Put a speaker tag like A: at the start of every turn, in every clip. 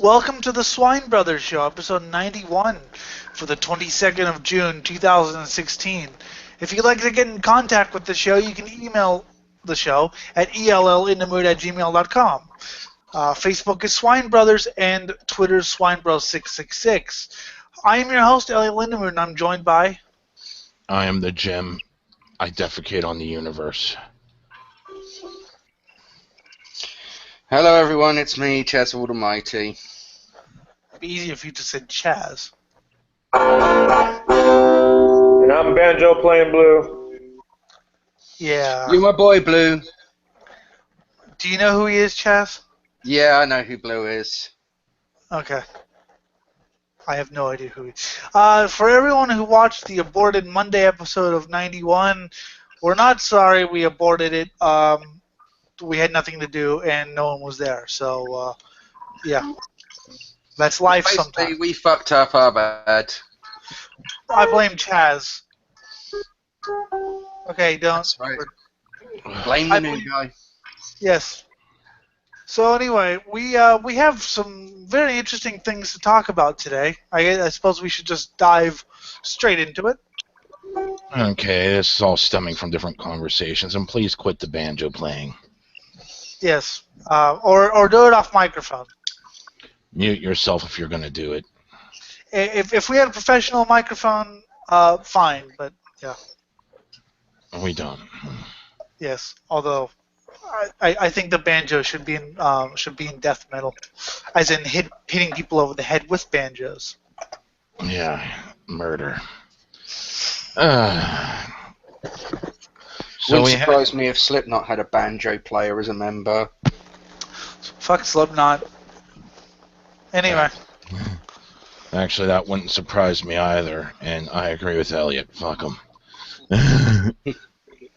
A: Welcome to the Swine Brothers Show, episode 91 for the 22nd of June, 2016. If you'd like to get in contact with the show, you can email the show at ellinthemood@gmail.com. Facebook is Swine Brothers and Twitter is SwineBros666. I am your host, Elliot Lindemood, and I'm joined by...
B: I am the Jim. I defecate on the universe.
C: Hello everyone, it's me, Chaz Almighty.
A: It'd be easier if you just said Chaz.
D: And I'm Banjo playing Blue.
A: Yeah.
C: You're my boy, Blue.
A: Do you know who he is, Chaz?
C: Yeah, I know who Blue is.
A: Okay. I have no idea who he is. For everyone who watched the aborted Monday episode of 91, we're not sorry we aborted it. We had nothing to do, and no one was there. So, yeah. That's life
C: Basically,
A: sometimes.
C: we fucked up our bad.
A: I blame Chaz. Okay, don't.
C: That's right. Blame the new guy.
A: Yes. So anyway, we have some very interesting things to talk about today. I suppose we should just dive straight into it.
B: Okay, this is all stemming from different conversations, and please quit the banjo playing.
A: Yes. Or do it off microphone.
B: Mute yourself if you're going to do it.
A: If we had a professional microphone, fine. But yeah.
B: We don't.
A: Yes. Although, I think the banjo should be in death metal, as in hitting people over the head with banjos.
B: Yeah, murder.
C: Wouldn't surprise me if Slipknot had a banjo player as a member.
A: Fuck Slipknot. Anyway.
B: Actually, that wouldn't surprise me either, and I agree with Elliot. Fuck them.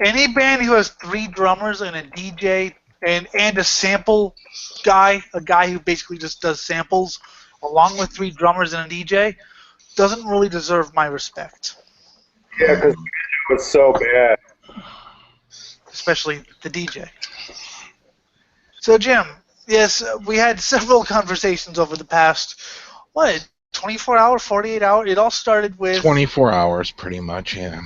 A: Any band who has 3 drummers and a DJ and a sample guy, a guy who basically just does samples, along with 3 drummers and a DJ, doesn't really deserve my respect.
D: Yeah, because it was so bad.
A: Especially the DJ. So, Jim, yes, we had several conversations over the past, 24 hours, 48 hours? It all started with...
B: 24 hours, pretty much, yeah.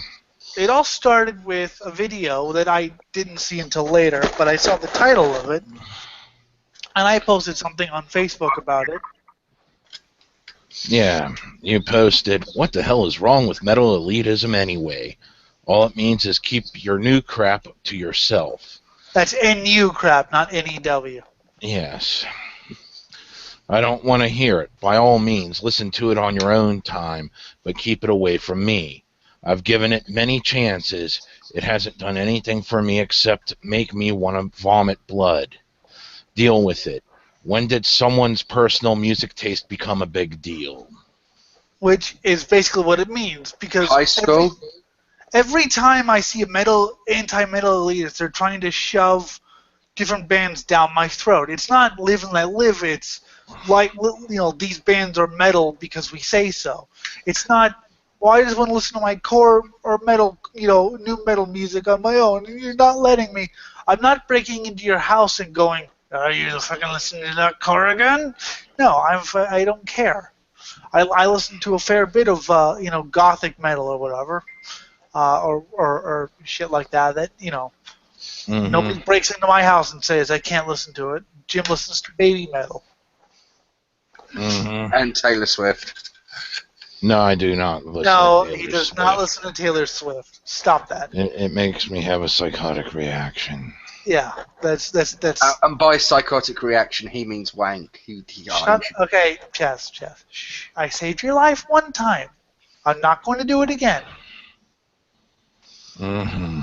A: It all started with a video that I didn't see until later, but I saw the title of it, and I posted something on Facebook about it.
B: Yeah, you posted, what the hell is wrong with metal elitism anyway? All it means is keep your new crap to yourself.
A: That's NU crap, not NEW.
B: Yes. I don't want to hear it. By all means, listen to it on your own time, but keep it away from me. I've given it many chances. It hasn't done anything for me except make me want to vomit blood. Deal with it. When did someone's personal music taste become a big deal?
A: Which is basically what it means, because
C: High school?
A: every time I see a anti-metal elitist, they're trying to shove different bands down my throat. It's not Live and Let Live. It's like, these bands are metal because we say so. It's not, well, I just want to listen to my core or metal, new metal music on my own. You're not letting me. I'm not breaking into your house and going, are you fucking listening to that core again? No, I don't care. I listen to a fair bit of, gothic metal or whatever, or shit like that.
B: Mm-hmm.
A: Nobody breaks into my house and says I can't listen to it. Jim listens to baby metal.
B: Mm-hmm.
C: And Taylor Swift.
B: No, I do not listen
A: No,
B: to Taylor
A: he does
B: Swift.
A: not listen to Taylor Swift. Stop that.
B: It makes me have a psychotic reaction.
A: Yeah, that's.
C: And by psychotic reaction, he means wank.
A: Okay, Chess. Shh. I saved your life one time. I'm not going to do it again.
B: Mm-hmm.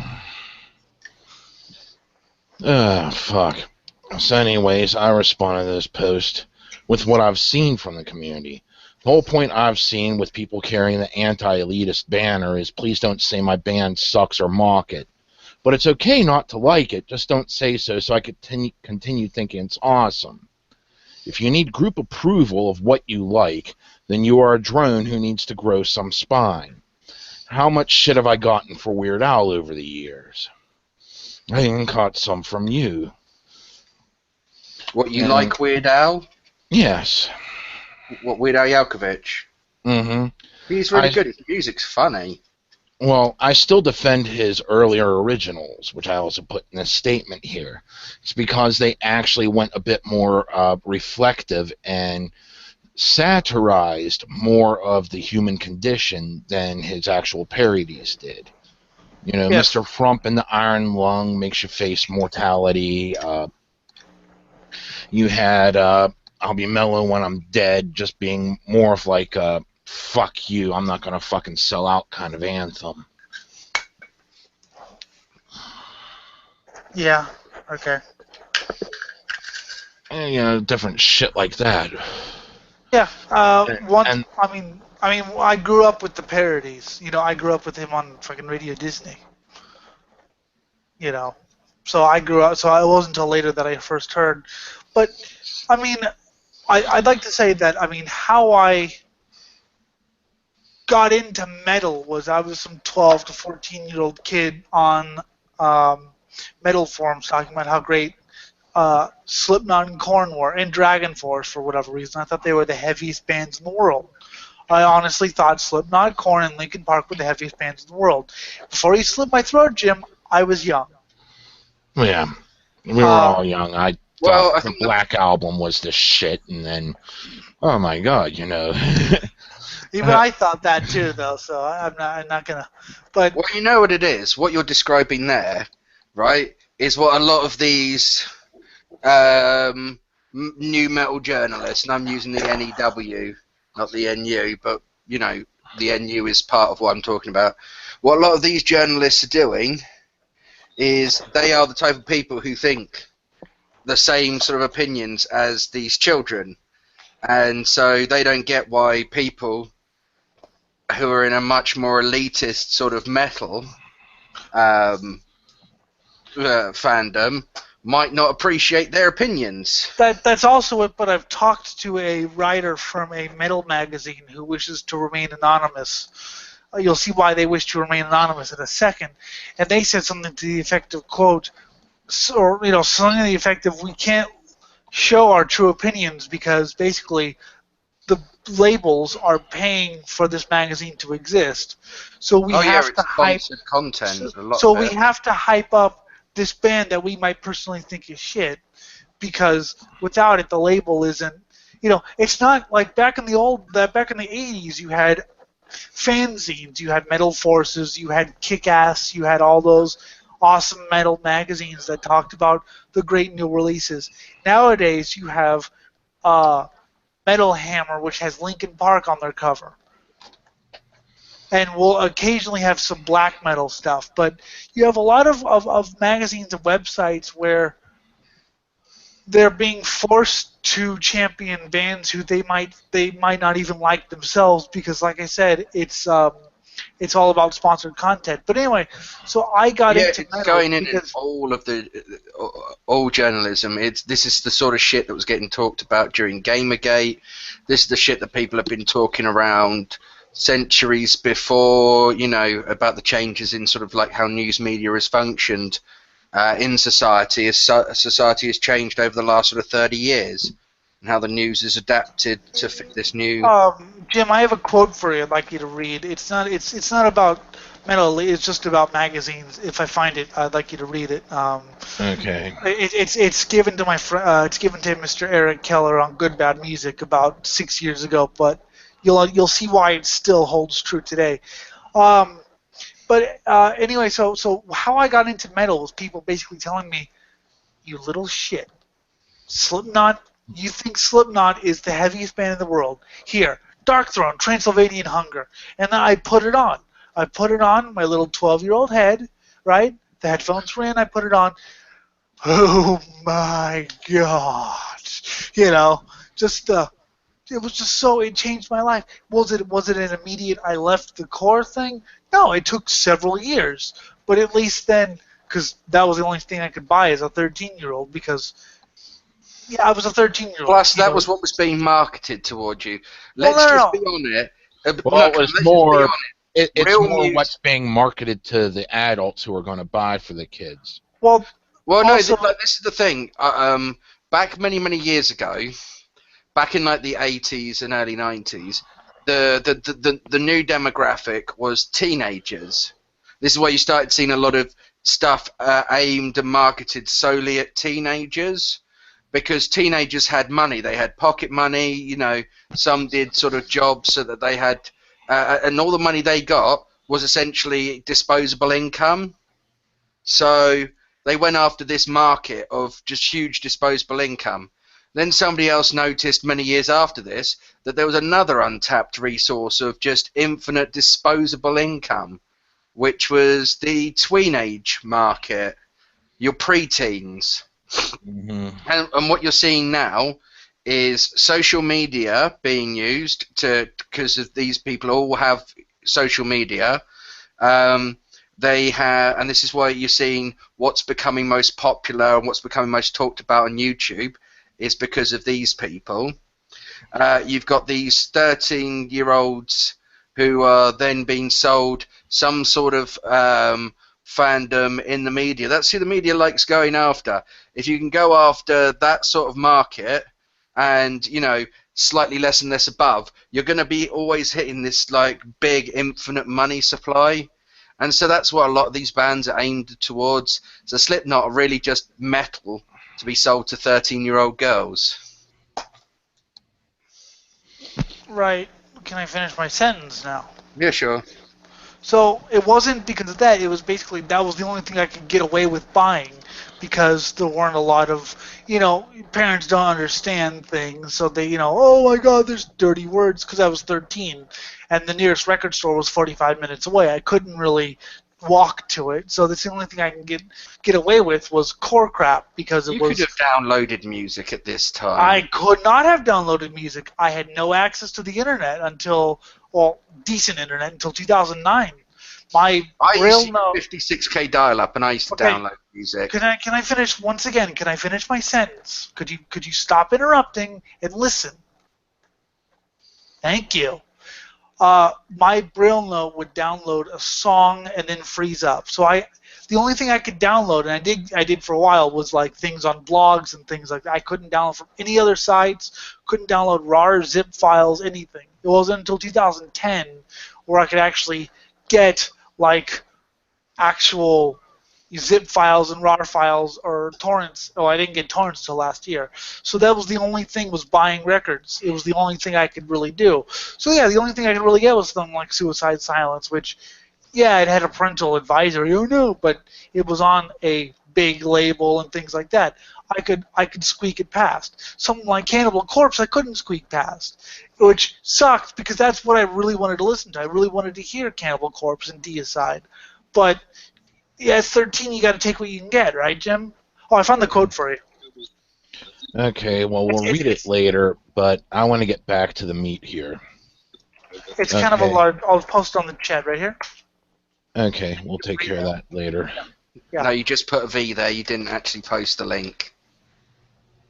B: Fuck. So anyways, I responded to this post with what I've seen from the community. The whole point I've seen with people carrying the anti-elitist banner is please don't say my band sucks or mock it. But it's okay not to like it, just don't say so I could continue thinking it's awesome. If you need group approval of what you like, then you are a drone who needs to grow some spine. How much shit have I gotten for Weird Al over the years? I even caught some from you.
C: What, you like Weird Al?
B: Yes.
C: What, Weird Al Yankovic?
B: Mm-hmm.
C: He's really good. His music's funny.
B: Well, I still defend his earlier originals, which I also put in a statement here. It's because they actually went a bit more reflective and satirized more of the human condition than his actual parodies did. You know,
A: Yes.
B: Mr. Frump and the Iron Lung makes you face mortality. You had I'll Be Mellow When I'm Dead just being more of like a fuck you, I'm not going to fucking sell out kind of anthem.
A: Yeah. Okay.
B: And, you know, different shit like that.
A: Yeah.
B: And
A: I grew up with the parodies. You know, I grew up with him on fucking Radio Disney. You know, so I grew up. So it wasn't until later that I first heard. But I mean, I'd like to say that how I got into metal was I was some 12 to 14-year-old kid on metal forums talking about how great Slipknot and Korn were, and Dragon Force for whatever reason. I thought they were the heaviest bands in the world. I honestly thought Slipknot, Korn, and Linkin Park were the heaviest bands in the world. Before you slit my throat, Jim, I was young.
B: yeah, we were all young. I
C: Well,
B: thought
C: I
B: the
C: think
B: Black Album was the shit, and then, oh my god, you know.
A: Even I thought that too, though. So I'm not gonna. But
C: well, you know what it is. What you're describing there, right, is what a lot of these new metal journalists, and I'm using the NEW, not the NU, but you know, the NU is part of what I'm talking about. What a lot of these journalists are doing is they are the type of people who think the same sort of opinions as these children, and so they don't get why people who are in a much more elitist sort of metal fandom might not appreciate their opinions.
A: that's also it. But I've talked to a writer from a metal magazine who wishes to remain anonymous. You'll see why they wish to remain anonymous in a second. And they said something to the effect of, quote, something to the effect of, we can't show our true opinions because basically the labels are paying for this magazine to exist. So we have
C: it's
A: to hype.
C: sponsored content. A lot
A: So
C: of
A: we
C: it.
A: have to hype up this band that we might personally think is shit, because without it, the label isn't. It's not like back in the 80s, you had fanzines, you had Metal Forces, you had Kick-Ass, you had all those awesome metal magazines that talked about the great new releases. Nowadays, you have Metal Hammer, which has Linkin Park on their cover. And we'll occasionally have some black metal stuff. But you have a lot of magazines and websites where they're being forced to champion bands who they might not even like themselves, because, like I said, it's all about sponsored content. But anyway, so I got into
C: it's
A: metal
C: going in
A: because
C: all of the all journalism. This is the sort of shit that was getting talked about during Gamergate. This is the shit that people have been talking around centuries before, about the changes in sort of like how news media has functioned in society as society has changed over the last sort of 30 years, and how the news has adapted to fit this new.
A: Jim, I have a quote for you I'd like you to read. It's not about metal. It's just about magazines. If I find it, I'd like you to read it.
B: Okay.
A: It's given to it's given to Mr. Eric Keller on Good Bad Music about 6 years ago, but you'll see why it still holds true today. But anyway, so how I got into metal was people basically telling me, "You little shit, Slipknot. You think Slipknot is the heaviest band in the world? Here, Dark Throne, Transylvanian Hunger." And then I put it on. I put it on my little 12-year-old head, right? The headphones were in. I put it on. Oh my God! It was just so, it changed my life. Was it an immediate I left the core thing? No, it took several years. But at least then, because that was the only thing I could buy as a 13-year-old, because I was a 13-year-old.
C: Plus, that was what was being marketed towards you. Let's
A: no.
C: just be on it.
B: Well, it was more. It's
C: Real
B: more
C: news.
B: what's being marketed to the adults who are going to buy for the kids.
A: Well,
C: Well, no,
A: also,
C: this is the thing. Back many years ago, back in like the 80s and early 90s, the new demographic was teenagers. This is where you started seeing a lot of stuff aimed and marketed solely at teenagers, because teenagers had money. They had pocket money. You know, some did sort of jobs so that they had, and all the money they got was essentially disposable income. So they went after this market of just huge disposable income. Then somebody else noticed many years after this that there was another untapped resource of just infinite disposable income, which was the tweenage market, your preteens.
B: Mm-hmm.
C: And what you're seeing now is social media being used because of these people all have social media. They have, and this is why you're seeing what's becoming most popular and what's becoming most talked about on YouTube is because of these people. You've got these 13-year-olds who are then being sold some sort of fandom in the media. That's who the media likes going after. If you can go after that sort of market and, you know, slightly less and less above, you're going to be always hitting this like big infinite money supply. And so that's what a lot of these bands are aimed towards. So Slipknot are really just metal to be sold to 13-year-old girls.
A: Right. Can I finish my sentence now?
C: Yeah, sure.
A: So it wasn't because of that. It was basically that was the only thing I could get away with buying, because there weren't a lot of, parents don't understand things. So they, oh my God, there's dirty words, because I was 13, and the nearest record store was 45 minutes away. I couldn't really walk to it. So that's the only thing I can get away with was core crap, because it
C: You
A: was.
C: could have downloaded music at this time.
A: I could not have downloaded music. I had no access to the internet until, decent internet until 2009. I
C: used to 56k dial-up, and I used to download music.
A: Can I finish once again? Can I finish my sentence? Could you stop interrupting and listen? Thank you. My Braille note would download a song and then freeze up. So the only thing I could download, and I did for a while, was like things on blogs and things like that. I couldn't download from any other sites. Couldn't download raw or zip files, anything. It wasn't until 2010 where I could actually get like actual zip files and raw files or torrents. Oh, I didn't get torrents till last year. So that was the only thing, was buying records. It was the only thing I could really do. So yeah, the only thing I could really get was something like Suicide Silence, which, yeah, it had a parental advisory, but it was on a big label and things like that. I could squeak it past. Something like Cannibal Corpse, I couldn't squeak past, which sucked, because that's what I really wanted to listen to. I really wanted to hear Cannibal Corpse and Deicide. But yeah, at 13, you got to take what you can get, right, Jim? Oh, I found the quote for you.
B: Okay, well, we'll read it later, but I want to get back to the meat here.
A: It's kind of a large. I'll post on the chat right here.
B: Okay, we'll take care of that later.
A: Yeah.
C: No, you just put a V there. You didn't actually post the link.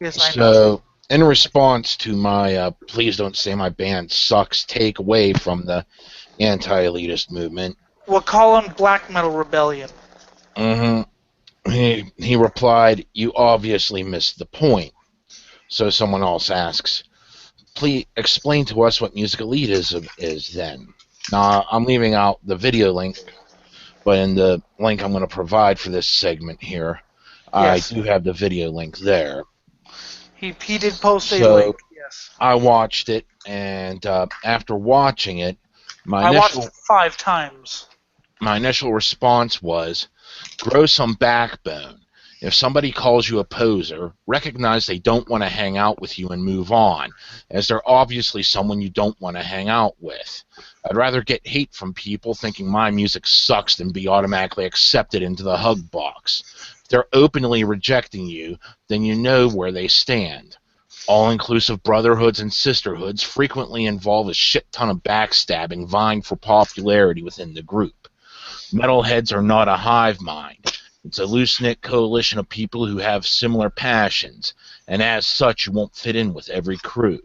A: Yes, I know.
B: So, in response to my "Please Don't Say My Band Sucks" takeaway from the anti-elitist movement,
A: We'll call him Black Metal Rebellion.
B: He replied, "You obviously missed the point." So someone else asks, "Please explain to us what music elitism is then." Now, I'm leaving out the video link, but in the link I'm going to provide for this segment here,
A: Yes.
B: I do have the video link there.
A: He did post a
B: So,
A: link, yes.
B: I watched it, and after watching it,
A: I watched it 5 times.
B: my initial response was, grow some backbone. If somebody calls you a poser, recognize they don't want to hang out with you and move on, as they're obviously someone you don't want to hang out with. I'd rather get hate from people thinking my music sucks than be automatically accepted into the hug box. If they're openly rejecting you, then you know where they stand. All-inclusive brotherhoods and sisterhoods frequently involve a shit ton of backstabbing vying for popularity within the group. Metalheads are not a hive mind. It's a loose-knit coalition of people who have similar passions, and as such you won't fit in with every crew.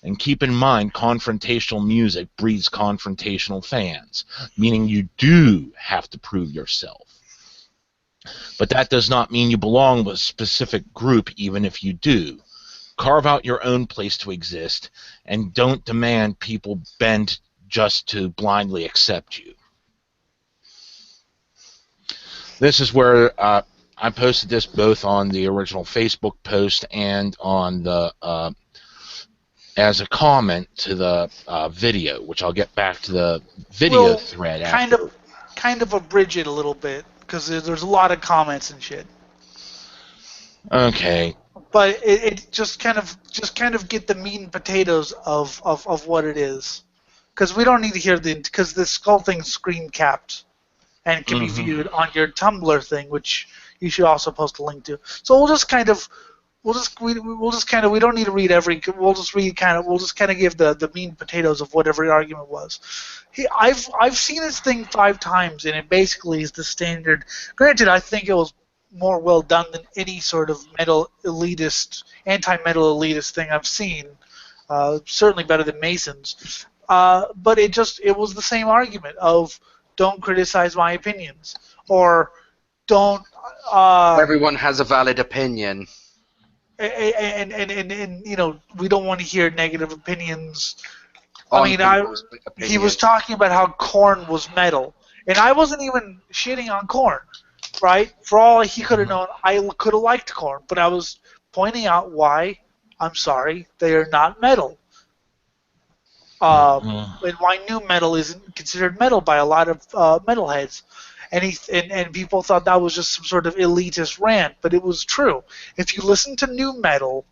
B: And keep in mind, confrontational music breeds confrontational fans, meaning you do have to prove yourself. But that does not mean you belong with a specific group, even if you do. carve out your own place to exist, and don't demand people bend just to blindly accept you. This is where I posted this both on the original Facebook post and on the as a comment to the video, which I'll get back to the video thread after.
A: Kind of abridge it a little bit, because there's a lot of comments and shit.
B: Okay.
A: But it just kind of get the meat and potatoes of what it is, because we don't need to hear because this whole thing's screen capped and can be viewed on your Tumblr thing, which you should also post a link to. So we don't need to read we'll just kind of give the meat and potatoes of what every argument was. I've seen this thing 5 times, and it basically is the standard. Granted, I think it was more well done than any sort of anti-metal elitist thing I've seen. Certainly better than Mason's. But it was the same argument of don't criticize my opinions, or don't.
C: Everyone has a valid opinion.
A: And we don't want to hear negative opinions. He was talking about how Korn was metal, and I wasn't even shitting on Korn. Right? For all he could have known, I could have liked Korn, but I was pointing out why, I'm sorry, they are not metal. And why new metal isn't considered metal by a lot of metalheads. And people thought that was just some sort of elitist rant, but it was true. If you listen to new metal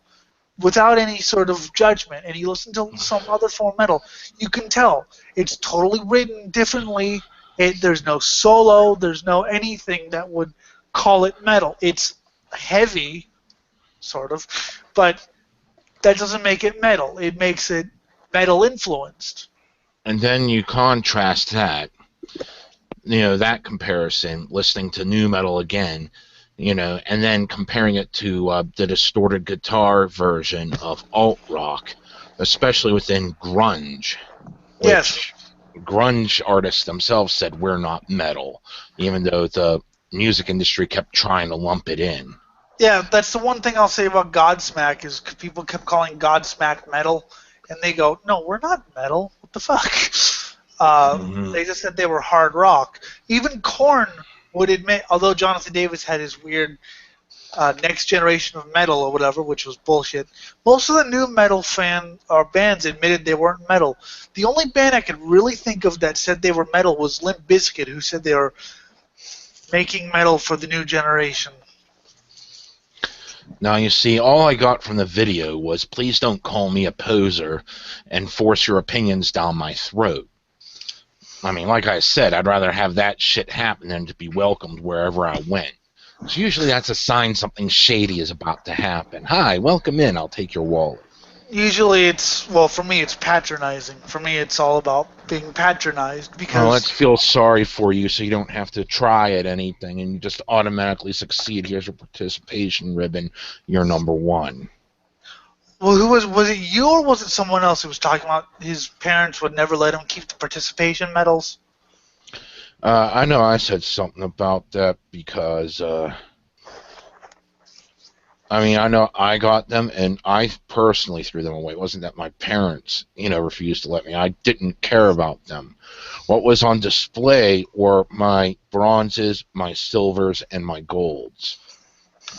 A: without any sort of judgment, and you listen to some other form of metal, you can tell it's totally written differently. There's no solo, there's no anything that would call it metal. It's heavy, sort of, but that doesn't make it metal. It makes it metal influenced.
B: And then you contrast that, that comparison, listening to new metal again, and then comparing it to the distorted guitar version of alt rock, especially within grunge.
A: Yes.
B: Grunge artists themselves said we're not metal, even though the music industry kept trying to lump it in.
A: Yeah, that's the one thing I'll say about Godsmack is people kept calling Godsmack metal, and they go, no, we're not metal. What the fuck? They just said they were hard rock. Even Korn would admit, although Jonathan Davis had his weird next generation of metal or whatever, which was bullshit, most of the new metal bands admitted they weren't metal. The only band I could really think of that said they were metal was Limp Bizkit, who said they were making metal for the new generation.
B: Now, you see, all I got from the video was, please don't call me a poser and force your opinions down my throat. I mean, like I said, I'd rather have that shit happen than to be welcomed wherever I went. So usually that's a sign something shady is about to happen. Hi, welcome in, I'll take your wallet.
A: Usually for me it's patronizing. For me it's all about being patronized because...
B: Well, let's feel sorry for you so you don't have to try at anything and you just automatically succeed. Here's your participation ribbon. You're number 1.
A: Well, was it you or was it someone else who was talking about his parents would never let him keep the participation medals?
B: I know I said something about that because... I know I got them, and I personally threw them away. It wasn't that my parents, refused to let me. I didn't care about them. What was on display were my bronzes, my silvers, and my golds.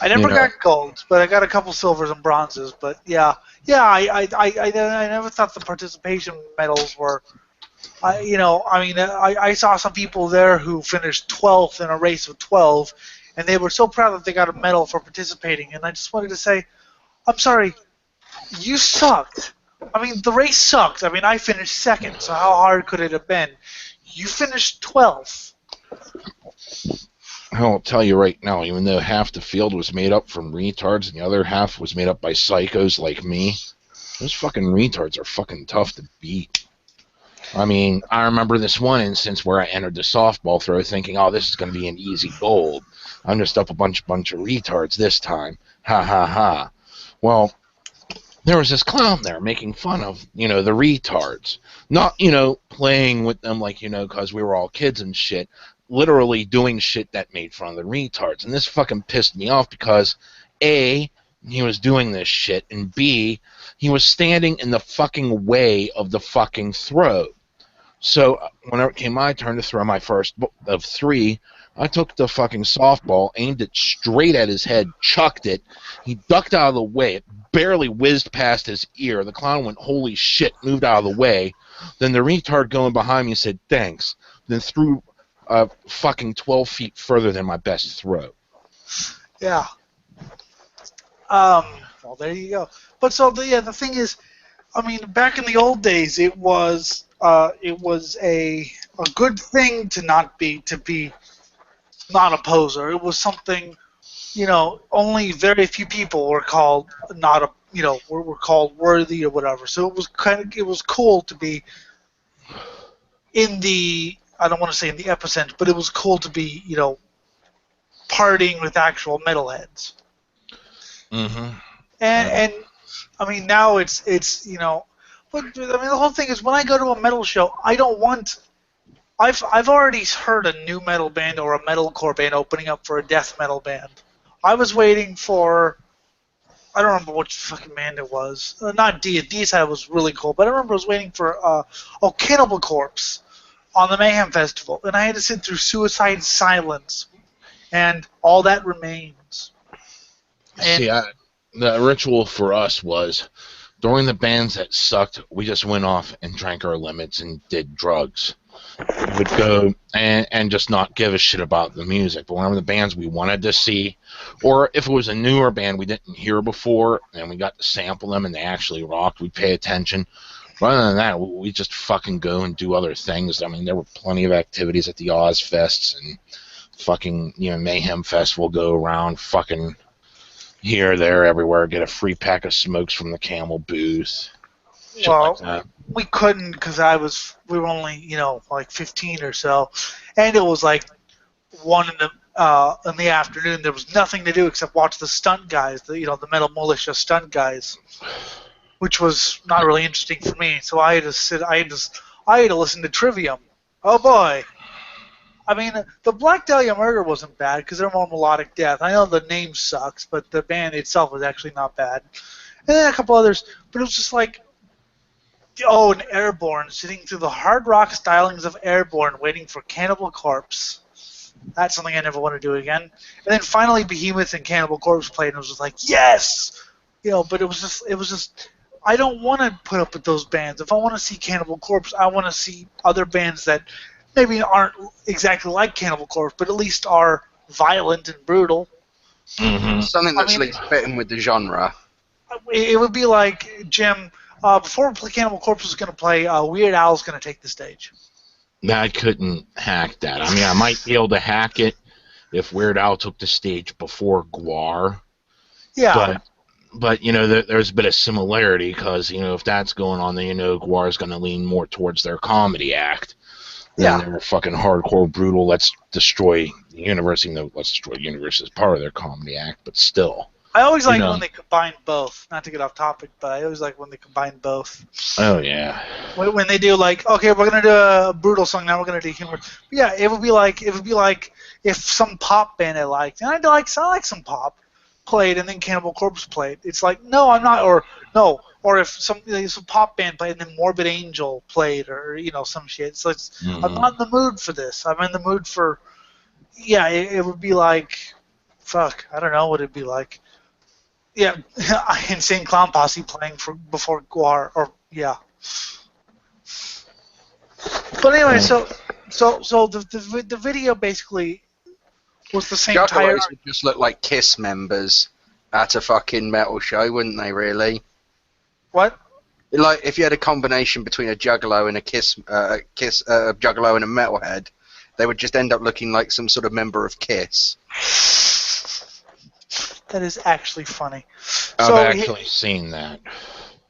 A: I never got golds, but I got a couple silvers and bronzes. But yeah, I never thought the participation medals were. I saw some people there who finished 12th in a race of 12. And they were so proud that they got a medal for participating. And I just wanted to say, I'm sorry, you sucked. The race sucked. I finished 2nd, so how hard could it have been? You finished 12th.
B: I'll tell you right now, even though half the field was made up from retards and the other half was made up by psychos like me, those fucking retards are fucking tough to beat. I remember this one instance where I entered the softball throw thinking, oh, this is going to be an easy gold. I'm just up a bunch of retards this time. Ha ha ha. Well, there was this clown there making fun of, the retards. Not, playing with them like, because we were all kids and shit. Literally doing shit that made fun of the retards. And this fucking pissed me off because, A, he was doing this shit, and B, he was standing in the fucking way of the fucking throw. So whenever it came my turn to throw my first of 3, I took the fucking softball, aimed it straight at his head, chucked it. He ducked out of the way. It barely whizzed past his ear. The clown went, holy shit, moved out of the way. Then the retard going behind me said, thanks. Then threw fucking 12 feet further than my best throw.
A: Yeah. Well, there you go. But so the thing is, I mean, back in the old days, it was a good thing to be not a poser. It was something, only very few people were called not a, were called worthy or whatever. So it was cool to be in the, I don't want to say in the epicenter, but it was cool to be, partying with actual metalheads.
B: Mm-hmm.
A: And I mean, now it's but I mean, the whole thing is when I go to a metal show, I don't want. I've already heard a new metal band or a metalcore band opening up for a death metal band. I was waiting for. I don't remember which fucking band it was. Not Deicide was really cool, but I remember I was waiting for Cannibal Corpse on the Mayhem Festival, and I had to sit through Suicide Silence, and All That Remains. And,
B: See, the ritual for us was during the bands that sucked, we just went off and drank our limits and did drugs. We would go and just not give a shit about the music. But whenever the bands we wanted to see, or if it was a newer band we didn't hear before and we got to sample them and they actually rocked, we'd pay attention. Rather than that, we just fucking go and do other things. I mean, there were plenty of activities at the Oz Fests and fucking, Mayhem Festival, go around fucking here, there, everywhere, get a free pack of smokes from the Camel booth. Shit like that.
A: We couldn't because we were only, like 15 or so, and it was like 1 in the afternoon. There was nothing to do except watch the stunt guys, the Metal Militia stunt guys, which was not really interesting for me. So I had to listen to Trivium. Oh boy. I mean, the Black Dahlia Murder wasn't bad because they're more melodic death. I know the name sucks, but the band itself was actually not bad. And then a couple others, but it was just like, and Airborne, sitting through the hard rock stylings of Airborne, waiting for Cannibal Corpse. That's something I never want to do again. And then finally Behemoth and Cannibal Corpse played, and it was just like, yes! But it was just, I don't want to put up with those bands. If I want to see Cannibal Corpse, I want to see other bands that maybe aren't exactly like Cannibal Corpse, but at least are violent and brutal.
B: Mm-hmm.
C: Something that's at least fitting with the genre.
A: It would be like, Jim, before Cannibal Corpse was going to play, Weird Al's going to take the stage.
B: I couldn't hack that. I mean, I might be able to hack it if Weird Al took the stage before Gwar.
A: Yeah.
B: But there's a bit of similarity because, if that's going on, then Gwar's going to lean more towards their comedy act.
A: Yeah.
B: They're fucking hardcore, brutal, let's destroy the universe, even though let's destroy the universe is part of their comedy act, but still.
A: I always like when they combine both. Not to get off topic, but I always like when they combine both.
B: Oh, yeah.
A: When they do like, okay, we're going to do a brutal song, now we're going to do humor. But yeah, it would be like if some pop band I liked, and I like some pop, played and then Cannibal Corpse played. It's like, no, I'm not, or if some pop band played and then Morbid Angel played, or some shit. So I'm not in the mood for this. I'm in the mood for, it would be like, fuck, I don't know what it'd be like. Yeah, Insane Clown Posse playing before Gwar, or yeah. But anyway, so the video basically was the same entire.
C: Juggalos would just look like Kiss members at a fucking metal show, wouldn't they? Really?
A: What?
C: Like if you had a combination between a Juggalo and a Juggalo and a metalhead, they would just end up looking like some sort of member of Kiss.
A: That is actually funny.
B: I've actually seen that.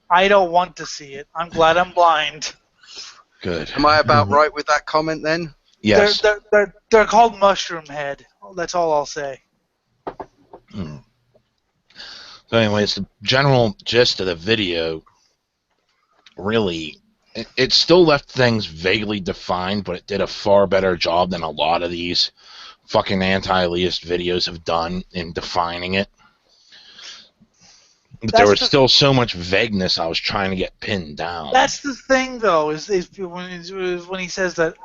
A: I don't want to see it. I'm glad I'm blind.
B: Good.
C: Am I about right with that comment then?
B: Yes.
A: They're called Mushroom Head. That's all I'll say.
B: So anyways, the general gist of the video, really, it still left things vaguely defined, but it did a far better job than a lot of these fucking anti-elitist videos have done in defining it. But there was still so much vagueness I was trying to get pinned down.
A: That's the thing, though, is when he says that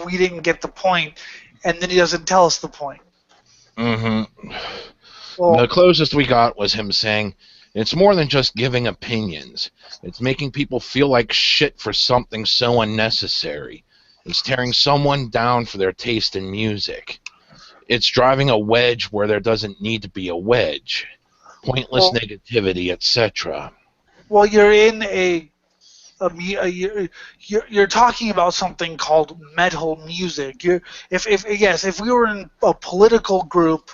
A: we didn't get the point, and then he doesn't tell us the point.
B: Mm-hmm.
A: Well,
B: the closest we got was him saying, it's more than just giving opinions. It's making people feel like shit for something so unnecessary. It's tearing someone down for their taste in music. It's driving a wedge where there doesn't need to be a wedge. Pointless negativity, etc.
A: Well, you're in you're talking about something called metal music. If we were in a political group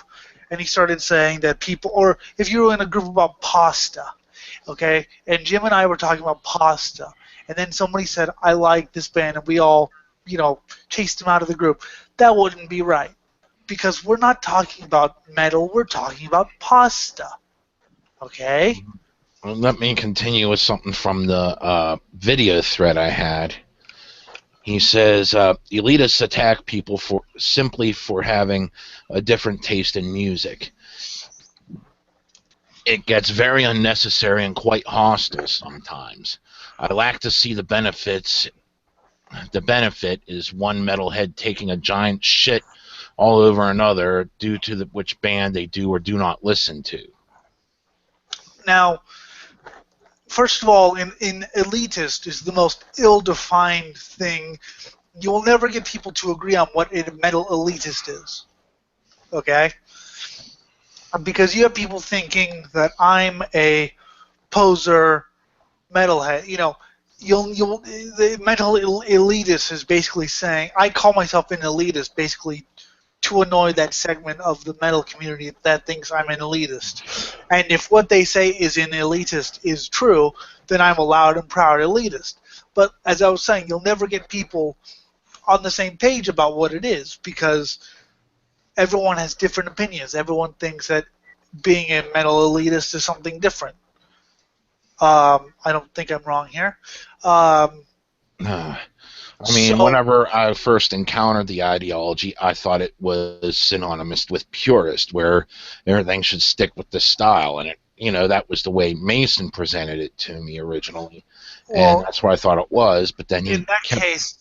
A: and he started saying that people, or if you were in a group about pasta, okay, and Jim and I were talking about pasta, and then somebody said, I like this band, and we all, chased him out of the group, that wouldn't be right. Because we're not talking about metal, we're talking about pasta. Okay?
B: Let me continue with something from the video thread I had. He says, elitists attack people simply for having a different taste in music. It gets very unnecessary and quite hostile sometimes. I like to see the benefits. The benefit is one metalhead taking a giant shit all over another due to which band they do or do not listen to.
A: Now, first of all, in elitist is the most ill-defined thing. You will never get people to agree on what a metal elitist is. Okay? Because you have people thinking that I'm a poser metalhead. The metal elitist is basically saying, I call myself an elitist, basically to annoy that segment of the metal community that thinks I'm an elitist. And if what they say is an elitist is true, then I'm a loud and proud elitist. But as I was saying, you'll never get people on the same page about what it is, because everyone has different opinions. Everyone thinks that being a metal elitist is something different. I don't think I'm wrong here.
B: Whenever I first encountered the ideology, I thought it was synonymous with purist, where everything should stick with the style, and that was the way Mason presented it to me originally, and that's what I thought it was. But then
A: in that case,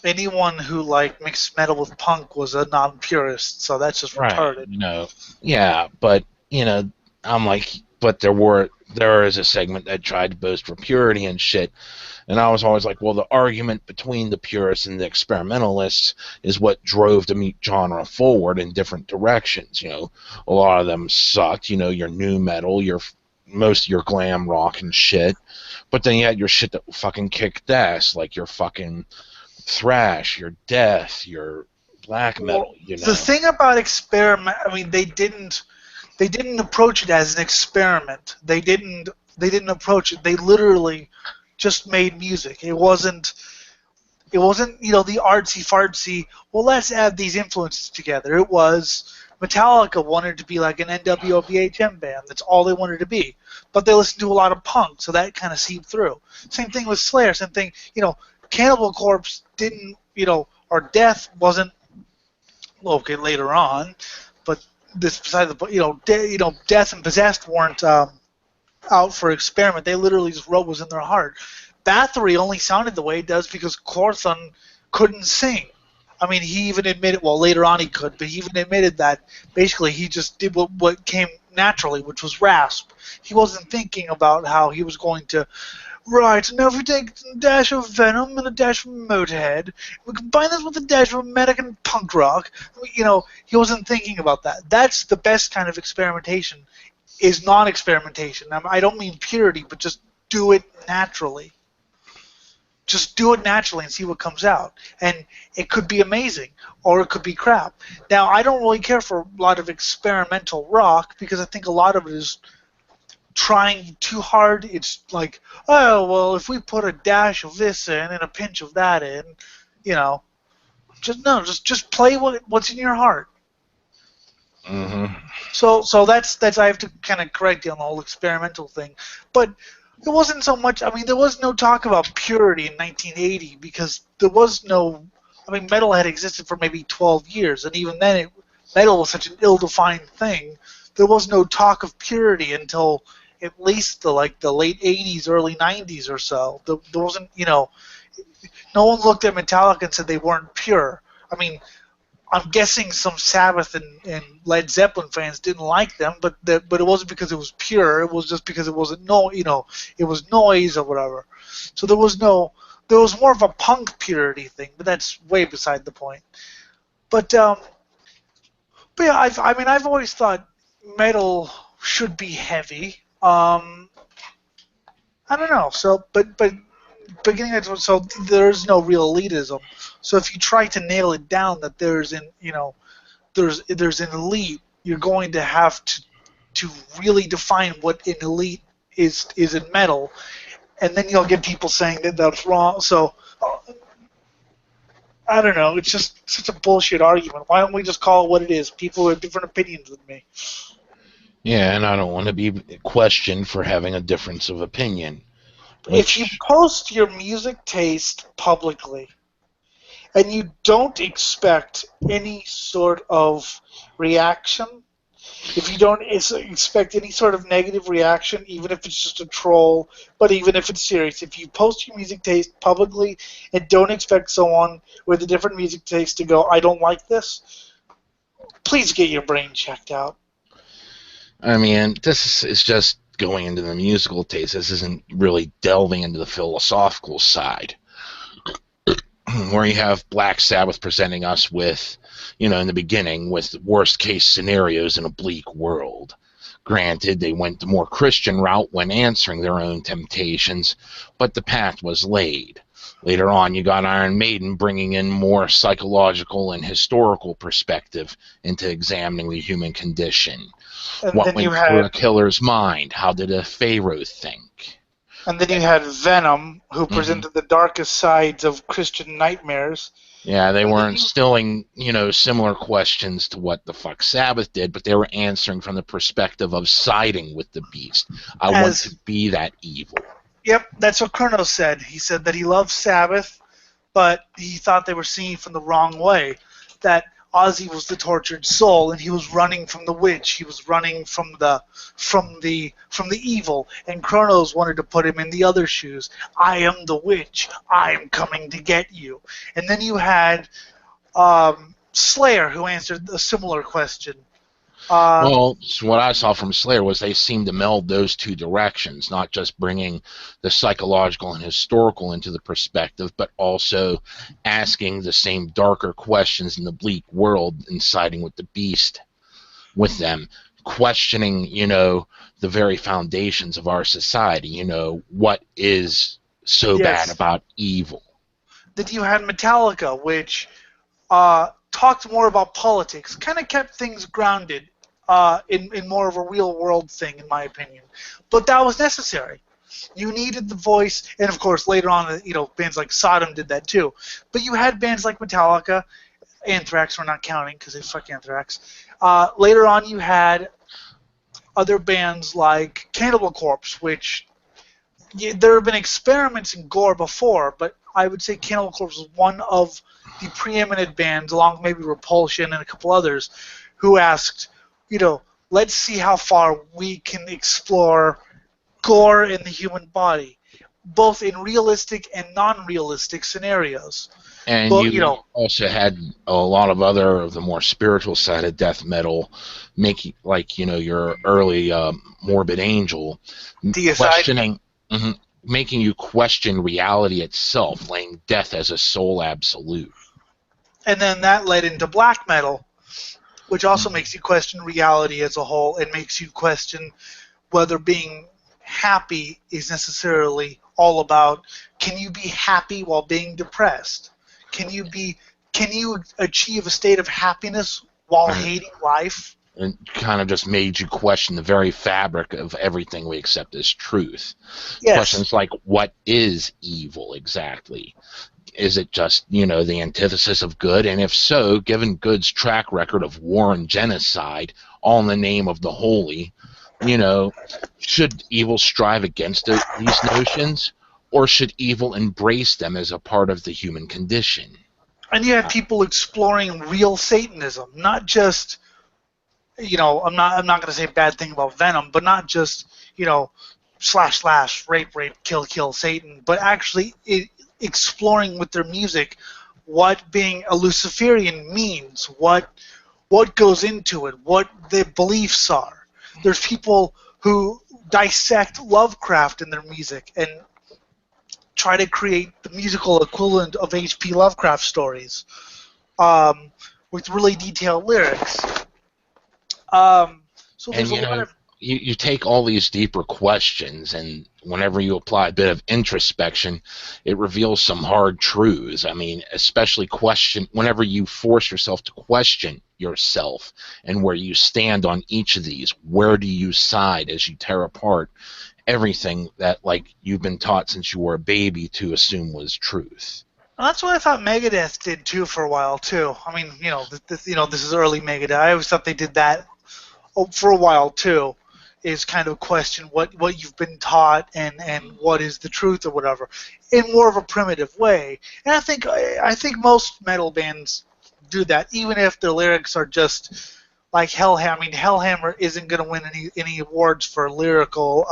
A: anyone who mixed metal with punk was a non-purist, so that's just retarded.
B: Yeah, but I'm like, but there is a segment that tried to boast for purity and shit. And I was always like, well, the argument between the purists and the experimentalists is what drove the meat genre forward in different directions. A lot of them sucked. Your new metal, most of your glam rock and shit. But then you had your shit that fucking kicked ass, like your fucking thrash, your death, your black metal.
A: The thing about experiment, they didn't approach it as an experiment. They didn't approach it. They literally just made music. It wasn't the artsy fartsy, well, let's add these influences together. It was Metallica wanted to be like an NWO BHM band. That's all they wanted to be. But they listened to a lot of punk, so that kind of seeped through. Same thing with Slayer. Same thing, Cannibal Corpse didn't, or Death wasn't, okay, later on, but this beside the, Death and Possessed weren't out for experiment. They literally just wrote what was in their heart. Bathory only sounded the way it does because Corthon couldn't sing. He even admitted, well, later on he could, but he even admitted that basically he just did what came naturally, which was rasp. He wasn't thinking about how he was going to, right, now if we take a dash of Venom and a dash of Motorhead, we combine this with a dash of American punk rock, he wasn't thinking about that. That's the best kind of experimentation, is non-experimentation. I don't mean purity, but just do it naturally. Just do it naturally and see what comes out. And it could be amazing, or it could be crap. Now, I don't really care for a lot of experimental rock, because I think a lot of it is trying too hard. It's like, oh, well, if we put a dash of this in and a pinch of that in, just play what's in your heart.
B: Mm-hmm.
A: So that's I have to kind of correct you on the whole experimental thing, but it wasn't so much. There was no talk about purity in 1980 because there was no. Metal had existed for maybe 12 years, and even then, metal was such an ill-defined thing. There was no talk of purity until at least the late 80s, early 90s or so. There wasn't, no one looked at Metallica and said they weren't pure. I mean, I'm guessing some Sabbath and Led Zeppelin fans didn't like them, but it wasn't because it was pure. It was just because it wasn't it was noise or whatever. So there was more of a punk purity thing, but that's way beside the point. But yeah, I've always thought metal should be heavy. I don't know. So, but beginning of so there's no real elitism. So if you try to nail it down that there's an elite, you're going to have to really define what an elite is in metal, and then you'll get people saying that that's wrong. So I don't know. It's just such a bullshit argument. Why don't we just call it what it is? People have different opinions than me.
B: Yeah, and I don't want to be questioned for having a difference of opinion.
A: If you post your music taste publicly and you don't expect any sort of reaction, if you don't expect any sort of negative reaction, even if it's just a troll, but even if it's serious, if you post your music taste publicly and don't expect someone with a different music taste to go, I don't like this, please get your brain checked out.
B: I mean, this is just going into the musical taste. This isn't really delving into the philosophical side, where you have Black Sabbath presenting us with, in the beginning, with worst case scenarios in a bleak world. Granted, they went the more Christian route when answering their own temptations, but the path was laid. Later on, you got Iron Maiden bringing in more psychological and historical perspective into examining the human condition.
A: And
B: what went through a killer's mind? How did a pharaoh think?
A: And then you had Venom, who presented the darkest sides of Christian nightmares.
B: Yeah, they were instilling, similar questions to what the fuck Sabbath did, but they were answering from the perspective of siding with the beast. I want to be that evil.
A: Yep, that's what Kronos said. He said that he loved Sabbath, but he thought they were seeing it from the wrong way. That Ozzy was the tortured soul, and he was running from the witch. He was running from the evil. And Kronos wanted to put him in the other shoes. I am the witch. I am coming to get you. And then you had Slayer, who answered a similar question.
B: Well, so what I saw from Slayer was they seemed to meld those two directions, not just bringing the psychological and historical into the perspective, but also asking the same darker questions in the bleak world and siding with the beast with them, questioning, the very foundations of our society, what is so bad about evil.
A: Then you had Metallica, which talked more about politics, kind of kept things grounded in more of a real-world thing, in my opinion. But that was necessary. You needed the voice, and of course, later on, bands like Sodom did that too. But you had bands like Metallica, Anthrax, we're not counting because they fuck Anthrax. Later on, you had other bands like Cannibal Corpse, which there have been experiments in gore before, but I would say Cannibal Corpse was one of the preeminent bands, along with maybe Repulsion and a couple others, who asked, let's see how far we can explore gore in the human body, both in realistic and non-realistic scenarios.
B: And you also had a lot of other of the more spiritual side of death metal, making your early Morbid Angel, questioning, making you question reality itself, laying death as a sole absolute.
A: And then that led into black metal, which also makes you question reality as a whole and makes you question whether being happy is necessarily all about, can you be happy while being depressed? Can you achieve a state of happiness while hating life?
B: And kind of just made you question the very fabric of everything we accept as truth.
A: Yes.
B: Questions like, what is evil exactly? Is it just, the antithesis of good? And if so, given good's track record of war and genocide, all in the name of the holy, should evil strive against these notions? Or should evil embrace them as a part of the human condition?
A: And you have people exploring real Satanism, not just I'm not going to say a bad thing about Venom, but not just, slash, rape, kill, Satan, but actually exploring with their music what being a Luciferian means, what goes into it, what the beliefs are. There's people who dissect Lovecraft in their music and try to create the musical equivalent of H.P. Lovecraft stories, with really detailed lyrics. So
B: And
A: there's a lot of
B: you take all these deeper questions, and whenever you apply a bit of introspection, it reveals some hard truths. I mean, especially whenever you force yourself to question yourself and where you stand on each of these. Where do you side as you tear apart everything that, like, you've been taught since you were a baby to assume was truth?
A: That's what I thought Megadeth did too for a while too. I mean, this is early Megadeth. I always thought they did that for a while too, is kind of question what you've been taught and what is the truth or whatever, in more of a primitive way. And I think most metal bands do that, even if their lyrics are just like Hellhammer. I mean, Hellhammer isn't going to win any awards for lyrical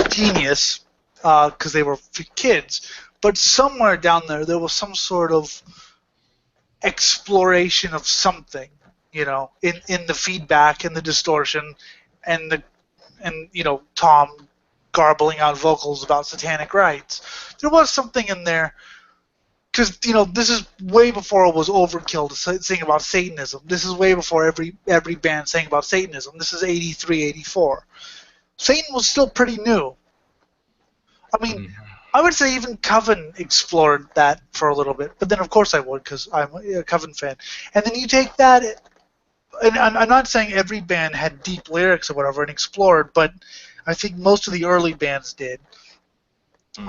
A: genius because they were kids. But somewhere down there was some sort of exploration of something, in the feedback and the distortion, and Tom garbling out vocals about satanic rites. There was something in there, because this is way before it was overkill to sing about Satanism. This is way before every band sang about Satanism. This is 83, 84. Satan was still pretty new. I mean, I would say even Coven explored that for a little bit, but then of course I would, because I'm a Coven fan. And then you take that, and I'm not saying every band had deep lyrics or whatever and explored, but I think most of the early bands did.
B: You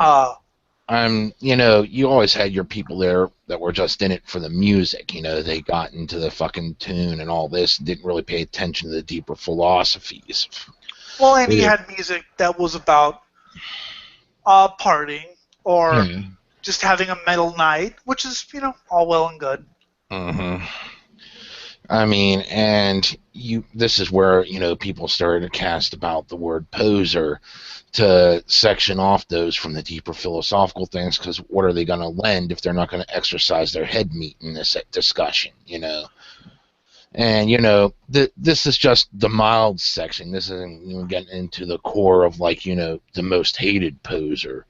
B: always had your people there that were just in it for the music. They got into the fucking tune and all this, and didn't really pay attention to the deeper philosophies.
A: Well, and you had music that was about partying or just having a metal night, which is, all well and good.
B: Mm-hmm. I mean, and this is where, people started to cast about the word poser to section off those from the deeper philosophical things, because what are they going to lend if they're not going to exercise their head meat in this discussion, And, this is just the mild section. This isn't even getting into the core of, like, the most hated poser.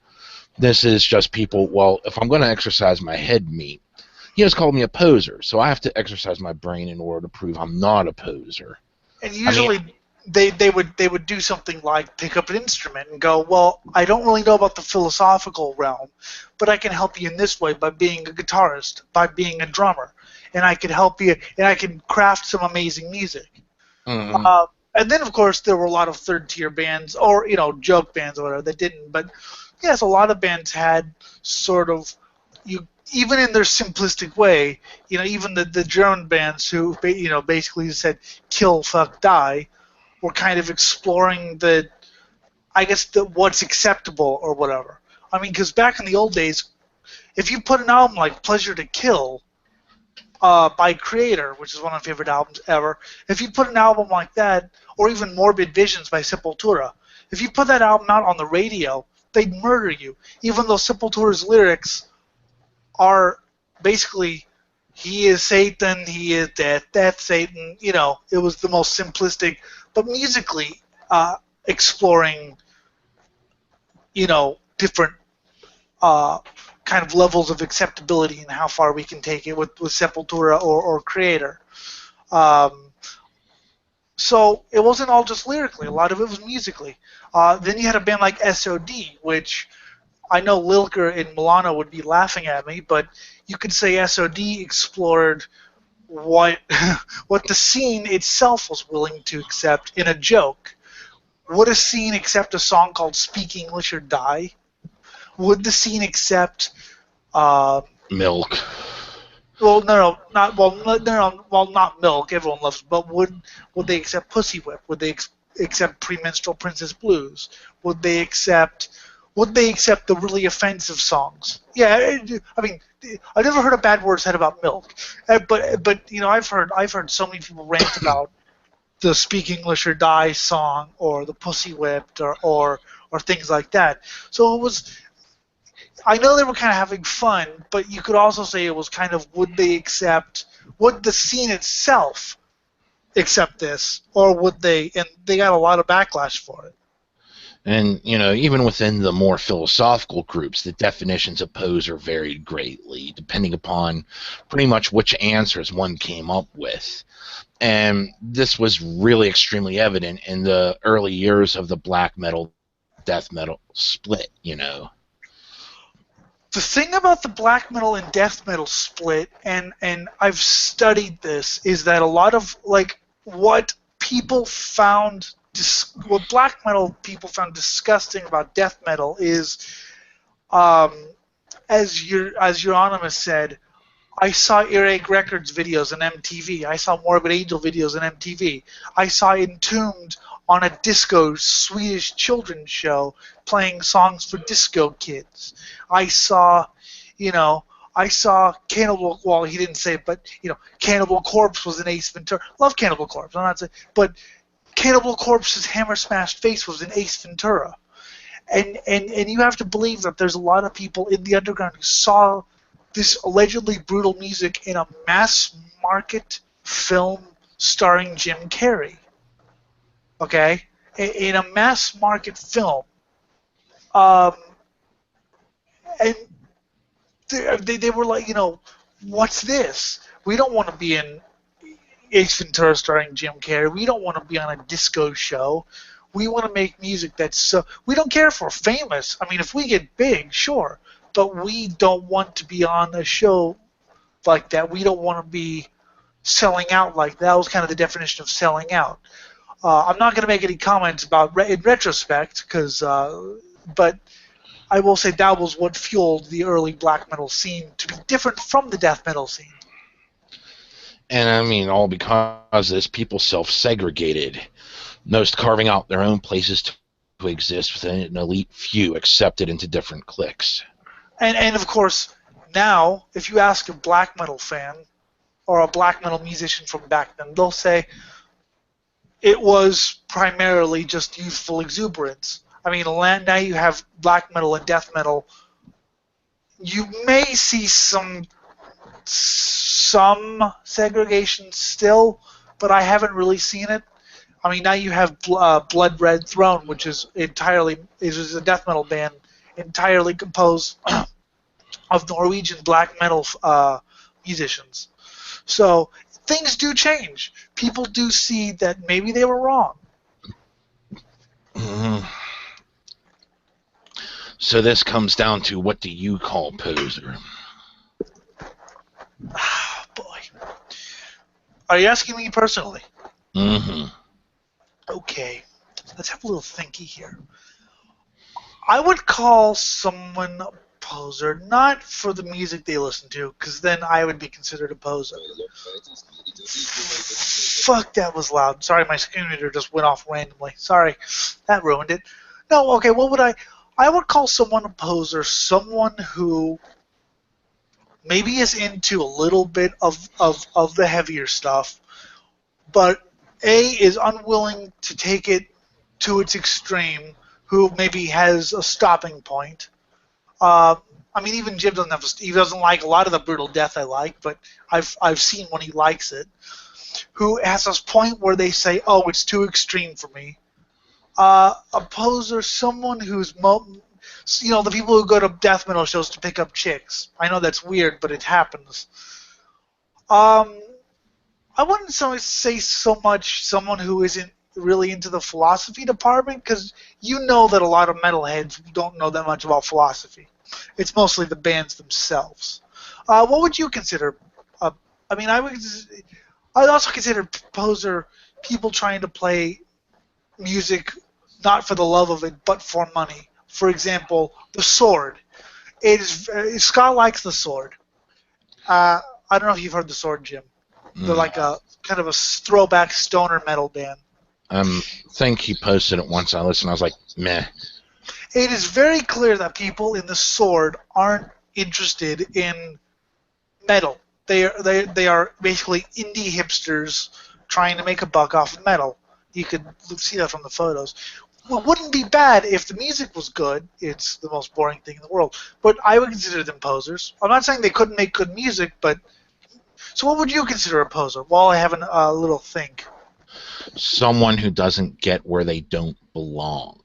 B: This is just people, well, if I'm going to exercise my head meat, he has called me a poser, so I have to exercise my brain in order to prove I'm not a poser.
A: And usually they would do something like pick up an instrument and go, well, I don't really know about the philosophical realm, but I can help you in this way by being a guitarist, by being a drummer, and I can help you, and I can craft some amazing music.
B: Mm-hmm.
A: And then, of course, there were a lot of third-tier bands, or, joke bands or whatever, that didn't. But, yes, a lot of bands had sort of, even in their simplistic way, even the German bands who, basically said, kill, fuck, die, were kind of exploring what's acceptable or whatever. I mean, because back in the old days, if you put an album like Pleasure to Kill by Creator, which is one of my favorite albums ever, if you put an album like that, or even Morbid Visions by Sepultura, if you put that album out on the radio, they'd murder you, even though Sepultura's lyrics are basically, he is Satan, he is death, Satan, it was the most simplistic, but musically exploring, different kind of levels of acceptability and how far we can take it with Sepultura or Creator. So it wasn't all just lyrically, a lot of it was musically. Then you had a band like SOD, which I know Lilker in Milano would be laughing at me, but you could say SOD explored what the scene itself was willing to accept in a joke. Would a scene accept a song called Speak English or Die? Would the scene accept
B: Milk?
A: Well, not Milk. Everyone loves it, but would they accept Pussy Whip? Would they accept Premenstrual Princess Blues? Would they accept would they accept the really offensive songs? Yeah, I mean, I've never heard a bad word said about milk, but you know, I've heard so many people rant about the "Speak English or Die" song or the "Pussy Whipped" or things like that. So it was. I know they were kind of having fun, but you could also say it was kind of would the scene itself accept this, or would they? And they got a lot of backlash for it.
B: And, you know, even within the more philosophical groups, the definitions of poser varied greatly, depending upon pretty much which answers one came up with. And this was really extremely evident in the early years of the black metal, death metal split, you know.
A: The thing about the black metal and death metal split, and I've studied this, is that a lot of like what people found what black metal people found disgusting about death metal is, as your Euronymous said, I saw Earache Records videos on MTV. I saw Morbid Angel videos on MTV. I saw Entombed on a disco Swedish children's show playing songs for disco kids. I saw, Cannibal. Well, he didn't say it, but Cannibal Corpse was an Ace Ventura. Love Cannibal Corpse. I'm not saying, but Cannibal Corpse's Hammer Smashed Face was an Ace Ventura, and you have to believe that there's a lot of people in the underground who saw this allegedly brutal music in a mass market film starring Jim Carrey. Okay? In a mass market film. And they were like, what's this? We don't want to be in Ace Ventura starring Jim Carrey. We don't want to be on a disco show. We want to make music that's so... We don't care if we're famous. I mean, if we get big, sure. But we don't want to be on a show like that. We don't want to be selling out like that. That was kind of the definition of selling out. I'm not going to make any comments about in retrospect, but I will say that was what fueled the early black metal scene to be different from the death metal scene.
B: And I mean, all because of this, people self-segregated, most carving out their own places to exist within an elite few accepted into different cliques.
A: And of course, now, if you ask a black metal fan or a black metal musician from back then, they'll say it was primarily just youthful exuberance. I mean, now you have black metal and death metal. You may see some segregation still, but I haven't really seen it. I mean, now you have Blood Red Throne, which is a death metal band entirely composed of Norwegian black metal musicians. So things do change. People do see that maybe they were wrong.
B: Mm-hmm. So this comes down to, what do you call poser?
A: Oh, boy. Are you asking me personally?
B: Mm-hmm.
A: Okay. Let's have a little thinky here. I would call someone a poser, not for the music they listen to, because then I would be considered a poser. Fuck, that was loud. Sorry, my screen reader just went off randomly. Sorry, that ruined it. No, okay, what would I would call someone a poser, someone who maybe is into a little bit of the heavier stuff, but is unwilling to take it to its extreme, who maybe has a stopping point. I mean, even Jim he doesn't like a lot of the brutal death I like, but I've seen when he likes it. Who has this point where they say, "Oh, it's too extreme for me." A poser, someone who's the people who go to death metal shows to pick up chicks. I know that's weird, but it happens. I wouldn't say so much someone who isn't really into the philosophy department, because you know that a lot of metalheads don't know that much about philosophy. It's mostly the bands themselves. What would you consider? I'd also consider poser people trying to play music not for the love of it, but for money. For example, the Sword. Scott likes the Sword. I don't know if you've heard the Sword, Jim. They're like a kind of a throwback stoner metal band.
B: I think he posted it once. I listened. I was like, meh.
A: It is very clear that people in the Sword aren't interested in metal. They are basically indie hipsters trying to make a buck off of metal. You could see that from the photos. Well, it wouldn't be bad if the music was good. It's the most boring thing in the world. But I would consider them posers. I'm not saying they couldn't make good music, but... So what would you consider a poser? While I have a little think.
B: Someone who doesn't get where they don't belong.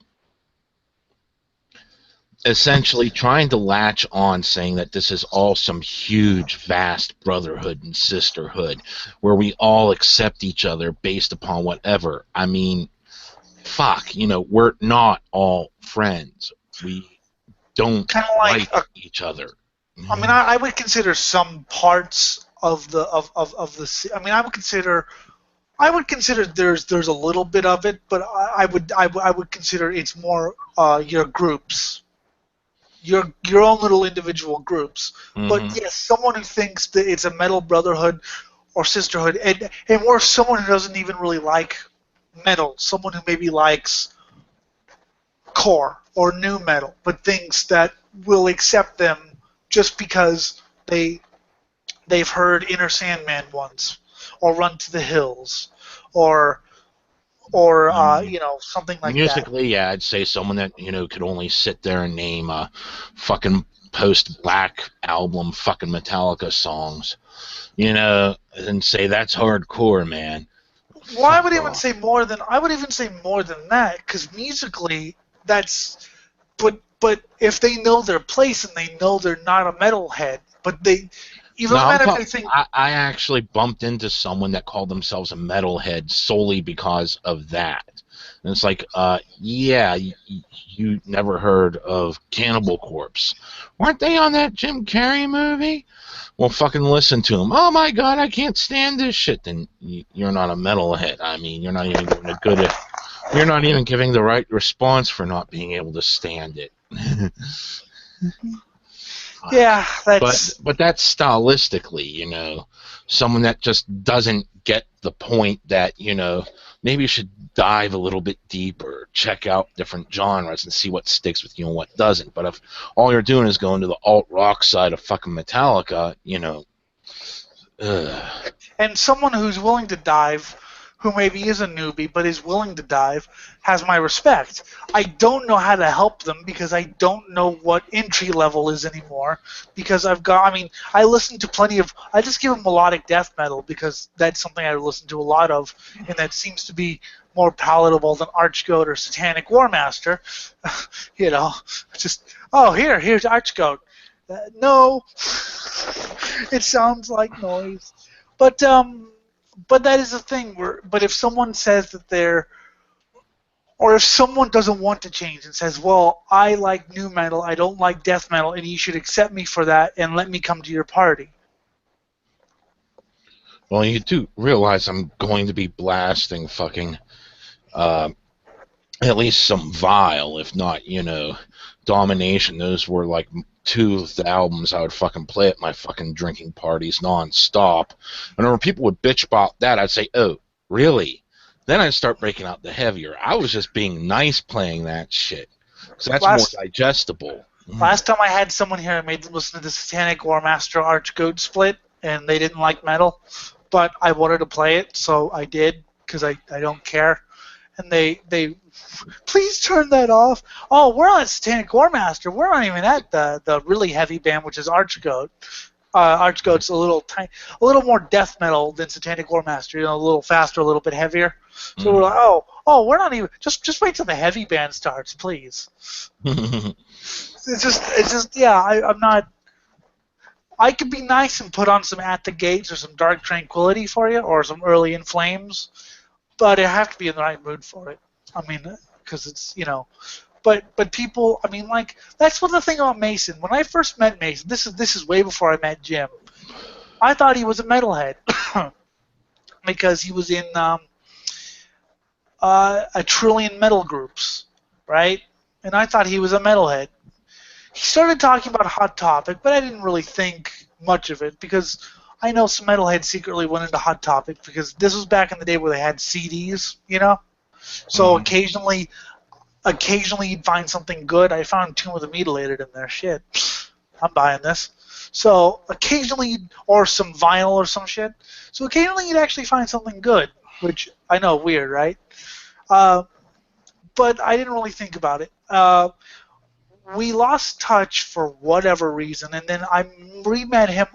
B: Essentially trying to latch on, saying that this is all some huge, vast brotherhood and sisterhood where we all accept each other based upon whatever. I mean, fuck, we're not all friends. We don't
A: Kind of like
B: each other.
A: I mean, I would consider some parts of the I mean, I would consider there's a little bit of it, but I would consider it's more your groups, your own little individual groups.
B: Mm-hmm.
A: But yes, someone who thinks that it's a metal brotherhood or sisterhood, and more someone who doesn't even really like metal, someone who maybe likes core or new metal, but thinks that will accept them just because they've heard Inner Sandman once, or Run to the Hills, or something like
B: musically,
A: that.
B: Yeah, I'd say someone that could only sit there and name fucking post-Black album fucking Metallica songs, and say that's hardcore, man.
A: Well, I would even say more than that, because musically, that's. But if they know their place and they know they're not a metalhead, but they. Even no, matter if they think.
B: I actually bumped into someone that called themselves a metalhead solely because of that. And it's like, yeah, you never heard of Cannibal Corpse. Weren't they on that Jim Carrey movie? Well, fucking listen to them. Oh my god, I can't stand this shit. Then you're not a metalhead. I mean, you're not even giving you're not even giving the right response for not being able to stand it.
A: Yeah, that's...
B: But that's stylistically, someone that just doesn't get the point that, maybe you should dive a little bit deeper, check out different genres and see what sticks with you and what doesn't. But if all you're doing is going to the alt-rock side of fucking Metallica,
A: And someone who's willing to dive, who maybe is a newbie but is willing to dive, has my respect. I don't know how to help them because I don't know what entry level is anymore. Because I listen to plenty of. I just give them melodic death metal because that's something I listen to a lot of, and that seems to be more palatable than Archgoat or Satanic War Master. Just here's Archgoat. No, it sounds like noise, but that is the thing. But if someone says that or if someone doesn't want to change and says, well, I like new metal, I don't like death metal, and you should accept me for that and let me come to your party.
B: Well, you do realize I'm going to be blasting fucking, at least some Vile, if not, Domination. Those were like two of the albums I would fucking play at my fucking drinking parties non-stop. And whenever people would bitch about that, I'd say, oh, really? Then I'd start breaking out the heavier. I was just being nice playing that shit. Because that's more digestible.
A: Last time I had someone here, I made them listen to the Satanic War Master Archgoat split, and they didn't like metal. But I wanted to play it, so I did, because I don't care. And they please turn that off. Oh, we're on Satanic War Master. We're not even at the really heavy band, which is Archgoat. Archgoat's a little more death metal than Satanic War Master. A little faster, a little bit heavier. So we're like, oh, we're not even. Just wait till the heavy band starts, please. It's just, yeah. I'm not. I could be nice and put on some At the Gates or some Dark Tranquility for you, or some Early in Flames, but I have to be in the right mood for it. I mean, because it's But people, I mean, like, that's one of the thing about Mason. When I first met Mason, this is way before I met Jim. I thought he was a metalhead because he was in a trillion metal groups, right? And I thought he was a metalhead. He started talking about Hot Topic, but I didn't really think much of it because I know some metalheads secretly went into Hot Topic because this was back in the day where they had CDs, So occasionally occasionally you'd find something good. I found Tomb of the Mutilated in there. Shit, I'm buying this. So occasionally, or some vinyl or some shit. So occasionally you'd actually find something good, which I know, weird, right? But I didn't really think about it. We lost touch for whatever reason, and then I re-met him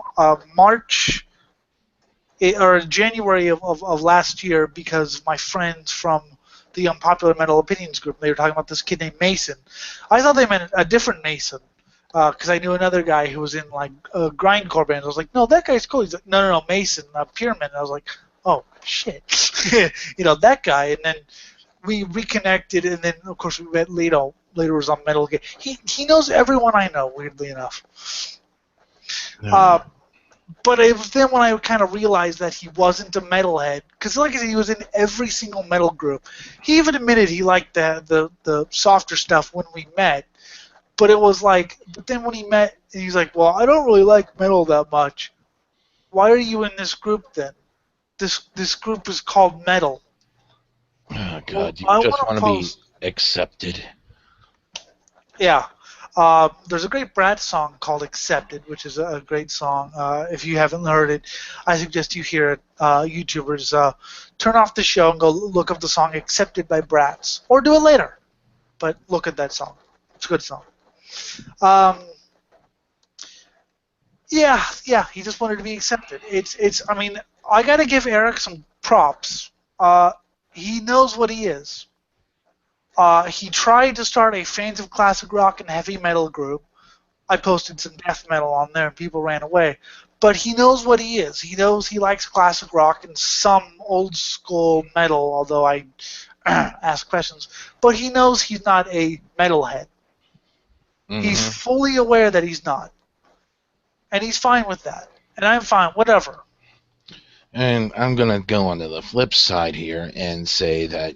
A: January of last year because my friends from the Unpopular Metal Opinions group, they were talking about this kid named Mason. I thought they meant a different Mason because I knew another guy who was in like grindcore bands. I was like, no, that guy's cool. He's like, no, Mason, Pyramid. And I was like, oh shit, that guy. And then we reconnected, and then of course we met later. Later was on Metal Gear. He knows everyone I know, weirdly enough.
B: Yeah.
A: But then when I kind of realized that he wasn't a metalhead, because like I said, he was in every single metal group. He even admitted he liked the softer stuff when we met. But it was like, but then when he met, he's like, well, I don't really like metal that much. Why are you in this group then? This group is called Metal.
B: Oh, God,
A: Well,
B: you
A: I
B: just
A: wanna
B: want to be
A: post-
B: accepted.
A: Yeah. There's a great Brat song called Accepted, which is a great song. If you haven't heard it, I suggest you hear it. YouTubers, turn off the show and go look up the song Accepted by Brats. Or do it later. But look at that song. It's a good song. Yeah, he just wanted to be accepted. I mean, I got to give Eric some props. He knows what he is. He tried to start a fans of classic rock and heavy metal group. I posted some death metal on there and people ran away. But he knows what he is. He knows he likes classic rock and some old school metal, although I ask questions. But he knows he's not a metalhead.
B: Mm-hmm.
A: He's fully aware that he's not. And he's fine with that. And I'm fine, whatever.
B: And I'm going to go on to the flip side here and say that,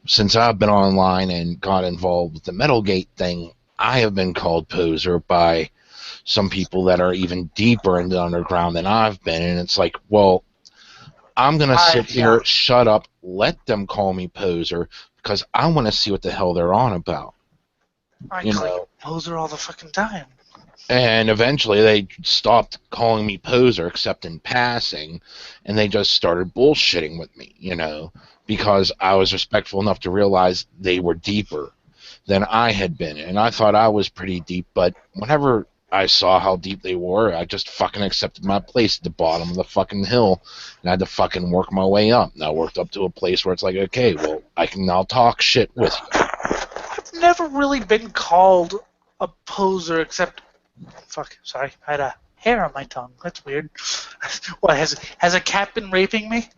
B: since I've been online and got involved with the Metalgate thing, I have been called poser by some people that are even deeper in the underground than I've been. And it's like, well, I'm going to sit here, shut up, let them call me poser, because I want to see what the hell they're on about.
A: I call poser all the fucking time.
B: And eventually they stopped calling me poser except in passing, and they just started bullshitting with me, because I was respectful enough to realize they were deeper than I had been. And I thought I was pretty deep, but whenever I saw how deep they were, I just fucking accepted my place at the bottom of the fucking hill, and I had to fucking work my way up. And I worked up to a place where it's like, okay, well, I can now talk shit with you.
A: I've never really been called a poser except... Fuck, sorry. I had a hair on my tongue. That's weird. What, has a cat been raping me?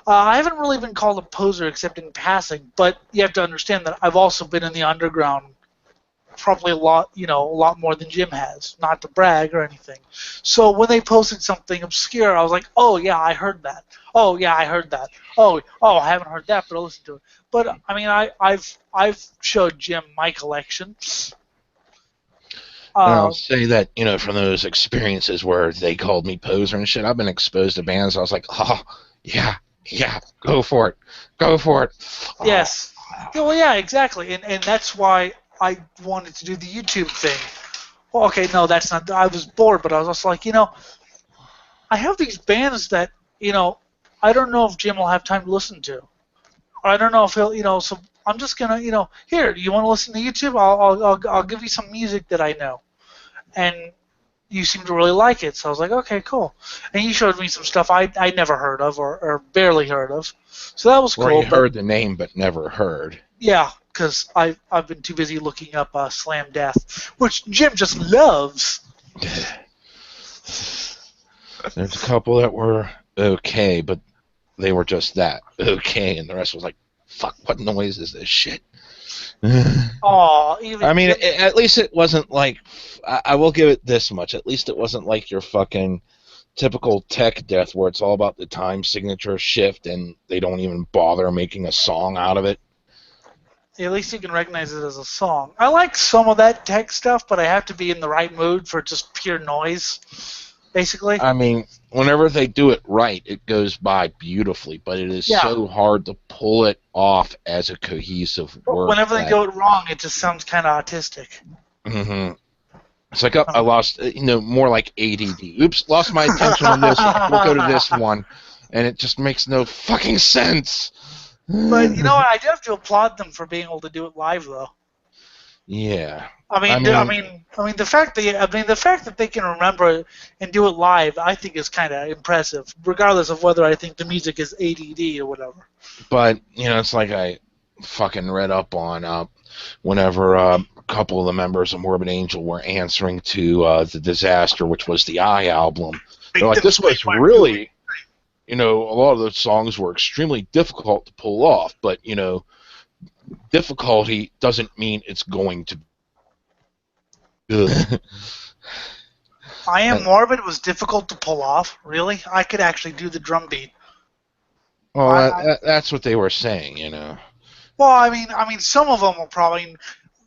A: I haven't really been called a poser except in passing, but you have to understand that I've also been in the underground probably a lot more than Jim has. Not to brag or anything. So when they posted something obscure, I was like, oh yeah, I heard that. Oh yeah, I heard that. Oh, I haven't heard that, but I'll listen to it. But I mean, I've showed Jim my collection.
B: And I'll say that, from those experiences where they called me poser and shit, I've been exposed to bands. I was like, oh, yeah, go for it.
A: Yes. Well, yeah, exactly. And that's why I wanted to do the YouTube thing. Well, okay, no, that's not. I was bored, but I was also like, I have these bands that, I don't know if Jim will have time to listen to. Or I don't know if he'll, so I'm just going to, here, do you want to listen to YouTube? I'll give you some music that I know. And you seem to really like it, so I was like, okay, cool. And you showed me some stuff I'd never heard of or barely heard of, so that was cool.
B: Well, you heard the name but never heard.
A: Yeah, because I've been too busy looking up Slam Death, which Jim just loves.
B: There's a couple that were okay, but they were just that, okay, and the rest was like, fuck, what noise is this shit? I mean, at least it wasn't like, I will give it this much, at least it wasn't like your fucking typical tech death where it's all about the time signature shift and they don't even bother making a song out of it.
A: At least you can recognize it as a song. I like some of that tech stuff, but I have to be in the right mood for just pure noise. basically.
B: I mean, whenever they do it right, it goes by beautifully, but it is
A: Yeah.
B: so hard to pull it off as a cohesive
A: But
B: work.
A: whenever they do it wrong, it just sounds kind of autistic.
B: Mm-hmm. It's like, I lost, more like ADD. Oops, lost my attention on this. We'll go to this one. And it just makes no fucking sense.
A: But you know what? I do have to applaud them for being able to do it live, though.
B: Yeah.
A: I mean, the fact that they can remember and do it live, I think is kind of impressive, regardless of whether I think the music is ADD or whatever.
B: But, it's like I fucking read up on whenever a couple of the members of Morbid Angel were answering to the Disaster, which was the I album. They're like, this was really, a lot of those songs were extremely difficult to pull off, but, difficulty doesn't mean it's going to be good.
A: I Am Morbid was difficult to pull off. Really? I could actually do the drum beat.
B: Well, that's what they were saying,
A: Well, I mean, some of them were probably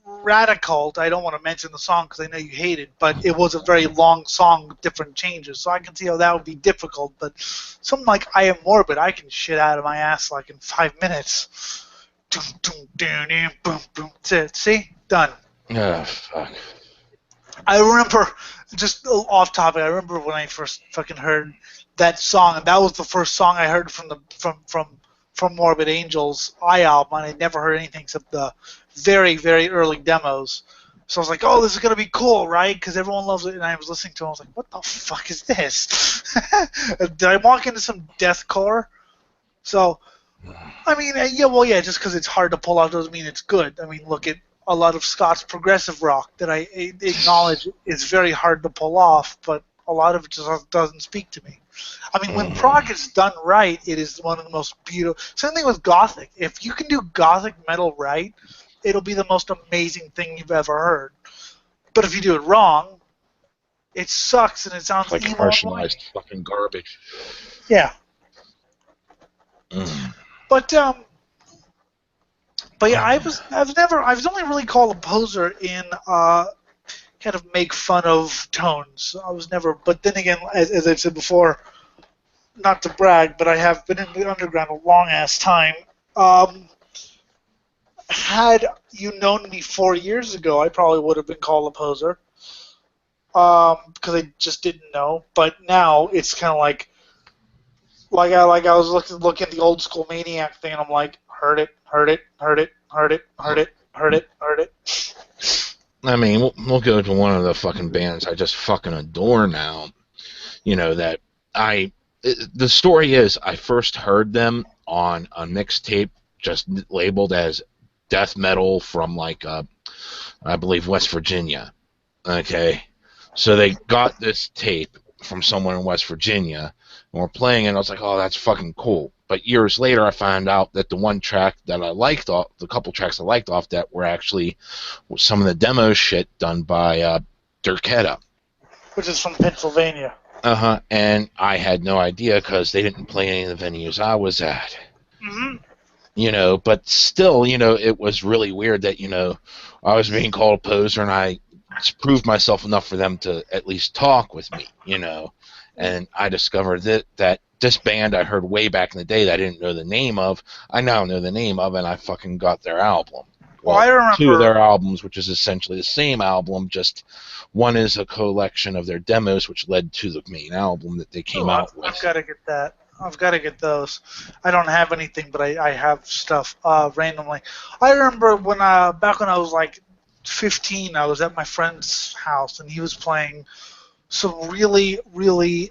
A: Radical. I don't want to mention the song because I know you hate it, but it was a very long song with different changes, so I can see how that would be difficult. But something like I Am Morbid, I can shit out of my ass like in 5 minutes. That's it. See? Done.
B: Oh, fuck.
A: I remember, just off topic, I remember when I first fucking heard that song, and that was the first song I heard from Morbid Angel's I album, and I never heard anything except the very, very early demos. So I was like, oh, this is going to be cool, right? Because everyone loves it, and I was listening to it, I was like, what the fuck is this? Did I walk into some deathcore? So, I mean, yeah, just because it's hard to pull off doesn't mean it's good. I mean, look at a lot of Scott's progressive rock that I acknowledge is very hard to pull off, but a lot of it just doesn't speak to me. I mean, when prog is done right, it is one of the most beautiful. Same thing with Gothic. If you can do Gothic metal right, it'll be the most amazing thing you've ever heard. But if you do it wrong, it sucks and it sounds
B: like commercialized fucking garbage.
A: Yeah. But yeah, I was only really called a poser in kind of make fun of tones. I was never, but then again, as I said before, not to brag, but I have been in the underground a long ass time. Had you known me 4 years ago, I probably would have been called a poser because I just didn't know. But now it's kind of like I was looking at the old school Maniac thing, and I'm like, heard it.
B: I mean, we'll go to one of the fucking bands I just fucking adore now. That the story is I first heard them on a mixtape just labeled as death metal from I believe West Virginia. Okay. So they got this tape from someone in West Virginia and we're playing it and I was like, oh, that's fucking cool. But years later I found out that the one track that I liked off, the couple tracks I liked off that were actually some of the demo shit done by Dirketta.
A: Which is from Pennsylvania.
B: Uh-huh, and I had no idea because they didn't play any of the venues I was at.
A: Mm-hmm.
B: But still, it was really weird that, I was being called a poser and I proved myself enough for them to at least talk with me, And I discovered that this band I heard way back in the day that I didn't know the name of, I now know the name of, and I fucking got their album.
A: Well, I remember
B: 2 of their albums, which is essentially the same album, just one is a collection of their demos, which led to the main album that they came out with.
A: I've got to get that. I've got to get those. I don't have anything, but I have stuff randomly. I remember when back when I was like 15, I was at my friend's house, and he was playing some really, really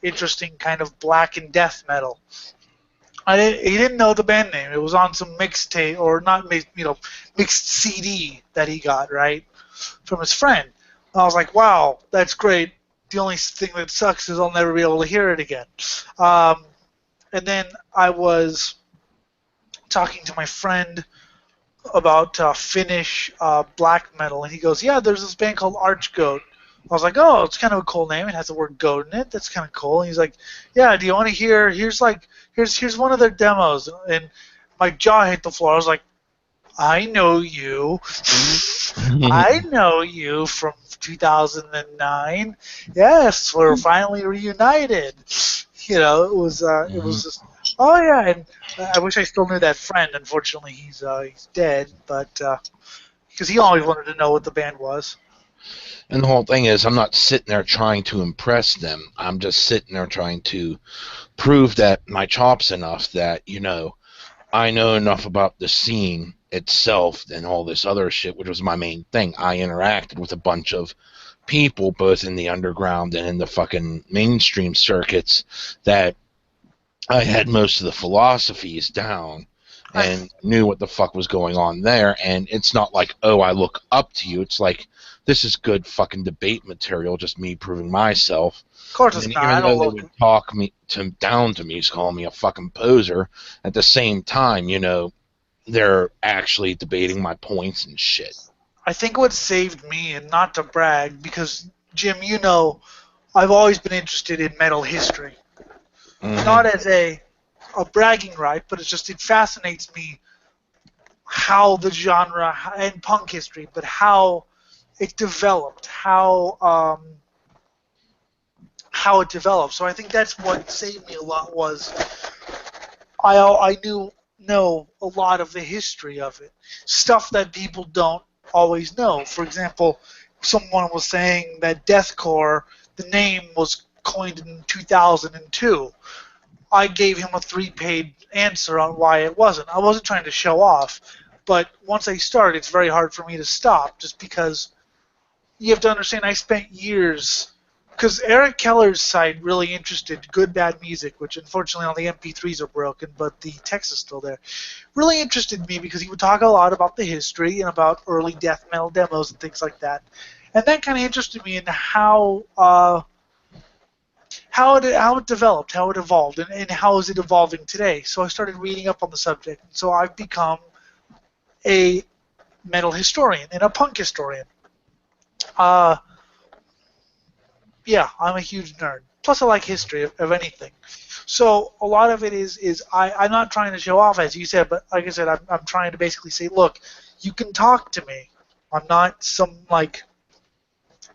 A: interesting kind of black and death metal. He didn't know the band name. It was on some mixtape or not, mixed CD that he got right from his friend. And I was like, wow, that's great. The only thing that sucks is I'll never be able to hear it again. And then I was talking to my friend about Finnish black metal, and he goes, yeah, there's this band called Archgoat. I was like, oh, it's kind of a cool name. It has the word goat in it. That's kind of cool. And he's like, yeah, do you want to hear? Here's one of their demos. And my jaw hit the floor. I was like, I know you. I know you from 2009. Yes, we're finally reunited. It was just, oh yeah, and I wish I still knew that friend. Unfortunately, he's dead, but because he always wanted to know what the band was.
B: And the whole thing is, I'm not sitting there trying to impress them. I'm just sitting there trying to prove that my chops enough that, I know enough about the scene itself and all this other shit, which was my main thing. I interacted with a bunch of people, both in the underground and in the fucking mainstream circuits, that I had most of the philosophies down and knew what the fuck was going on there. And it's not like, oh, I look up to you. It's like, this is good fucking debate material, just me proving myself.
A: Of course it's
B: And
A: not.
B: even
A: I don't
B: though they
A: look.
B: would talk me down to me, calling me a fucking poser, at the same time, they're actually debating my points and shit.
A: I think what saved me, and not to brag, because Jim, I've always been interested in metal history.
B: Mm-hmm.
A: Not as a bragging right, but it fascinates me how the genre and punk history, but how it developed, how it developed. So I think that's what saved me a lot was I know a lot of the history of it, stuff that people don't always know. For example, someone was saying that deathcore, the name was coined in 2002. I gave him a 3-page answer on why it wasn't. I wasn't trying to show off, but once I start, it's very hard for me to stop, just because you have to understand I spent years, because Eric Keller's site really interested Good Bad Music, which unfortunately all the MP3s are broken, but the text is still there. Really interested me because he would talk a lot about the history and about early death metal demos and things like that. And that kind of interested me in how it developed, how it evolved, and how is it evolving today. So I started reading up on the subject. So I've become a metal historian and a punk historian. Yeah, I'm a huge nerd. Plus, I like history of anything. So a lot of it is I'm not trying to show off, as you said, but like I said, I'm trying to basically say, look, you can talk to me. I'm not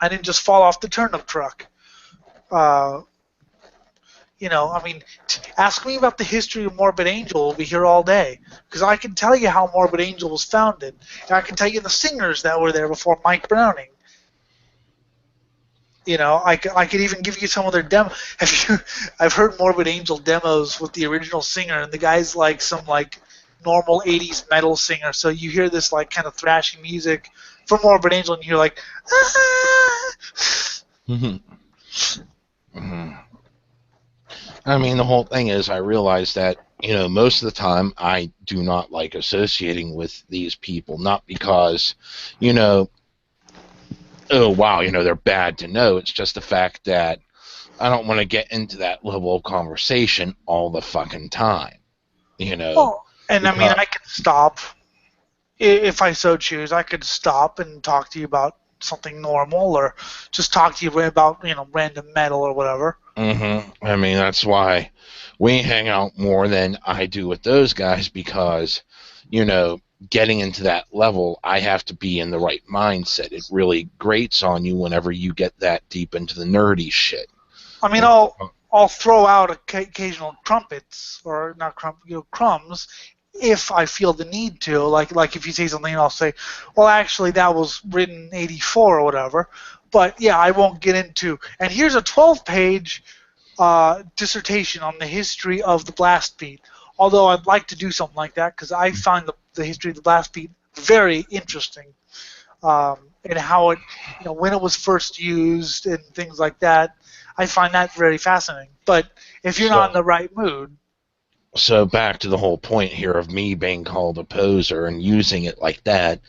A: I didn't just fall off the turnip truck. Ask me about the history of Morbid Angel. We'll be here all day. Because I can tell you how Morbid Angel was founded. And I can tell you the singers that were there before Mike Browning. I could even give you some of their demos. I've heard Morbid Angel demos with the original singer, and the guy's like some normal 80s metal singer. So you hear this kind of thrashy music from Morbid Angel, and you're like, ah!
B: I mean, the whole thing is I realize that, most of the time I do not like associating with these people, not because, oh, wow, they're bad to know. It's just the fact that I don't want to get into that level of conversation all the fucking time,
A: Oh, and I mean, I could stop. If I so choose, I could stop and talk to you about something normal, or just talk to you about, random metal or whatever.
B: Mm-hmm. I mean, that's why we hang out more than I do with those guys, because, getting into that level, I have to be in the right mindset. It really grates on you whenever you get that deep into the nerdy shit.
A: I mean, I'll throw out occasional trumpets, or not crumbs, if I feel the need to. Like if you say something, I'll say, well, actually, that was written in '84 or whatever. But yeah, I won't get into. And here's a 12-page dissertation on the history of the blast beat. Although I'd like to do something like that, because I find the history of the blast beat very interesting, and how it, when it was first used and things like that. I find that very fascinating. But if you're not in the right mood.
B: So back to the whole point here of me being called a poser and using it like that,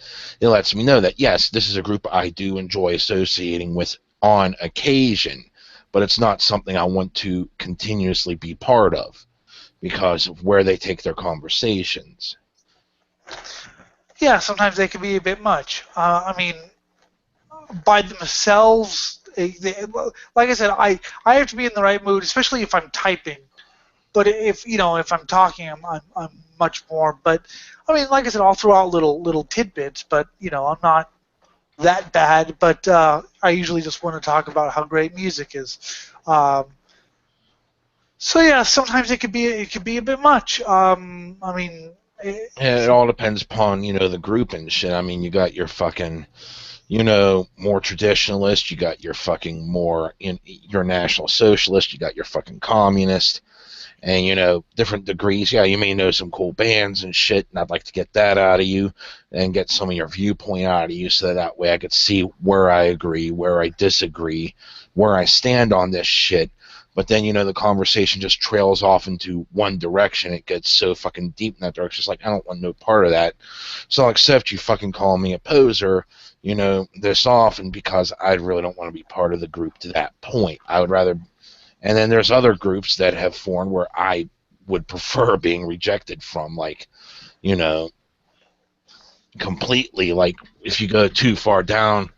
B: it lets me know that, yes, this is a group I do enjoy associating with on occasion, but it's not something I want to continuously be part of because of where they take their conversations.
A: Yeah, sometimes they can be a bit much. I mean, by themselves, like I said, I have to be in the right mood, especially if I'm typing. But if I'm talking, I'm much more. But I mean, like I said, I'll throw out little tidbits. But I'm not that bad. But I usually just want to talk about how great music is. So yeah, sometimes it could be a bit much. I mean,
B: It all depends upon, the group and shit. I mean, you got your fucking, more traditionalist, you got your fucking more, your national socialist, you got your fucking communist, and, different degrees. Yeah, you may know some cool bands and shit, and I'd like to get that out of you and get some of your viewpoint out of you so that way I could see where I agree, where I disagree, where I stand on this shit. But then, the conversation just trails off into one direction. It gets so fucking deep in that direction. It's like, I don't want no part of that. So I'll accept you fucking calling me a poser, this often because I really don't want to be part of the group to that point. I would rather... And then there's other groups that have formed where I would prefer being rejected from, like, completely. Like, if you go too far down,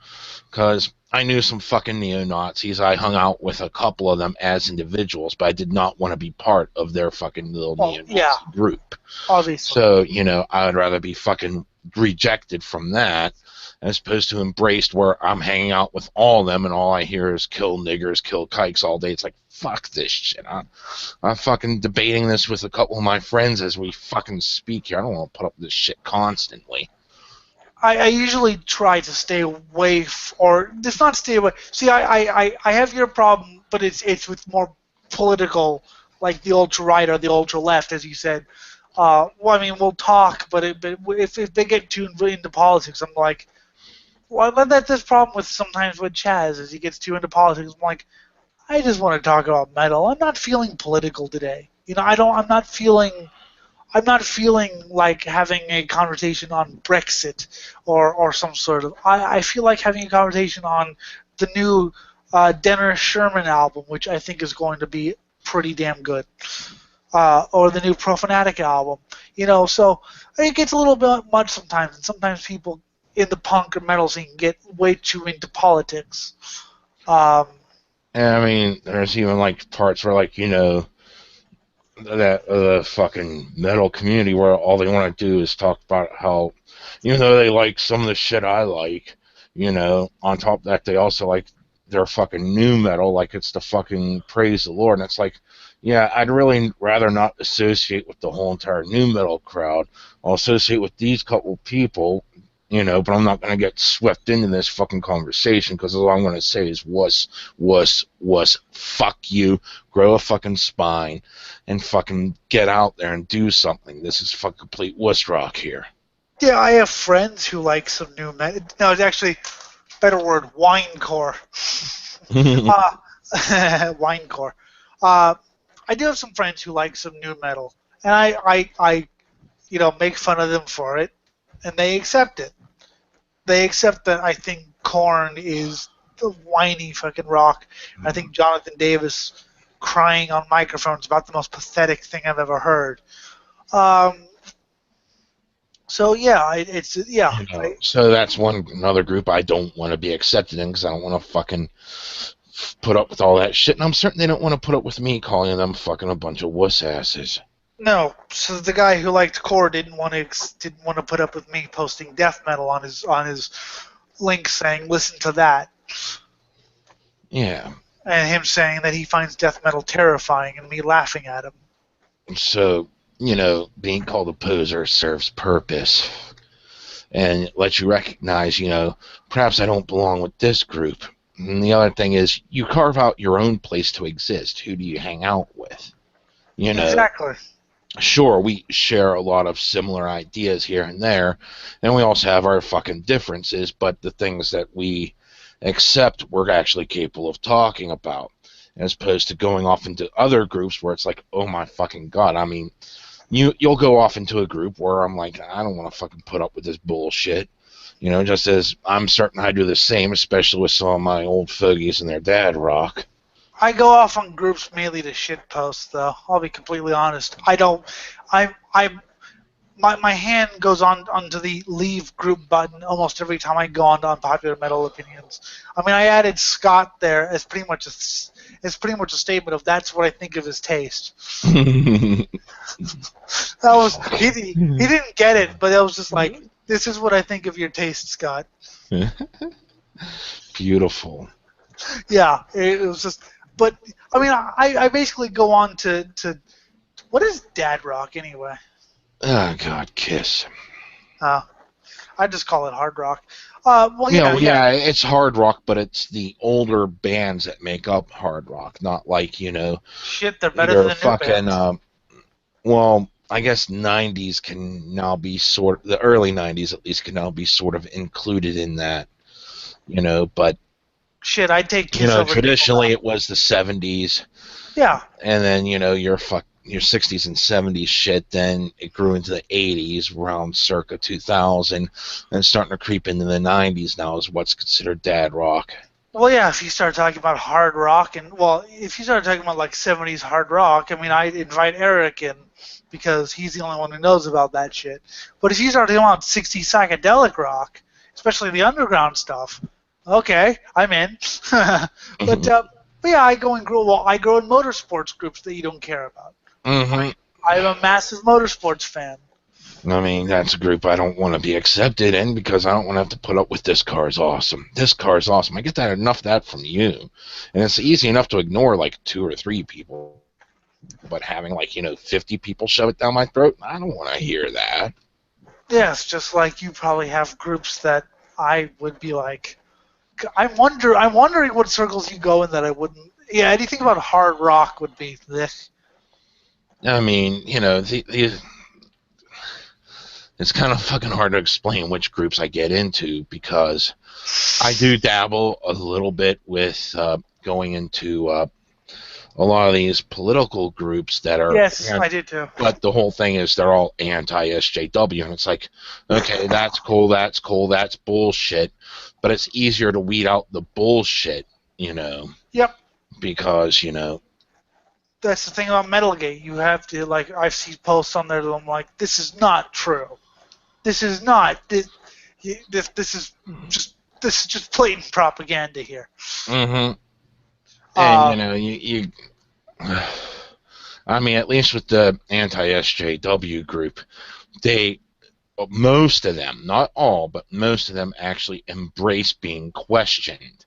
B: because... I knew some fucking neo-Nazis. I hung out with a couple of them as individuals, but I did not want to be part of their fucking little neo-Nazi group.
A: Obviously.
B: So, I would rather be fucking rejected from that as opposed to embraced where I'm hanging out with all of them and all I hear is kill niggers, kill kikes all day. It's like, fuck this shit. I'm fucking debating this with a couple of my friends as we fucking speak here. I don't want to put up with this shit constantly.
A: I usually try to stay away, or it's not stay away. See, I have your problem, but it's with more political, like the ultra right or the ultra left, as you said. Well, I mean, we'll talk, but if they get too into politics, I'm like, well, that's this problem with sometimes with Chaz, as he gets too into politics. I'm like, I just want to talk about metal. I'm not feeling political today. I'm not feeling like having a conversation on Brexit or some sort of... I feel like having a conversation on the new Dennis Sherman album, which I think is going to be pretty damn good, or the new Profanatic album. So it gets a little bit much sometimes, and sometimes people in the punk or metal scene get way too into politics.
B: And I mean, there's even like parts where that fucking metal community where all they want to do is talk about how, even though they like some of the shit I like, on top of that they also like their fucking new metal, like it's the fucking praise the Lord, and it's like, yeah, I'd really rather not associate with the whole entire new metal crowd. I'll associate with these couple people, but I'm not going to get swept into this fucking conversation because all I'm going to say is was, fuck you, grow a fucking spine, and fucking get out there and do something. This is fucking complete wuss rock here.
A: Yeah, I have friends who like some new metal. No, it's actually, better word, winecore. Winecore. I do have some friends who like some new metal, and I make fun of them for it, and they accept it. They accept that I think Korn is the whiny fucking rock. I think Jonathan Davis crying on microphones about the most pathetic thing I've ever heard. So yeah,
B: so that's another group I don't want to be accepted in because I don't want to fucking put up with all that shit, and I'm certain they don't want to put up with me calling them fucking a bunch of wuss asses.
A: No, so the guy who liked Core didn't want to put up with me posting death metal on his link saying listen to that.
B: Yeah.
A: And him saying that he finds death metal terrifying and me laughing at him.
B: So, being called a poser serves purpose and lets you recognize, perhaps I don't belong with this group. And the other thing is you carve out your own place to exist. Who do you hang out with?
A: Exactly.
B: Sure, we share a lot of similar ideas here and there, and we also have our fucking differences, but the things that we accept we're actually capable of talking about, as opposed to going off into other groups where it's like, oh my fucking god. I mean, you'll go off into a group where I'm like, I don't want to fucking put up with this bullshit, just as I'm certain I do the same, especially with some of my old fogies and their dad rock.
A: I go off on groups mainly to shit post, though. I'll be completely honest. I don't. I'm my hand goes onto the leave group button almost every time I go on to Unpopular Metal Opinions. I mean, I added Scott there as pretty much a statement of that's what I think of his taste. That was he didn't get it, but it was just like, this is what I think of your taste, Scott.
B: Beautiful.
A: Yeah, it was just. But I mean, I basically go on to what is dad rock anyway?
B: Oh God, Kiss.
A: I just call it hard rock.
B: Yeah, it's hard rock, but it's the older bands that make up hard rock, not like
A: Shit, they're better than the new
B: fucking.
A: bands.
B: Well, I guess '90s can now be the early '90s at least can now be sort of included in that, But
A: shit, I'd take Kiss over.
B: Traditionally it was the '70s.
A: Yeah.
B: And then your 60s and 70s shit, then it grew into the 80s around circa 2000, and starting to creep into the 90s now is what's considered dad rock.
A: Well, yeah, if you start talking about hard rock, if you start talking about like 70s hard rock, I mean, I'd invite Eric in because he's the only one who knows about that shit. But if you start talking about 60s psychedelic rock, especially the underground stuff, okay, I'm in. But yeah, I grow in motorsports groups that you don't care about.
B: Mm-hmm.
A: I'm a massive motorsports fan.
B: I mean, that's a group I don't want to be accepted in because I don't want to have to put up with this car's awesome. This car's awesome. I get enough of that from you. And it's easy enough to ignore like 2 or 3 people. But having 50 people shove it down my throat, I don't want to hear that.
A: Yes, just like you probably have groups that I would be like, I'm wondering what circles you go in that I wouldn't. Yeah, anything about hard rock would be this.
B: I mean, it's kind of fucking hard to explain which groups I get into because I do dabble a little bit with going into a lot of these political groups that are.
A: Yes, I did too.
B: But the whole thing is they're all anti-SJW, and it's like, okay, that's cool, that's bullshit, but it's easier to weed out the bullshit,
A: Yep.
B: Because,
A: That's the thing about Metalgate. You have to, I've seen posts on there that I'm like, this is not true. This is not. This is just blatant propaganda here.
B: Mm-hmm. And, you I mean, at least with the anti-SJW group, most of them, not all, but most of them actually embrace being questioned.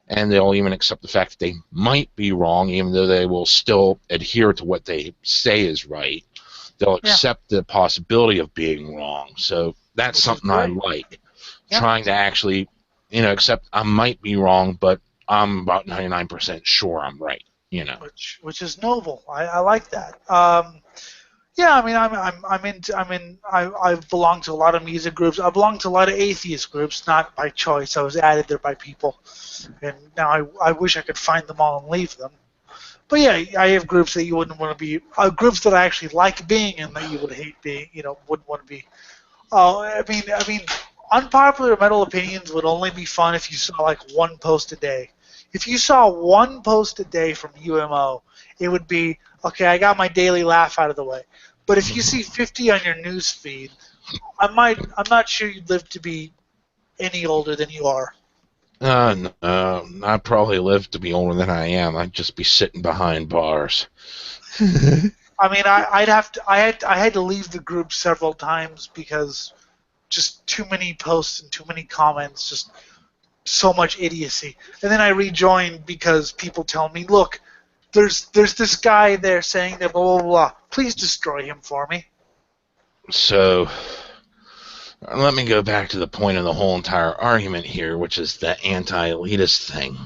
B: And they'll even accept the fact that they might be wrong, even though they will still adhere to what they say is right. They'll accept the possibility of being wrong. So that's something I like. Yeah. Trying to actually, accept I might be wrong, but I'm about 99% sure I'm right.
A: Which is noble. I like that. Yeah, I mean, I belong to a lot of music groups. I belong to a lot of atheist groups, not by choice. I was added there by people, and now I wish I could find them all and leave them. But yeah, I have groups that you wouldn't want to be. Groups that I actually like being in that you would hate being. Wouldn't want to be. I mean, unpopular metal opinions would only be fun if you saw like one post a day. If you saw one post a day from UMO, it would be, okay, I got my daily laugh out of the way. But if you see 50 on your news feed, I'm not sure you'd live to be any older than you are.
B: No, I'd probably live to be older than I am. I'd just be sitting behind bars.
A: I mean, I had to leave the group several times because just too many posts and too many comments, just so much idiocy. And then I rejoined because people tell me, look, there's this guy there saying that blah, blah, blah. Please destroy him for me.
B: So, let me go back to the point of the whole entire argument here, which is the anti-elitist thing.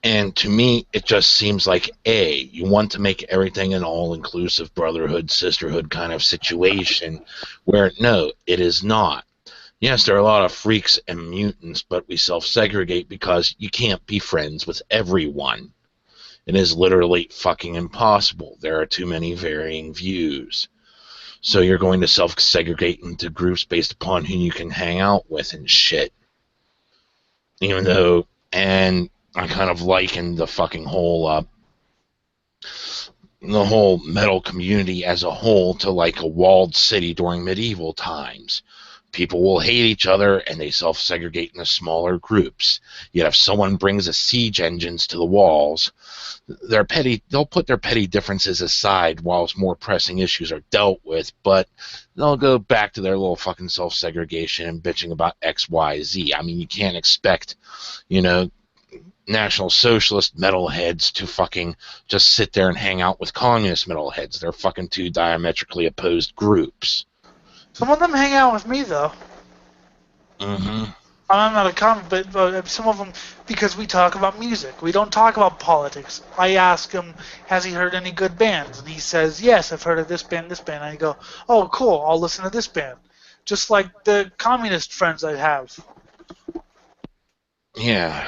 B: And to me, it just seems like, A, you want to make everything an all-inclusive brotherhood, sisterhood kind of situation, where, no, it is not. Yes, there are a lot of freaks and mutants, but we self-segregate because you can't be friends with everyone. It is literally fucking impossible. There are too many varying views. So you're going to self-segregate into groups based upon who you can hang out with and shit. Even though, and I kind of liken the fucking whole the whole metal community as a whole to like a walled city during medieval times. People will hate each other and they self-segregate into smaller groups. Yet if someone brings a siege engines to the walls, they'll put their petty differences aside whilst more pressing issues are dealt with, but they'll go back to their little fucking self-segregation and bitching about X, Y, Z. I mean, you can't expect, National Socialist metalheads to fucking just sit there and hang out with communist metalheads. They're fucking two diametrically opposed groups.
A: Some of them hang out with me, though.
B: Mm-hmm.
A: I'm not a comic, but some of them, because we talk about music. We don't talk about politics. I ask him, has he heard any good bands? And he says, yes, I've heard of this band, this band. And I go, oh, cool, I'll listen to this band. Just like the communist friends I have.
B: Yeah.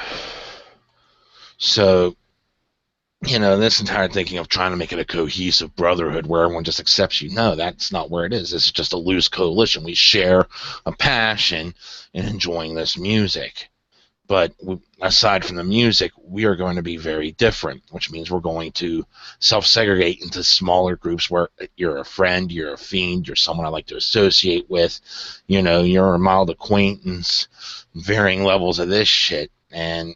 B: So, this entire thinking of trying to make it a cohesive brotherhood where everyone just accepts you, no, that's not where it is. It's just a loose coalition. We share a passion in enjoying this music. But aside from the music, we are going to be very different, which means we're going to self-segregate into smaller groups where you're a friend, you're a fiend, you're someone I like to associate with, you're a mild acquaintance, varying levels of this shit. And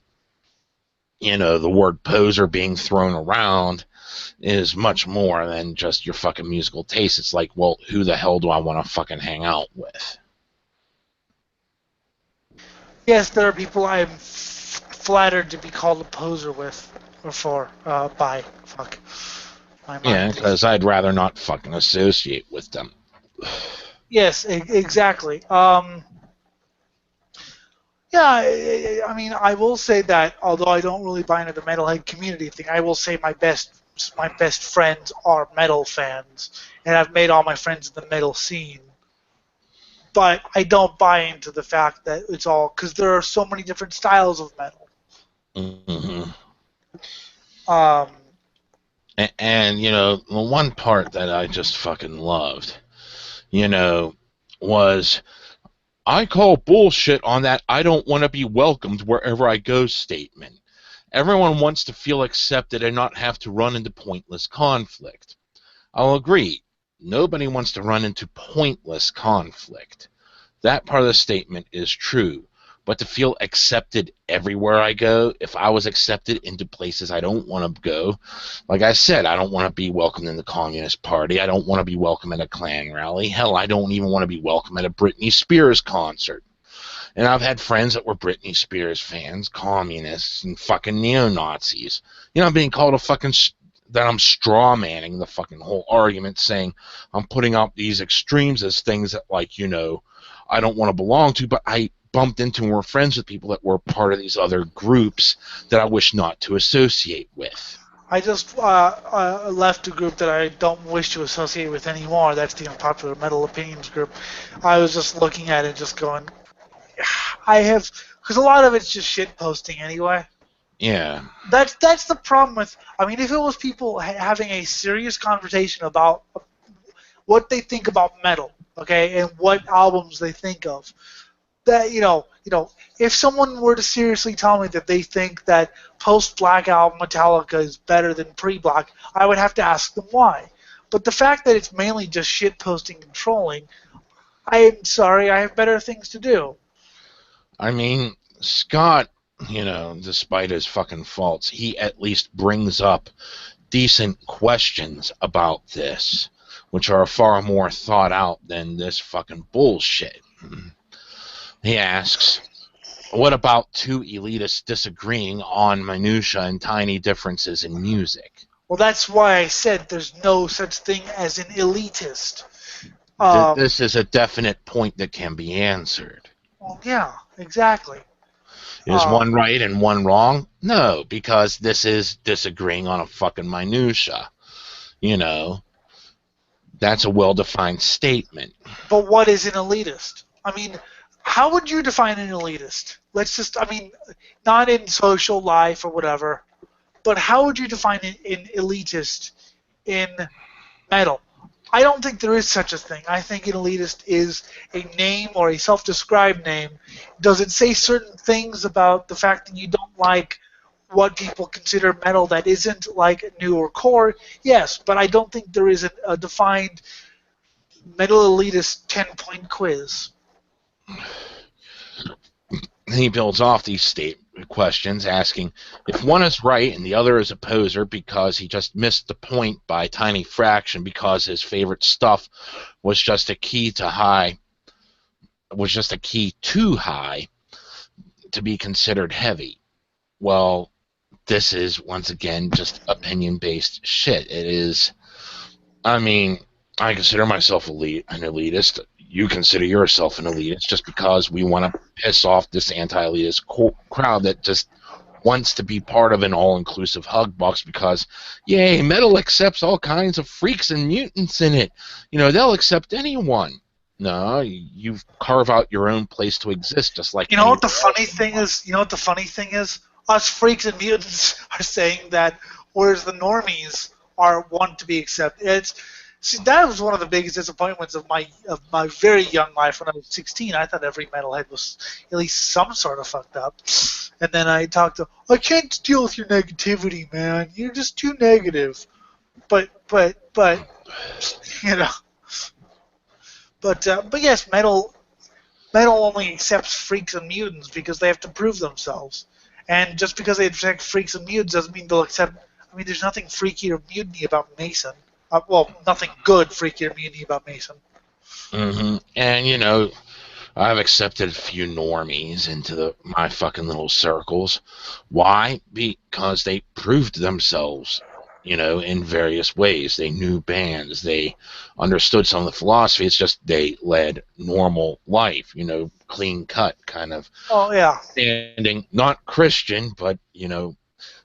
B: the word poser being thrown around is much more than just your fucking musical taste. It's like, well, who the hell do I want to fucking hang out with?
A: Yes, there are people I am flattered to be called a poser with, or by. Fuck.
B: Yeah, because I'd rather not fucking associate with them.
A: Yes, exactly. Yeah, I mean, I will say that although I don't really buy into the metalhead community thing, I will say my best friends are metal fans, and I've made all my friends in the metal scene. But I don't buy into the fact that it's all because there are so many different styles of metal.
B: Mm-hmm.
A: And
B: the one part that I just fucking loved, was I call bullshit on that I don't want to be welcomed wherever I go statement. Everyone wants to feel accepted and not have to run into pointless conflict. I'll agree. Nobody wants to run into pointless conflict. That part of the statement is true. But to feel accepted everywhere I go, if I was accepted into places I don't want to go, like I said, I don't want to be welcomed in the Communist Party. I don't want to be welcome at a Klan rally. Hell, I don't even want to be welcome at a Britney Spears concert. And I've had friends that were Britney Spears fans, communists, and fucking neo-Nazis. I'm being called a fucking... that I'm straw-manning the fucking whole argument, saying I'm putting out these extremes as things that, like, I don't want to belong to, but I bumped into and were friends with people that were part of these other groups that I wish not to associate with.
A: I just left a group that I don't wish to associate with anymore. That's the Unpopular Metal Opinions group. I was just looking at it just going, because a lot of it's just shit posting anyway.
B: Yeah.
A: That's the problem with, I mean, if it was people having a serious conversation about what they think about metal, okay, and what albums they think of, that, if someone were to seriously tell me that they think that post-Black album Metallica is better than pre-Black, I would have to ask them why. But the fact that it's mainly just shit posting and trolling, I'm sorry, I have better things to do.
B: I mean, Scott, despite his fucking faults, he at least brings up decent questions about this, which are far more thought out than this fucking bullshit. He asks, what about two elitists disagreeing on minutia and tiny differences in music?
A: Well, that's why I said there's no such thing as an elitist.
B: This is a definite point that can be answered.
A: Well, yeah, exactly.
B: Is one right and one wrong? No, because this is disagreeing on a fucking minutia. That's a well-defined statement.
A: But what is an elitist? I mean, how would you define an elitist? Not in social life or whatever, but how would you define an elitist in metal? I don't think there is such a thing. I think an elitist is a name or a self-described name. Does it say certain things about the fact that you don't like what people consider metal that isn't like new or core, yes, but I don't think there is a defined metal elitist 10-point quiz.
B: He builds off these questions, asking if one is right and the other is a poser because he just missed the point by a tiny fraction because his favorite stuff was just a key too high to be considered heavy. Well, this is once again just opinion-based shit. It is. I mean, I consider myself an elitist. You consider yourself an elitist just because we want to piss off this anti-elitist crowd that just wants to be part of an all-inclusive hug box because, yay, metal accepts all kinds of freaks and mutants in it. You know, they'll accept anyone. No, you carve out your own place to exist, just like
A: You know what the funny thing is? You know what the funny thing is? Us freaks and mutants are saying that, whereas the normies want to be accepted. See, that was one of the biggest disappointments of my very young life when I was 16. I thought every metalhead was at least some sort of fucked up. And then I talked to, I can't deal with your negativity, man. You're just too negative. But you know. But yes, metal only accepts freaks and mutants because they have to prove themselves. And just because they accept freaks and mutants doesn't mean they'll accept. I mean, there's nothing freaky or mutiny about Mason. Well, nothing good freaky or mutiny about Mason.
B: Mm-hmm. And you know, I've accepted a few normies into my fucking little circles. Why? Because they proved themselves, you know, in various ways. They knew bands. They understood some of the philosophy. It's just they led normal life, you know, clean cut kind of.
A: Oh, yeah.
B: Standing, not Christian, but, you know,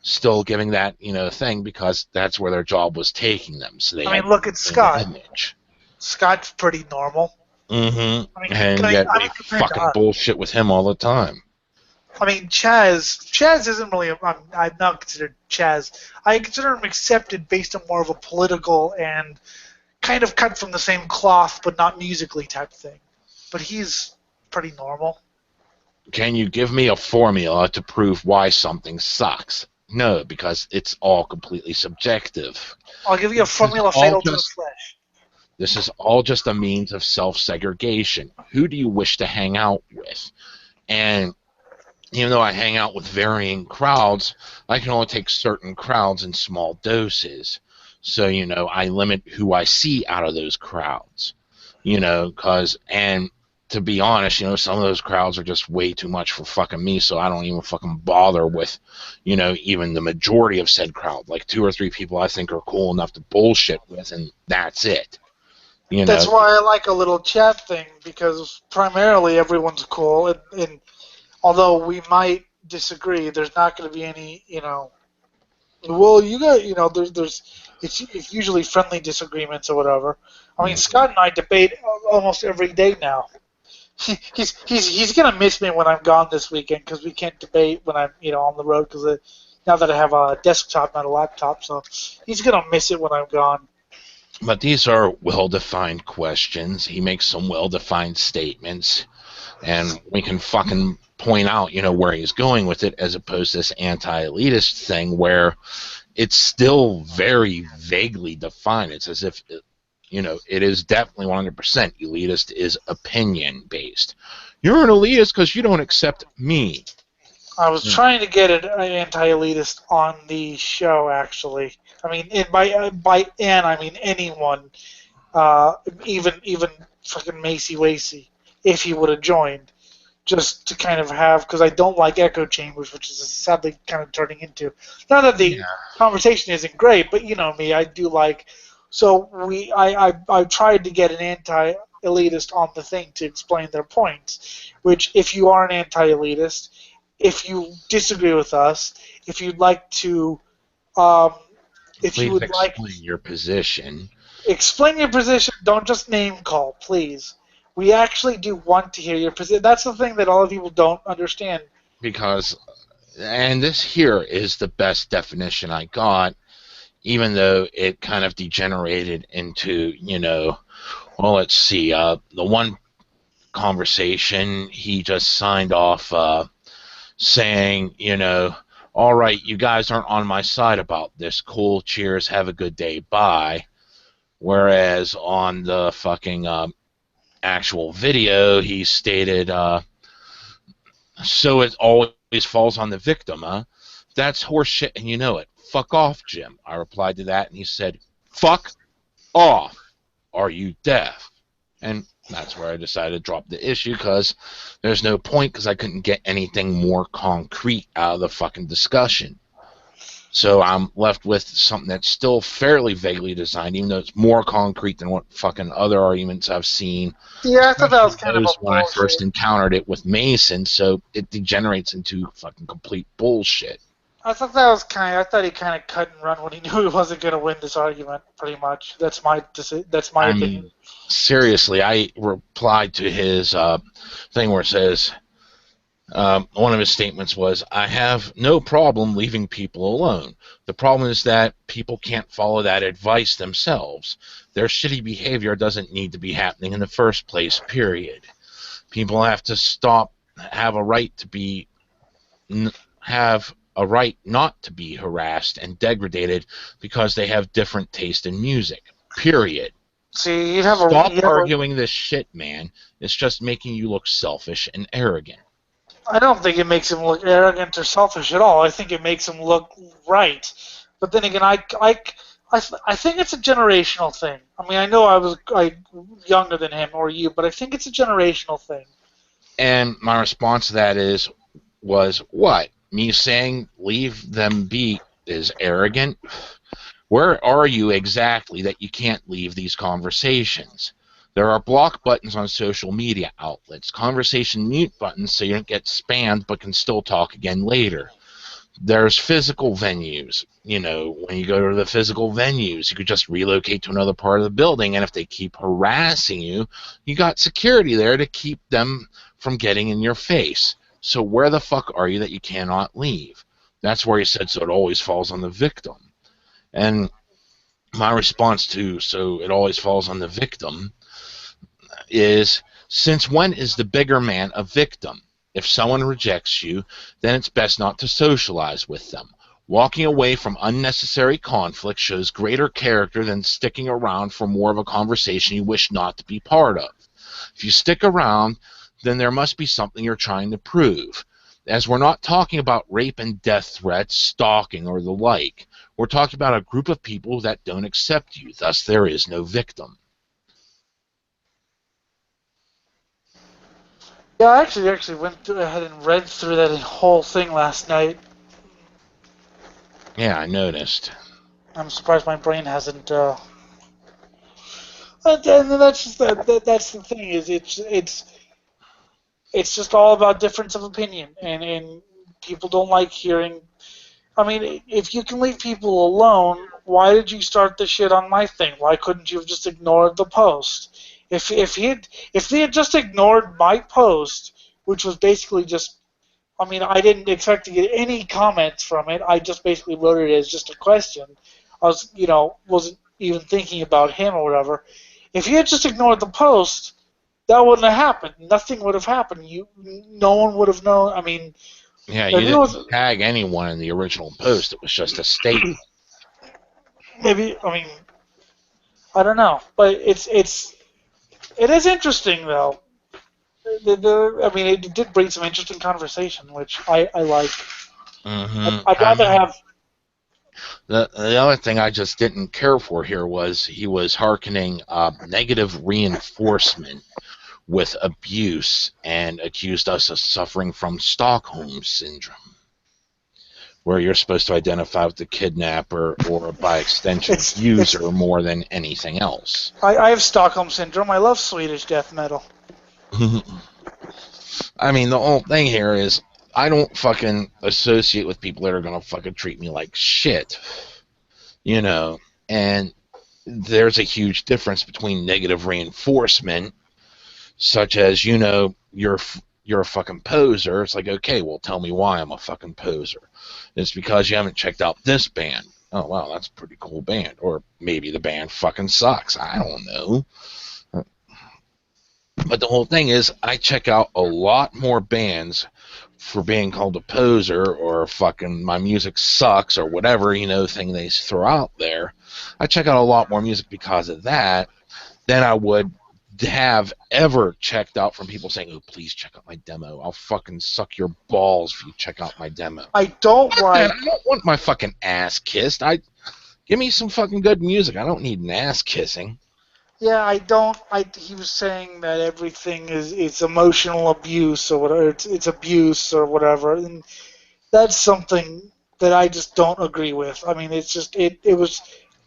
B: still giving that, you know, thing because that's where their job was taking them. So they
A: look at Scott.
B: Image.
A: Scott's pretty normal.
B: Mm-hmm. And yet they fucking bullshit with him all the time.
A: I mean, Chaz isn't really. I'm not considered Chaz. I consider him accepted based on more of a political and kind of cut from the same cloth, but not musically type thing. But he's pretty normal.
B: Can you give me a formula to prove why something sucks? No, because it's all completely subjective.
A: I'll give you a formula fatal to the flesh.
B: This is all just a means of self-segregation. Who do you wish to hang out with? And even though I hang out with varying crowds, I can only take certain crowds in small doses. So, you know, I limit who I see out of those crowds. You know, and to be honest, you know, some of those crowds are just way too much for fucking me, so I don't even fucking bother with, you know, even the majority of said crowd. Like 2 or 3 people I think are cool enough to bullshit with, and that's it. You
A: That's
B: know?
A: why I like a little chat thing, because primarily everyone's cool, and although we might disagree, there's not going to be any, you know, well, you got, you know, it's usually friendly disagreements or whatever. I mean, Scott and I debate almost every day now. He's gonna miss me when I'm gone this weekend because we can't debate when I'm, you know, on the road because now that I have a desktop, not a laptop, so he's gonna miss it when I'm gone.
B: But these are well-defined questions. He makes some well-defined statements, and we can fucking point out, you know, where he's going with it, as opposed to this anti-elitist thing where it's still very vaguely defined. It's as if, you know, it is definitely 100% elitist is opinion-based. You're an elitist because you don't accept me.
A: I was trying to get an anti-elitist on the show, actually. I mean, by I mean anyone, even fucking Macy Wacy, if he would have joined, just to kind of have, because I don't like echo chambers, which is sadly kind of turning into. Not that the conversation isn't great, but you know me, I do like. So I tried to get an anti-elitist on the thing to explain their points. Which, if you are an anti-elitist, if you disagree with us, if you'd like to, if
B: Please
A: you would
B: explain your position.
A: Explain your position. Don't just name call, please. We actually do want to hear your position. That's the thing that all of people don't understand.
B: Because, and this here is the best definition I got, even though it kind of degenerated into, you know, well, let's see, the one conversation he just signed off saying, you know, all right, you guys aren't on my side about this. Cool, cheers, have a good day, bye. Whereas on the fucking actual video, he stated, so it always falls on the victim, huh? That's horseshit and you know it. Fuck off, Jim. I replied to that and he said, fuck off. Are you deaf? And that's where I decided to drop the issue because there's no point because I couldn't get anything more concrete out of the fucking discussion. So I'm left with something that's still fairly vaguely designed, even though it's more concrete than what fucking other arguments I've seen.
A: Yeah, I thought that was kind of a
B: When I
A: bullshit.
B: first encountered it with Mason, so it degenerates into fucking complete bullshit.
A: I thought that was I thought he kind of cut and run when he knew he wasn't going to win this argument. Pretty much, that's my opinion.
B: Seriously, I replied to his thing where it says, one of his statements was, I have no problem leaving people alone. The problem is that people can't follow that advice themselves. Their shitty behavior doesn't need to be happening in the first place, period. People have to have a right not to be harassed and degraded because they have different taste in music, period.
A: See,
B: Stop arguing this shit, man. It's just making you look selfish and arrogant.
A: I don't think it makes him look arrogant or selfish at all. I think it makes him look right. But then again, I think it's a generational thing. I mean, I know I was younger than him or you, but I think it's a generational thing.
B: And my response to that was what? Me saying leave them be is arrogant? Where are you exactly that you can't leave these conversations? There are block buttons on social media outlets, conversation mute buttons so you don't get spammed but can still talk again later. There's physical venues. You know, when you go to the physical venues, you could just relocate to another part of the building, and if they keep harassing you, you got security there to keep them from getting in your face. So where the fuck are you that you cannot leave? That's where he said, so it always falls on the victim. And my response to, so it always falls on the victim, is, since when is the bigger man a victim? If someone rejects you, then it's best not to socialize with them. Walking away from unnecessary conflict shows greater character than sticking around for more of a conversation you wish not to be part of. If you stick around, then there must be something you're trying to prove. As we're not talking about rape and death threats, stalking, or the like. We're talking about a group of people that don't accept you. Thus, there is no victim.
A: Yeah, I actually went ahead and read through that whole thing last night.
B: Yeah, I noticed.
A: I'm surprised my brain hasn't. And that's just that's the thing, is it's just all about difference of opinion, and people don't like hearing. I mean, if you can leave people alone, why did you start the shit on my thing? Why couldn't you have just ignored the post? If they had just ignored my post, which was basically just, I mean, I didn't expect to get any comments from it. I just basically wrote it as just a question. I wasn't even thinking about him or whatever. If he had just ignored the post, that wouldn't have happened. Nothing would have happened. No one would have known. I mean,
B: yeah, you didn't tag anyone in the original post. It was just a statement.
A: Maybe, I mean, I don't know, but it is interesting though. I mean, it did bring some interesting conversation, which I like.
B: Mm-hmm.
A: I'd rather have.
B: The other thing I just didn't care for here was he was hearkening negative reinforcement with abuse and accused us of suffering from Stockholm Syndrome, where you're supposed to identify with the kidnapper or, by extension, user more than anything else.
A: I have Stockholm Syndrome. I love Swedish death metal.
B: I mean, the whole thing here is I don't fucking associate with people that are going to fucking treat me like shit. You know, and there's a huge difference between negative reinforcement, such as, you know, you're a fucking poser. It's like, okay, well, tell me why I'm a fucking poser. It's because you haven't checked out this band. Oh, wow, that's a pretty cool band. Or maybe the band fucking sucks. I don't know. But the whole thing is, I check out a lot more bands for being called a poser or fucking my music sucks or whatever, thing they throw out there. I check out a lot more music because of that than I would have ever checked out from people saying, "Oh, please check out my demo. I'll fucking suck your balls if you check out my demo."
A: I don't
B: Man,
A: like.
B: I don't want my fucking ass kissed. Give me some fucking good music. I don't need an ass kissing.
A: Yeah, I don't. He was saying that everything is emotional abuse or whatever. It's abuse or whatever, and that's something that I just don't agree with. I mean, it's just it was.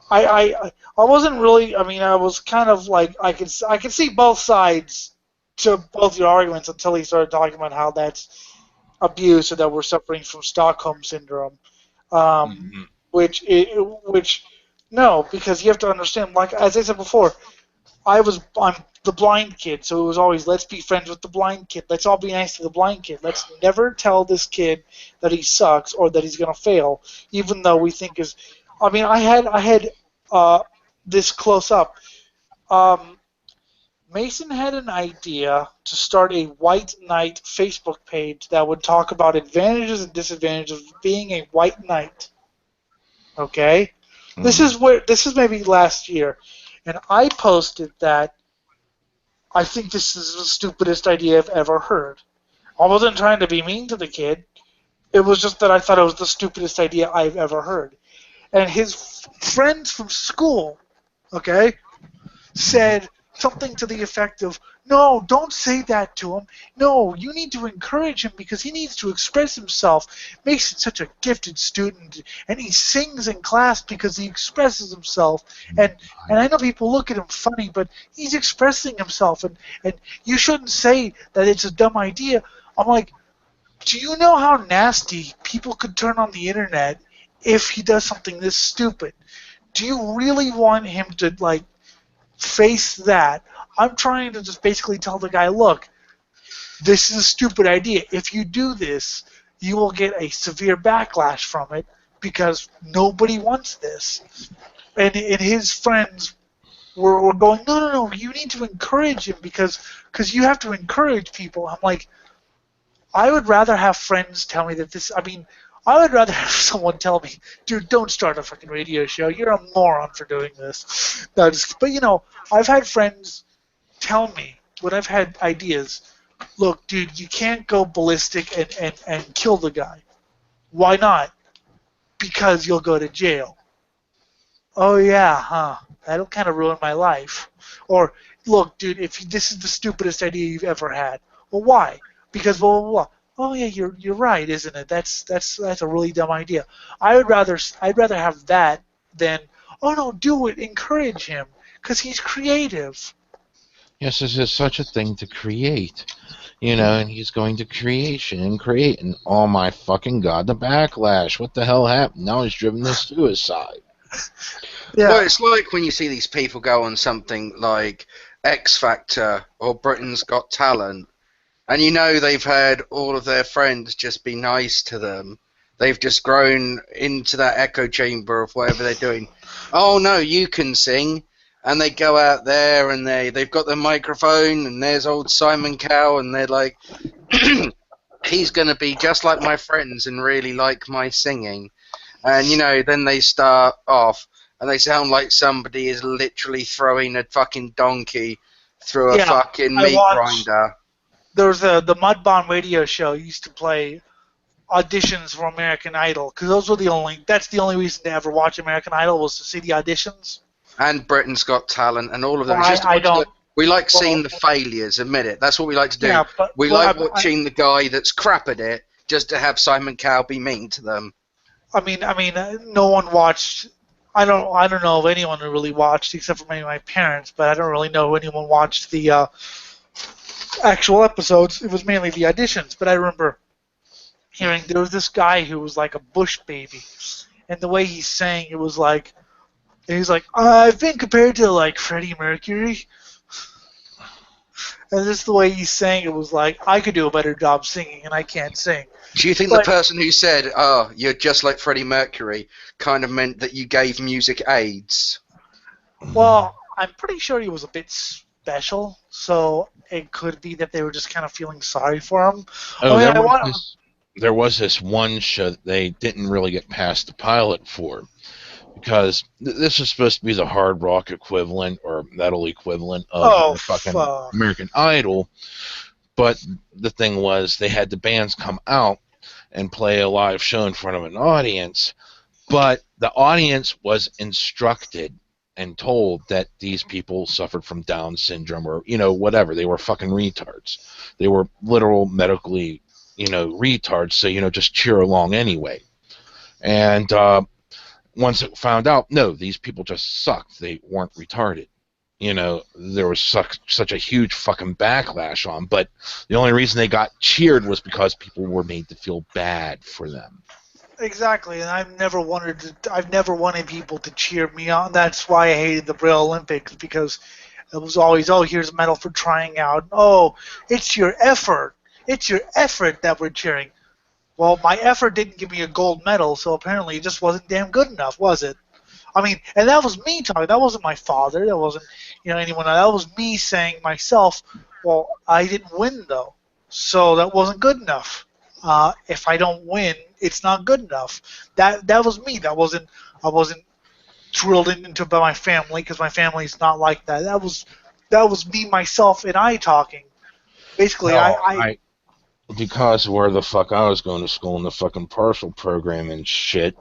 A: I wasn't really. I mean, I was kind of like I could see both sides to both your arguments until he started talking about how that's abuse or that we're suffering from Stockholm syndrome,
B: Mm-hmm.
A: which no, because you have to understand. Like as I said before, I'm the blind kid, so it was always let's be friends with the blind kid. Let's all be nice to the blind kid. Let's never tell this kid that he sucks or that he's gonna fail, even though we think is. I mean, I had this close up. Um, Mason had an idea to start a white knight Facebook page that would talk about advantages and disadvantages of being a white knight. Okay, this is maybe last year, and I posted that I think this is the stupidest idea I've ever heard. I wasn't trying to be mean to the kid. It was just that I thought it was the stupidest idea I've ever heard. And his friends from school, okay, said something to the effect of, "No, don't say that to him. No, you need to encourage him because he needs to express himself. Mason's such a gifted student, and he sings in class because he expresses himself. And I know people look at him funny, but he's expressing himself, and you shouldn't say that it's a dumb idea." I'm like, do you know how nasty people could turn on the internet if he does something this stupid? Do you really want him to, like, face that? I'm trying to just basically tell the guy, look, this is a stupid idea. If you do this, you will get a severe backlash from it because nobody wants this. And his friends were going, no, no, no, you need to encourage him because you have to encourage people. I'm like, I would rather have friends tell me that this, I mean, I would rather have someone tell me, dude, don't start a fucking radio show. You're a moron for doing this. No, but, I've had friends tell me when I've had ideas, look, dude, you can't go ballistic and kill the guy. Why not? Because you'll go to jail. Oh, yeah, huh. That'll kind of ruin my life. Or, look, dude, if this is the stupidest idea you've ever had. Well, why? Because blah, blah, blah. Oh yeah, you're right, isn't it? That's a really dumb idea. I'd rather have that than, oh no, do it, encourage him, because he's creative.
B: Yes, this is such a thing to create. And he's going to creation and create, and oh my fucking god, the backlash. What the hell happened? Now he's driven to suicide.
A: Yeah.
C: Well, it's like when you see these people go on something like X Factor or Britain's Got Talent, and they've had all of their friends just be nice to them. They've just grown into that echo chamber of whatever they're doing. Oh no, you can sing. And they go out there and they've got their microphone, and there's old Simon Cowell, and they're like, he's going to be just like my friends and really like my singing. And, then they start off and they sound like somebody is literally throwing a fucking donkey through a fucking meat grinder.
A: There was the Mudbond radio show used to play auditions for American Idol, because that's the only reason to ever watch American Idol was to see the auditions.
C: And Britain's Got Talent and all of them. We like seeing the failures, admit it. That's what we like to do.
A: Yeah,
C: we like watching the guy that's crap at it just to have Simon Cowell be mean to them.
A: I mean, no one watched. I don't know of anyone who really watched, except for maybe my parents. But I don't really know if anyone watched the actual episodes. It was mainly the auditions. But I remember hearing there was this guy who was like a Bush baby, and the way he sang, it was like, he's like, I've been compared to like Freddie Mercury. And just the way he sang, it was like, I could do a better job singing, and I can't sing.
C: Do you think the person who said, "Oh, you're just like Freddie Mercury," kind of meant that you gave music AIDS?
A: Well, I'm pretty sure he was a bit special, so it could be that they were just kind of feeling sorry for him.
B: Oh, there was this one show that they didn't really get past the pilot for, because this is supposed to be the hard rock equivalent or metal equivalent of
A: Oh,
B: the fucking
A: fuck.
B: American Idol. But the thing was, they had the bands come out and play a live show in front of an audience, but the audience was instructed and told that these people suffered from Down syndrome or, whatever. They were fucking retards. They were literal medically, retards, so, just cheer along anyway. And once it found out, no, these people just sucked. They weren't retarded. There was such a huge fucking backlash on, but the only reason they got cheered was because people were made to feel bad for them.
A: Exactly, and I've never wanted people to cheer me on. That's why I hated the Braille Olympics, because it was always, oh, here's a medal for trying out. Oh, it's your effort. It's your effort that we're cheering. Well, my effort didn't give me a gold medal, so apparently it just wasn't damn good enough, was it? I mean, and that was me talking. That wasn't my father. That wasn't, anyone. That was me saying myself, well, I didn't win, though, so that wasn't good enough. If I don't win, it's not good enough. That was me. I wasn't drilled into by my family, because my family's not like that. That was me, myself, and I talking. Basically,
B: No, because where the fuck I was going to school in the fucking partial program and shit,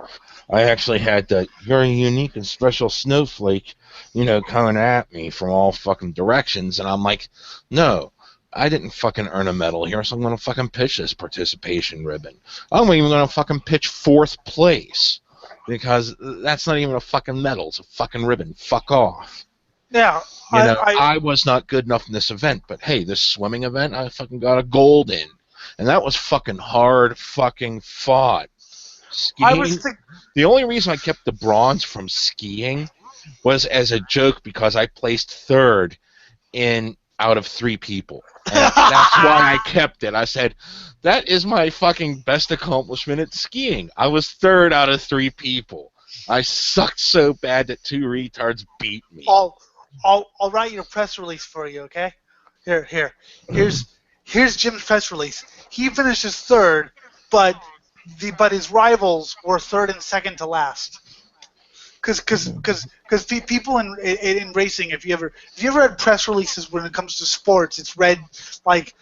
B: I actually had that very unique and special snowflake, coming at me from all fucking directions, and I'm like, no, I didn't fucking earn a medal here, so I'm going to fucking pitch this participation ribbon. I'm even going to fucking pitch 4th place, because that's not even a fucking medal, it's a fucking ribbon. Fuck off.
A: Yeah.
B: I was not good enough in this event, but hey, this swimming event, I fucking got a gold in. And that was fucking hard fucking fought. Skiing, the only reason I kept the bronze from skiing was as a joke, because I placed 3rd out of 3 people. And that's why I kept it. I said, that is my fucking best accomplishment at skiing. I was 3rd out of 3 people. I sucked so bad that 2 retards beat me.
A: I'll write your press release for you, okay? Here's Jim's press release. He finishes 3rd, but his rivals were 3rd and 2nd to last. Because people in racing, if you ever had press releases when it comes to sports, it's read like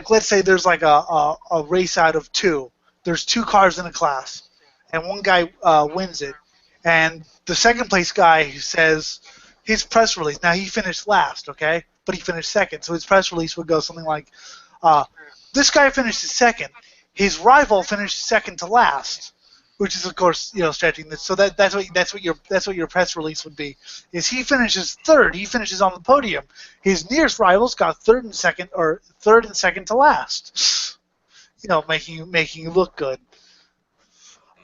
A: let's say there's like a race out of 2. There's 2 cars in a class, and one guy wins it, and the 2nd place guy says his press release. Now he finished last, okay, but he finished 2nd, so his press release would go something like, this guy finished 2nd. His rival finished 2nd to last. Which is, of course, stretching this. So that's what your press release would be. Is he finishes 3rd? He finishes on the podium. His nearest rivals got 3rd and 2nd, or 3rd and 2nd to last. Making you look good.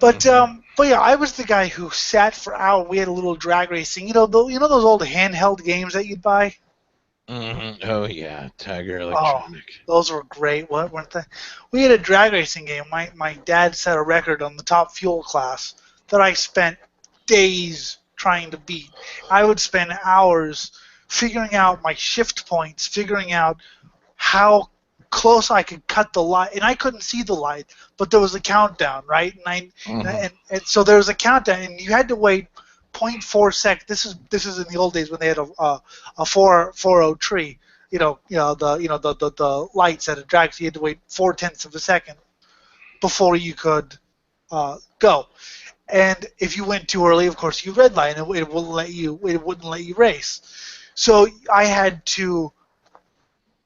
A: But yeah, I was the guy who sat for hours. We had a little drag racing. Those old handheld games that you'd buy.
B: Mm-hmm. Oh yeah, Tiger Electronic.
A: Oh, those were great. What weren't they? We had a drag racing game. My dad set a record on the top fuel class that I spent days trying to beat. I would spend hours figuring out my shift points, figuring out how close I could cut the light, and I couldn't see the light, but there was a countdown, right? And so there was a countdown, and you had to wait 0.4 seconds. This is in the old days when they had a 4.0 tree. The lights at a drag, so you had to wait 0.4 of a second before you could go. And if you went too early, of course, you red light, and it wouldn't let you race. So I had to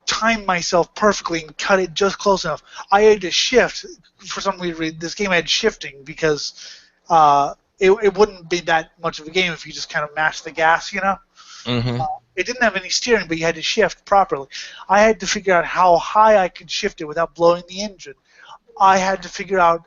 A: time myself perfectly and cut it just close enough. I had to shift. For some reason, this game had shifting because it wouldn't be that much of a game if you just kind of mashed the gas,
B: Mm-hmm.
A: It didn't have any steering, but you had to shift properly. I had to figure out how high I could shift it without blowing the engine. I had to figure out,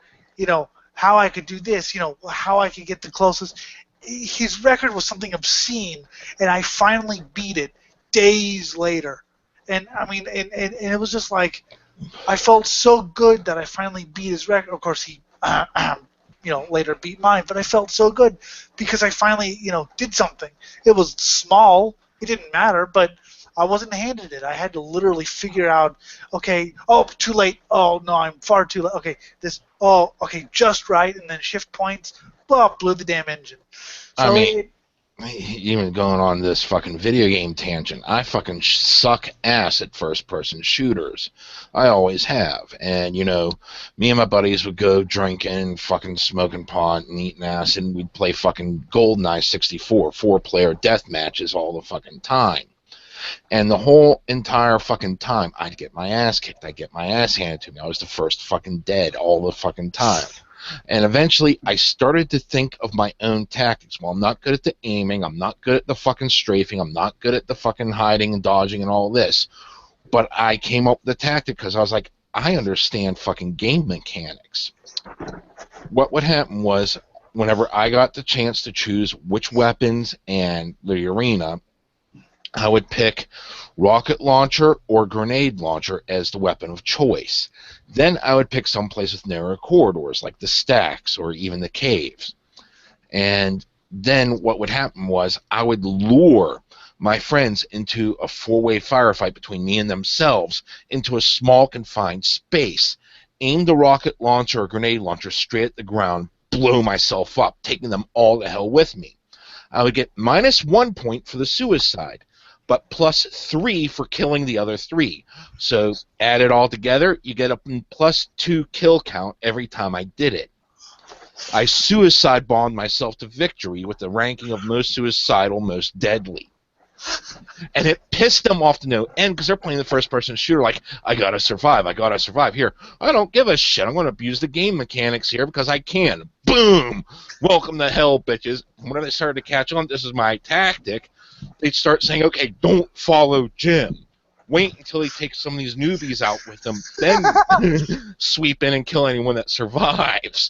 A: how I could do this, how I could get the closest. His record was something obscene, and I finally beat it days later. And I mean, and it was just like, I felt so good that I finally beat his record. Of course, he, later beat mine, but I felt so good because I finally, did something. It was small, it didn't matter, but I wasn't handed it. I had to literally figure out, okay, oh, too late. Oh, no, I'm far too late. Okay, okay, just right, and then shift points, blah, blew the damn engine.
B: I
A: So
B: mean, even going on this fucking video game tangent, I fucking suck ass at first-person shooters. I always have. And, you know, me and my buddies would go drinking, fucking smoking pot and eating ass, and we'd play fucking GoldenEye 64, 4-player death matches all the fucking time. And the whole entire fucking time, I'd get my ass kicked. I'd get my ass handed to me. I was the first fucking dead all the fucking time. And eventually, I started to think of my own tactics. Well, I'm not good at the aiming. I'm not good at the fucking strafing. I'm not good at the fucking hiding and dodging and all this. But I came up with the tactic because I was like, I understand fucking game mechanics. What would happen was, whenever I got the chance to choose which weapons and the arena, I would pick rocket launcher or grenade launcher as the weapon of choice. Then I would pick some place with narrow corridors, like the stacks or even the caves. And then what would happen was I would lure my friends into a 4-way firefight between me and themselves into a small confined space, aim the rocket launcher or grenade launcher straight at the ground, blow myself up, taking them all to hell with me. I would get -1 point for the suicide, but +3 for killing the other 3. So add it all together, you get a +2 kill count every time I did it. I suicide bombed myself to victory with the ranking of most suicidal, most deadly. And it pissed them off to no end because they're playing the first-person shooter like, I gotta survive here. I don't give a shit. I'm gonna abuse the game mechanics here because I can. Boom! Welcome to hell, bitches. When they started to catch on, this is my tactic, they'd start saying, okay, don't follow Jim. Wait until he takes some of these newbies out with him, then sweep in and kill anyone that survives.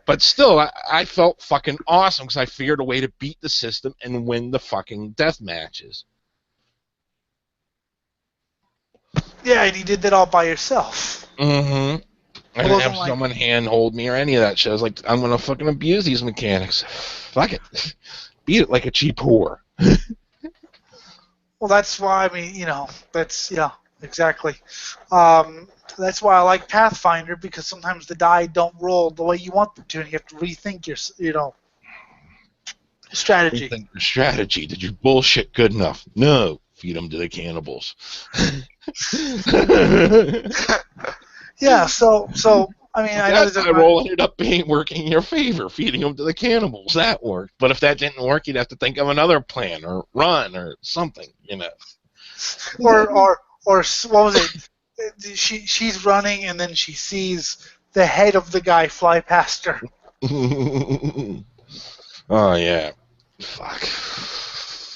B: But still, I felt fucking awesome because I figured a way to beat the system and win the fucking death matches.
A: yeah, and you did that all by yourself.
B: Mm-hmm. I didn't have someone handhold me or any of that shit. I was like, I'm gonna fucking abuse these mechanics. Fuck it. Beat it like a cheap whore.
A: Well, that's why, I mean, you know, that's, yeah, exactly. That's why I like Pathfinder, because sometimes the die don't roll the way you want them to, and you have to rethink your, you know, strategy.
B: Rethink your strategy. Did you bullshit good enough? No. Feed them to the cannibals.
A: Yeah, so I mean, I know
B: that roll ended up working in your favor, feeding them to the cannibals. That worked. But if that didn't work, you'd have to think of another plan or run or something, you know.
A: Or what was it? She's running and then she sees the head of the guy fly past her.
B: Oh yeah, fuck.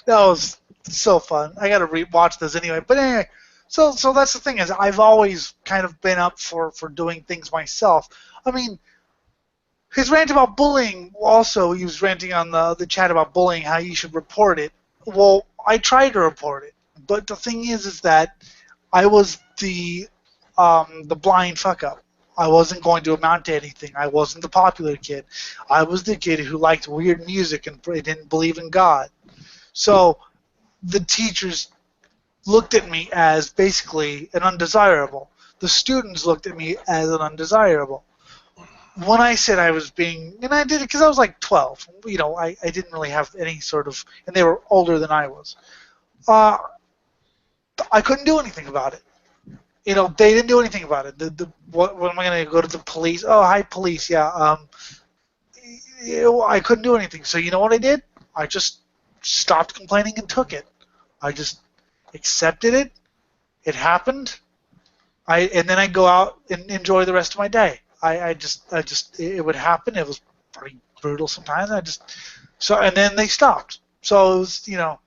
A: That was so fun. I gotta rewatch those anyway. But anyway, so that's the thing, is I've always kind of been up for doing things myself. I mean, his rant about bullying, also he was ranting on the chat about bullying, how you should report it. Well, I tried to report it, but the thing is that I was the blind fuck up. I wasn't going to amount to anything. I wasn't the popular kid. I was the kid who liked weird music and didn't believe in God. So the teachers looked at me as basically an undesirable. The students looked at me as an undesirable. When I said I was being, and I did it because I was like 12. You know, I didn't really have any sort of, and they were older than I was. I couldn't do anything about it. You know, they didn't do anything about it. What am I going to go to the police? Oh, hi, police. Yeah. You know, I couldn't do anything. So you know what I did? I just stopped complaining and took it. I just accepted it. It happened. And then I go out and enjoy the rest of my day. It would happen. It was pretty brutal sometimes. And then they stopped. So it was, you know.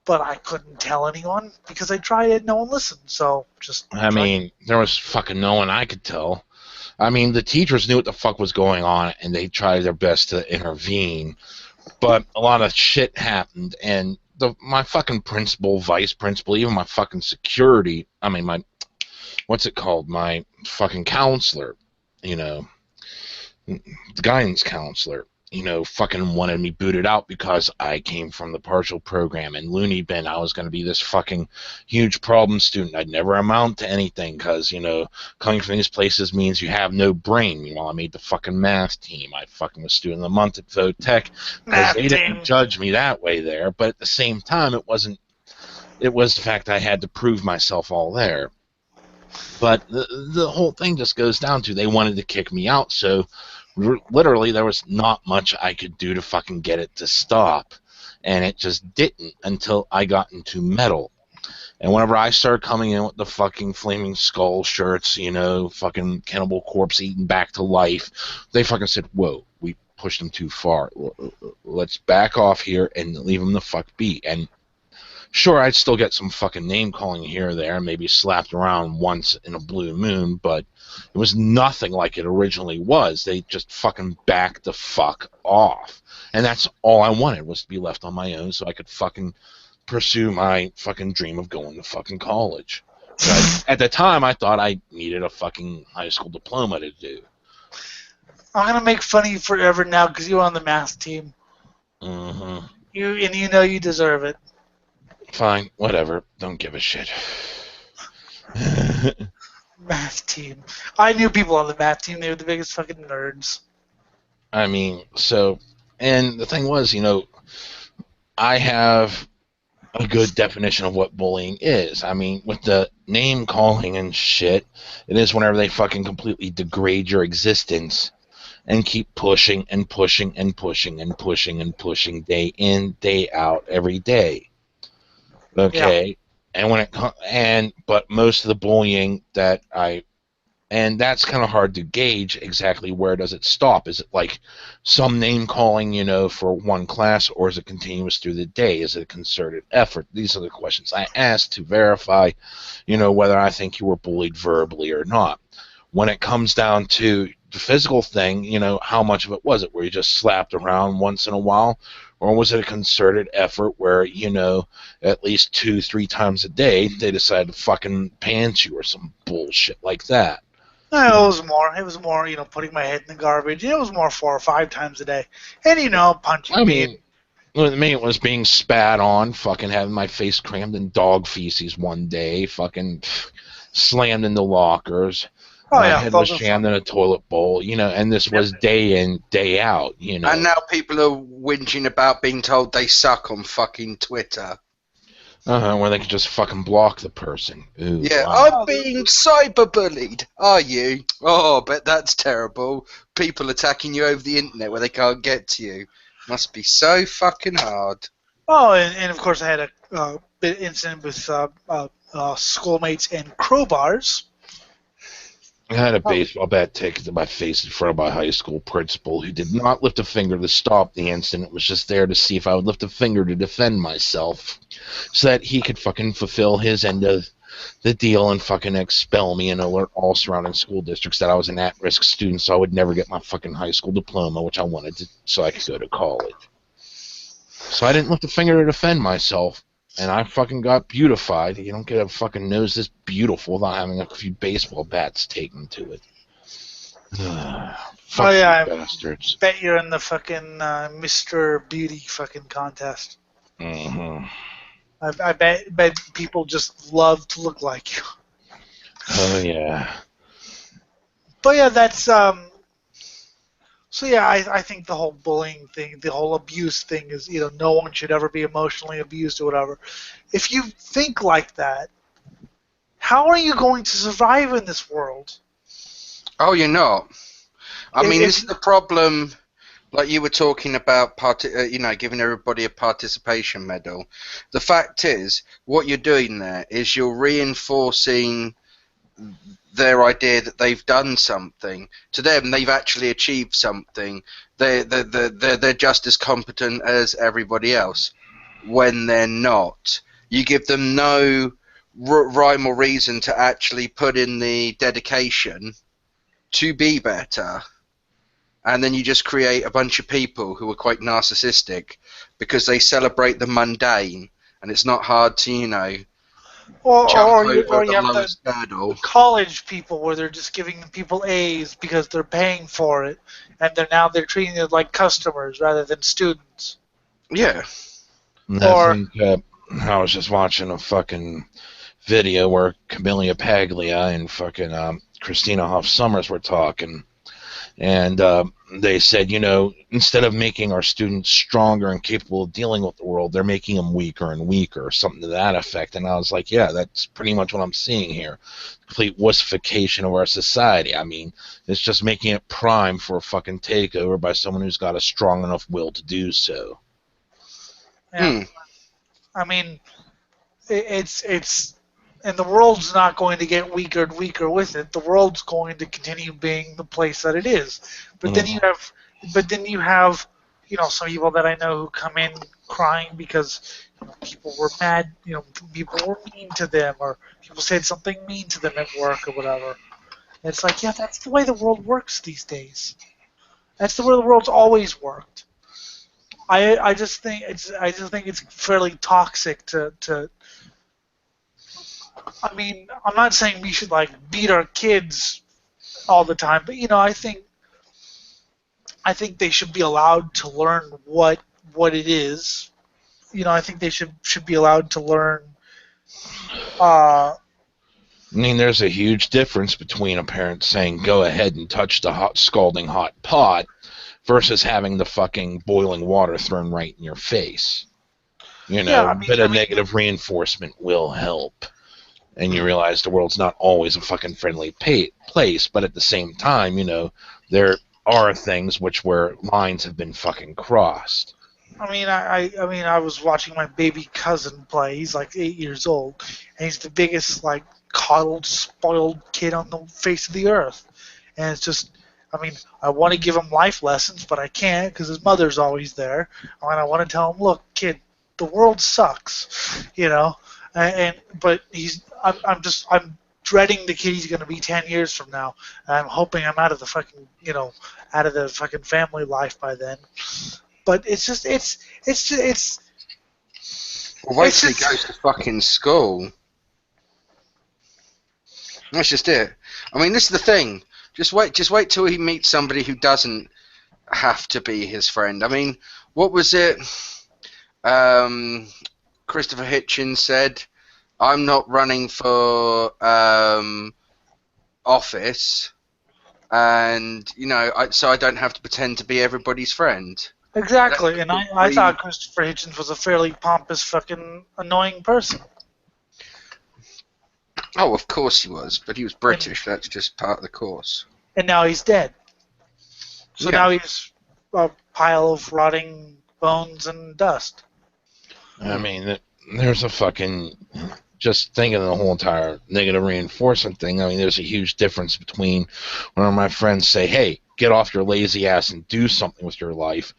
A: But I couldn't tell anyone because I tried it. No one listened. So just.
B: I mean, there was fucking no one I could tell. I mean, the teachers knew what the fuck was going on, and they tried their best to intervene. But a lot of shit happened, and my fucking principal, vice principal, even my fucking security. I mean, my fucking counselor. You know, the guidance counselor. fucking wanted me booted out because I came from the partial program and loony bin. I was going to be this fucking huge problem student. I'd never amount to anything because, coming from these places means you have no brain. Meanwhile, I made the fucking math team. I fucking was student of the month at Votech because they didn't judge me that way there. But at the same time, it was the fact that I had to prove myself all there. But the whole thing just goes down to they wanted to kick me out, so literally there was not much I could do to fucking get it to stop, and it just didn't until I got into metal. And whenever I started coming in with the fucking Flaming Skull shirts, fucking Cannibal Corpse eaten back to life, they fucking said, whoa, we pushed them too far. Let's back off here and leave them the fuck be. And sure, I'd still get some fucking name calling here or there, maybe slapped around once in a blue moon, but it was nothing like it originally was. They just fucking backed the fuck off. And that's all I wanted, was to be left on my own so I could fucking pursue my fucking dream of going to fucking college. But at the time, I thought I needed a fucking high school diploma to do.
A: I'm going to make fun of you forever now because you're on the math team.
B: Mm-hmm.
A: You deserve it.
B: Fine, whatever. Don't give a shit.
A: Math team. I knew people on the math team. They were the biggest fucking nerds.
B: I mean, and the thing was, I have a good definition of what bullying is. I mean, with the name calling and shit, it is whenever they fucking completely degrade your existence and keep pushing and pushing and pushing and pushing and pushing day in, day out, every day. Okay, yeah. But most of the bullying and that's kind of hard to gauge exactly where does it stop. Is it like some name calling, for one class, or is it continuous through the day? Is it a concerted effort? These are the questions I asked to verify, whether I think you were bullied verbally or not. When it comes down to the physical thing, how much of it was it? Were you just slapped around once in a while? Or was it a concerted effort where, at least 2-3 times a day, they decided to fucking pants you or some bullshit like that?
A: No, it was more, putting my head in the garbage. It was more 4 or 5 times a day. And, punching me.
B: With me, it was being spat on, fucking having my face crammed in dog feces one day, fucking slammed into lockers. My head was jammed in a toilet bowl, and this was day in, day out, And
C: now people are whinging about being told they suck on fucking Twitter.
B: Where they can just fucking block the person. Ooh,
C: yeah,
B: wow.
C: I'm being cyberbullied. Are you? Oh, but that's terrible. People attacking you over the internet where they can't get to you. Must be so fucking hard.
A: Oh, and of course I had a bit incident with schoolmates and crowbars.
B: I had a baseball bat taken to my face in front of my high school principal who did not lift a finger to stop the incident. Was just there to see if I would lift a finger to defend myself so that he could fucking fulfill his end of the deal and fucking expel me and alert all surrounding school districts that I was an at-risk student so I would never get my fucking high school diploma, which I wanted so I could go to college. So I didn't lift a finger to defend myself. And I fucking got beautified. You don't get a fucking nose this beautiful without having a few baseball bats taken to it. Fuck
A: I
B: bastards.
A: Bet you're in the fucking Mr. Beauty fucking contest.
B: Mm-hmm.
A: I bet people just love to look like you.
B: Oh, yeah.
A: But yeah, that's... So yeah, I think the whole bullying thing, the whole abuse thing is, no one should ever be emotionally abused or whatever. If you think like that, how are you going to survive in this world?
C: Oh, you're not. I mean, this is the problem, like you were talking about, giving everybody a participation medal. The fact is, what you're doing there is you're reinforcing their idea that they've done something. To them, they've actually achieved something. They're just as competent as everybody else, when they're not. You give them no rhyme or reason to actually put in the dedication to be better, and then you just create a bunch of people who are quite narcissistic because they celebrate the mundane, and it's not hard to, jump
A: Or
C: over
A: you
C: the
A: have
C: lowest hurdle.
A: college people where they're just giving people A's because they're paying for it, and they're treating it like customers rather than students.
C: Yeah.
B: And I
A: Or
B: think I was just watching a fucking video where Camellia Paglia and fucking Christina Hoff Summers were talking, and they said, instead of making our students stronger and capable of dealing with the world, they're making them weaker and weaker, or something to that effect. And I was like, yeah, that's pretty much what I'm seeing here. Complete wussification of our society. I mean, it's just making it prime for a fucking takeover by someone who's got a strong enough will to do so.
A: yeah, I mean, it's and the world's not going to get weaker and weaker with it. The world's going to continue being the place that it is. But then you have, some people that I know who come in crying because people were mad, people were mean to them, or people said something mean to them at work or whatever. And it's like, yeah, that's the way the world works these days. That's the way the world's always worked. I just think it's fairly toxic to I mean, I'm not saying we should like beat our kids all the time, but I think they should be allowed to learn what it is. I think they should be allowed to learn.
B: I mean, there's a huge difference between a parent saying, go ahead and touch the hot, scalding hot pot versus having the fucking boiling water thrown right in your face.
A: Yeah,
B: A bit of negative reinforcement will help. And you realize the world's not always a fucking friendly place, but at the same time, there are things where lines have been fucking crossed.
A: I was watching my baby cousin play. He's like 8 years old, and he's the biggest like coddled, spoiled kid on the face of the earth. And it's just, I want to give him life lessons, but I can't because his mother's always there. And I want to tell him, look, kid, the world sucks, but I'm dreading the kid he's going to be 10 years from now. And I'm hoping I'm out of the fucking, out of the fucking family life by then. But it's
C: Well, wait till he goes to fucking school. That's just it. This is the thing. Just wait till he meets somebody who doesn't have to be his friend. What was it? Christopher Hitchens said, "I'm not running for office, and so I don't have to pretend to be everybody's friend."
A: exactly, and I thought Christopher Hitchens was a fairly pompous, fucking annoying person.
C: Oh, of course he was, but he was British. That's just part of the course.
A: And now he's dead. So
C: Yeah.
A: now he's a pile of rotting bones and dust.
B: There's a fucking... Just thinking of the whole entire negative reinforcement thing, there's a huge difference between when my friends say, hey, get off your lazy ass and do something with your life,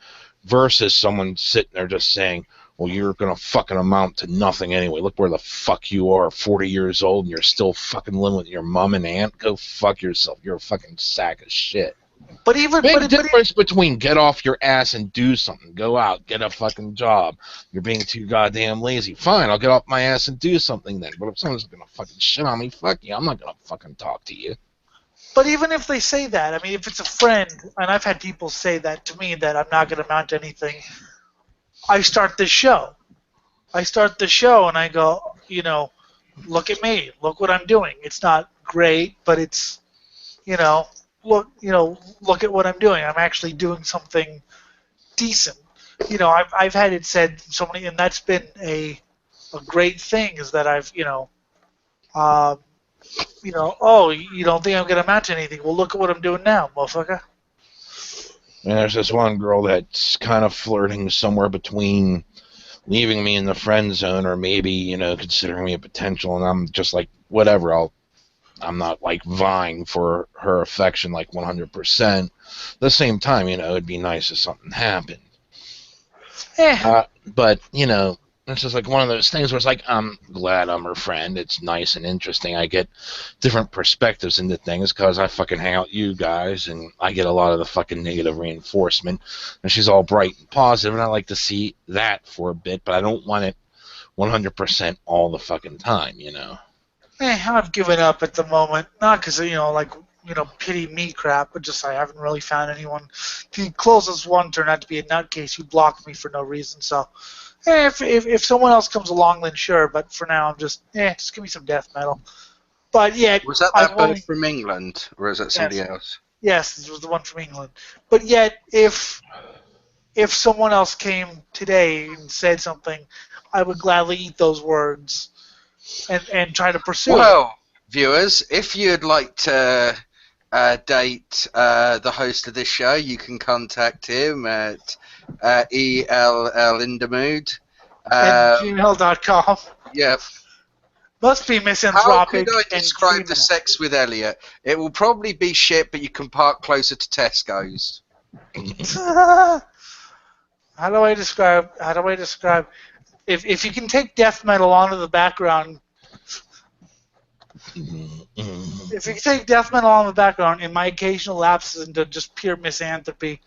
B: versus someone sitting there just saying, well, you're going to fucking amount to nothing anyway. Look where the fuck you are, 40 years old, and you're still fucking living with your mom and aunt. Go fuck yourself. You're a fucking sack of shit.
A: But
B: Big difference between get off your ass and do something. Go out, get a fucking job. You're being too goddamn lazy. Fine, I'll get off my ass and do something then. But if someone's going to fucking shit on me, fuck you. I'm not going to fucking talk to you.
A: But even if they say that, if it's a friend, and I've had people say that to me, that I'm not going to amount to anything, I start the show. And I go, look at me. Look what I'm doing. It's not great, but it's, look at what I'm doing. I'm actually doing something decent. I've had it said so many, and that's been a great thing, is that I've, oh, you don't think I'm going to amount to anything? Well, look at what I'm doing now, motherfucker.
B: And there's this one girl that's kind of flirting somewhere between leaving me in the friend zone or maybe, considering me a potential, and I'm just like, whatever, I'm not like vying for her affection like 100%. At the same time, it'd be nice if something happened. But, it's just like one of those things where it's like, I'm glad I'm her friend. It's nice and interesting. I get different perspectives into things because I fucking hang out with you guys and I get a lot of the fucking negative reinforcement. And she's all bright and positive, and I like to see that for a bit, but I don't want it 100% all the fucking time, you know.
A: I've given up at the moment. Not because, pity me crap, but just I haven't really found anyone. The closest one turned out to be a nutcase who blocked me for no reason. So, if someone else comes along, then sure. But for now, I'm just give me some death metal. But yet,
C: Was that
A: I've
C: bird
A: only
C: from England, or is that somebody else?
A: yes, this was the one from England. But yet, if someone else came today and said something, I would gladly eat those words and try to pursue it.
C: Well, viewers, if you'd like to date the host of this show, you can contact him at ELLindermood.
A: At gmail.com.
C: Yep.
A: Must be
C: How
A: misanthropic
C: could I
A: and
C: describe the
A: female.
C: sex with Elliot? It will probably be shit, but you can park closer to Tesco's.
A: How do I describe? If you can take death metal onto the background, if you can take death metal on the background, in my occasional lapses into just pure misanthropy,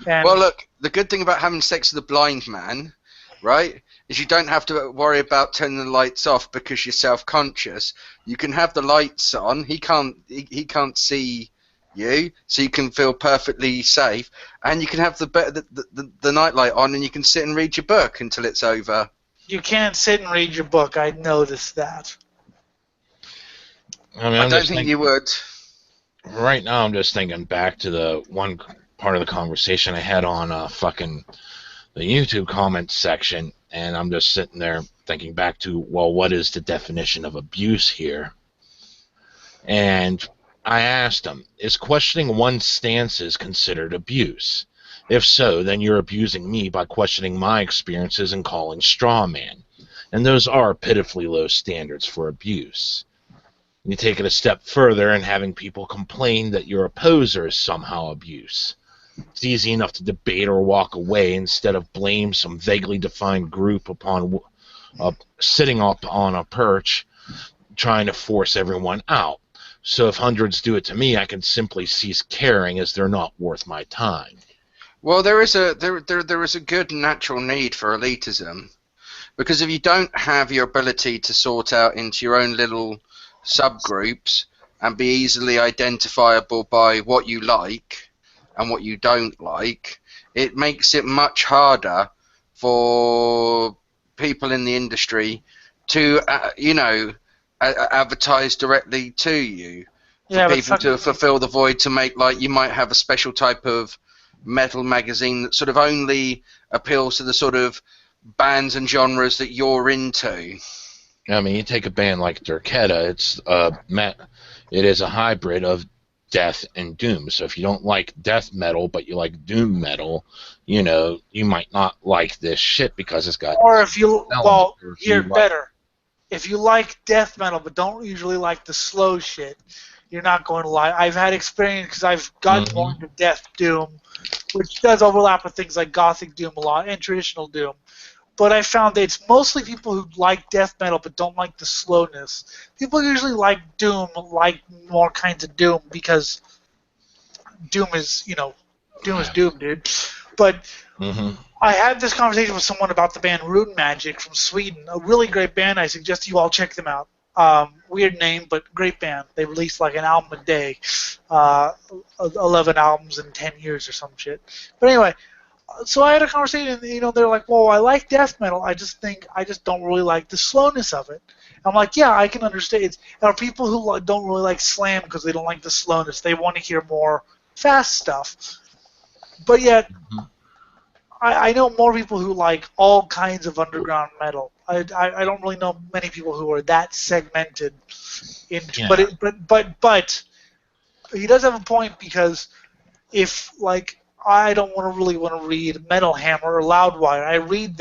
A: and
C: Well, look, the good thing about having sex with a blind man, right, is you don't have to worry about turning the lights off because you're self-conscious. You can have the lights on. He can't see you, so you can feel perfectly safe, and you can have the nightlight on, and you can sit and read your book until it's over.
A: you can't sit and read your book. I noticed that.
B: I mean,
C: I don't think you would.
B: Right now, I'm just thinking back to the one part of the conversation I had on the YouTube comments section, and I'm just sitting there thinking back to, well, what is the definition of abuse here? And I asked him, is questioning one's stances considered abuse? If so, then you're abusing me by questioning my experiences and calling straw man. And those are pitifully low standards for abuse. You take it a step further and having people complain that your opposer is somehow abuse. It's easy enough to debate or walk away instead of blame some vaguely defined group upon sitting up on a perch trying to force everyone out. So if hundreds do it to me, I can simply cease caring as they're not worth my time.
C: Well, there is a good natural need for elitism, because if you don't have your ability to sort out into your own little subgroups and be easily identifiable by what you like and what you don't like, it makes it much harder for people in the industry to, advertise directly to you. For people to fulfill the void, to make, like, you might have a special type of metal magazine that sort of only appeals to the sort of bands and genres that you're into.
B: I mean, you take a band like Durketa, it is a hybrid of death and doom. So if you don't like death metal but you like doom metal, you might not like this shit because it's got.
A: Or if you better. If you like death metal but don't usually like the slow shit, you're not going to like. I've had experience because I've gotten more into death doom, which does overlap with things like gothic doom a lot and traditional doom. But I found that it's mostly people who like death metal but don't like the slowness. People usually like doom, like more kinds of doom, because doom is, doom is doom, dude. But I had this conversation with someone about the band Rune Magic from Sweden, a really great band. I suggest you all check them out. Weird name, but great band. They release like an album a day, 11 albums in 10 years or some shit. But anyway, so I had a conversation, and they're like, "Well, I like death metal. I just don't really like the slowness of it." I'm like, "Yeah, I can understand." There are people who don't really like slam because they don't like the slowness. They want to hear more fast stuff. But yet, I know more people who like all kinds of underground metal. I don't really know many people who are that segmented. But he does have a point, because if, like, I don't really want to read Metal Hammer or Loudwire. I read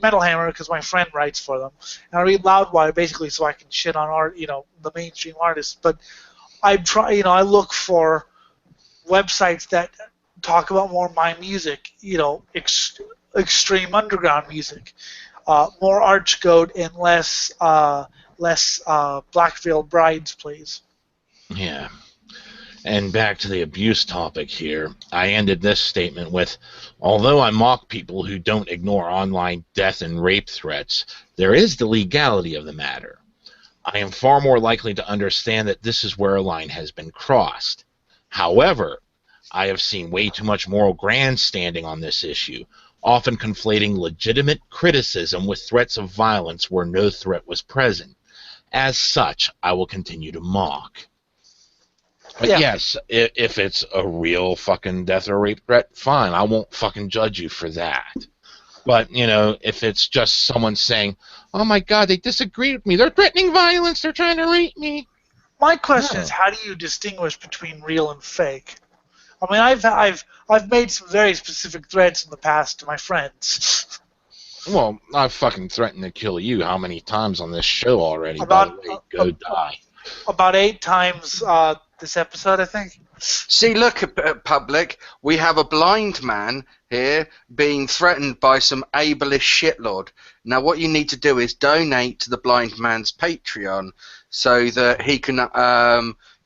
A: Metal Hammer because my friend writes for them, and I read Loudwire basically so I can shit on the mainstream artists. But I look for websites that talk about more my music, extreme underground music, more Archgoat and less Black Veil Brides, please.
B: Yeah. And back to the abuse topic here, I ended this statement with, although I mock people who don't ignore online death and rape threats, there is the legality of the matter. I am far more likely to understand that this is where a line has been crossed. However, I have seen way too much moral grandstanding on this issue, often conflating legitimate criticism with threats of violence where no threat was present. As such, I will continue to mock. But
A: Yeah.
B: yes, if it's a real fucking death or rape threat, fine, I won't fucking judge you for that. But, you know, if it's just someone saying, oh my god, they disagree with me, they're threatening violence, they're trying to rape me.
A: My question is,
B: No.
A: how do you distinguish between real and fake? I mean, I've made some very specific threats in the past to my friends.
B: Well, I've fucking threatened to kill you how many times on this show already, by
A: About
B: the way, go die.
A: about 8 times this episode, I think.
C: See, look at public. We have a blind man here being threatened by some ableist shitlord. Now, what you need to do is donate to the blind man's Patreon so that he can,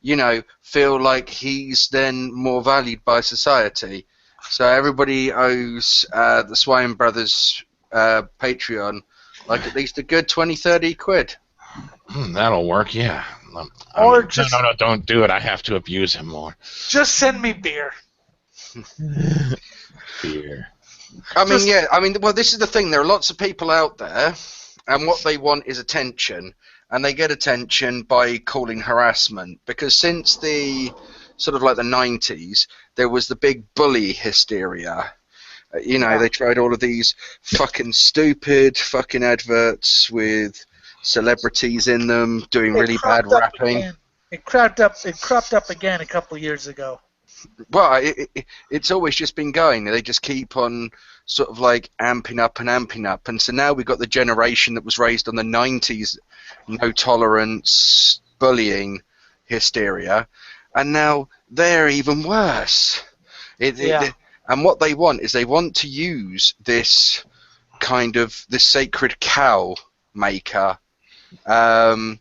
C: you know, feel like he's then more valued by society. So everybody owes the Swine Brothers Patreon like at least a good 20, 30 quid.
B: That'll work, yeah.
A: Or
B: No,
A: just
B: don't do it. I have to abuse him more.
A: just send me beer.
B: Fear.
C: I mean,
A: Just-
C: yeah, I mean, well, this is the thing. There are lots of people out there, and what they want is attention, and they get attention by calling harassment. Because since the sort of like the 90s, there was the big bully hysteria. You know,
A: Yeah.
C: they tried all of these fucking stupid fucking adverts with celebrities in them doing
A: It
C: really bad
A: cropped up
C: rapping.
A: again. It cropped up again a couple of years ago.
C: Well, it's always just been going. They just keep on sort of like amping up and amping up. And so now we've got the generation that was raised on the 90s, no tolerance, bullying, hysteria. And now they're even worse.
A: Yeah.
C: And what they want is they want to use this kind of, this sacred cow maker. And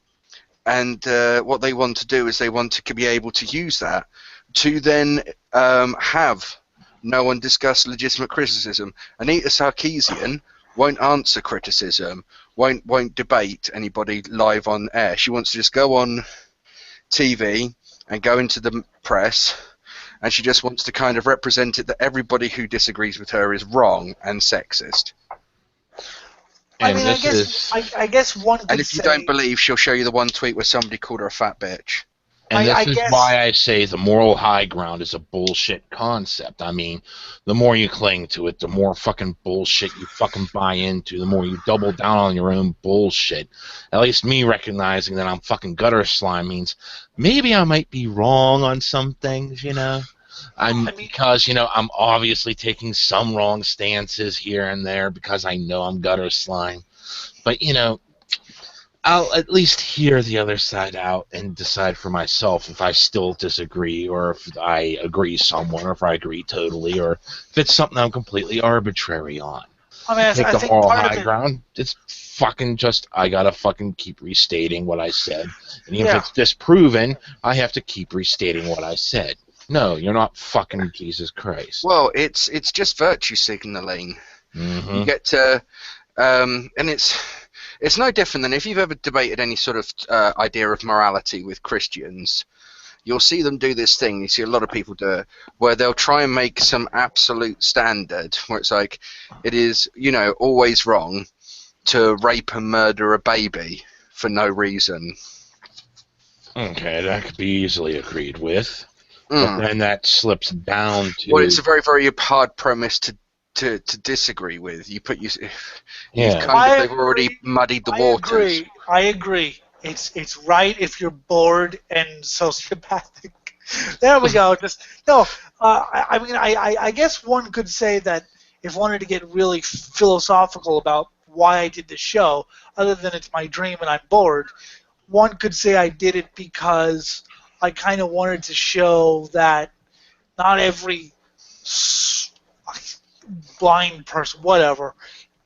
C: what they want to do is they want to be able to use that to then have no one discuss legitimate criticism. Anita Sarkeesian won't answer criticism, won't debate anybody live on air. She wants to just go on TV and go into the press, and she just wants to kind of represent it that everybody who disagrees with her is wrong and sexist.
A: I
B: And
A: mean, I
B: this
A: guess
B: is
A: I guess one could
C: And if you
A: say,
C: don't believe, she'll show you the one tweet where somebody called her a fat bitch.
A: I
B: this is
A: guess-
B: why I say the moral high ground is a bullshit concept. I mean, the more you cling to it, the more fucking bullshit you fucking buy into, the more you double down on your own bullshit. At least me recognizing that I'm fucking gutter slime means maybe I might be wrong on some things, you know? Because, you know, I'm obviously taking some wrong stances here and there because I know I'm gutter slime. But, you know, I'll at least hear the other side out and decide for myself if I still disagree or if I agree somewhat or if I agree totally or if it's something I'm completely arbitrary on.
A: I mean,
B: Take
A: I
B: the
A: think
B: moral
A: part of
B: high
A: it,
B: ground. It's fucking just, I gotta fucking keep restating what I said. And even
A: Yeah.
B: if it's disproven, I have to keep restating what I said. No, you're not fucking Jesus Christ.
C: Well, it's just virtue signaling.
B: Mm-hmm.
C: You get to, and it's no different than if you've ever debated any sort of idea of morality with Christians. You'll see them do this thing. You see a lot of people do it, where they'll try and make some absolute standard, where it's like it is, you know, always wrong to rape and murder a baby for no reason.
B: Okay, that could be easily agreed with.
C: Mm.
B: But then that slips down to...
C: Well, it's a very, very hard premise to disagree with. You put
B: Yeah.
C: they've already muddied the
A: I
C: waters.
A: I agree. It's right if you're bored and sociopathic. There we go. Just no. I mean, I guess one could say that if wanted to get really philosophical about why I did the show, other than it's my dream and I'm bored, one could say I did it because I kind of wanted to show that not every blind person, whatever,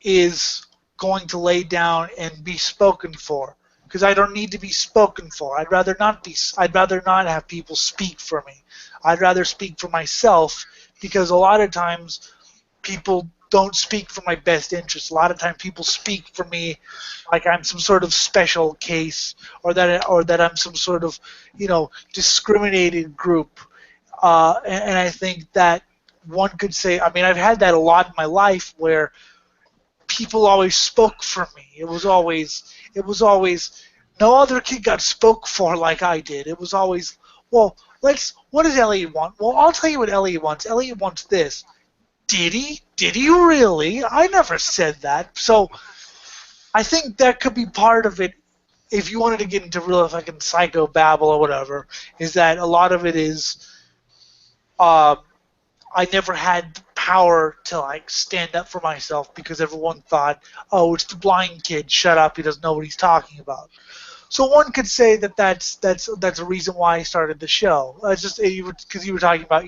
A: is going to lay down and be spoken for. because I don't need to be spoken for. I'd rather not have people speak for me. I'd rather speak for myself, because a lot of times people don't speak for my best interest. A lot of times people speak for me like I'm some sort of special case, or that I'm some sort of, discriminated group. And I think that one could say, I mean, I've had that a lot in my life where people always spoke for me. It was always no other kid got spoke for like I did. It was always, well, what does Elliot want? Well, I'll tell you what Elliot wants. Elliot wants this. Did he? Did he really? I never said that. So I think that could be part of it. If you wanted to get into real fucking psychobabble or whatever, is that a lot of it is, I never had the power to like stand up for myself because everyone thought, oh, it's the blind kid. Shut up. He doesn't know what he's talking about. So one could say that that's a reason why I started the show. It's just because you were talking about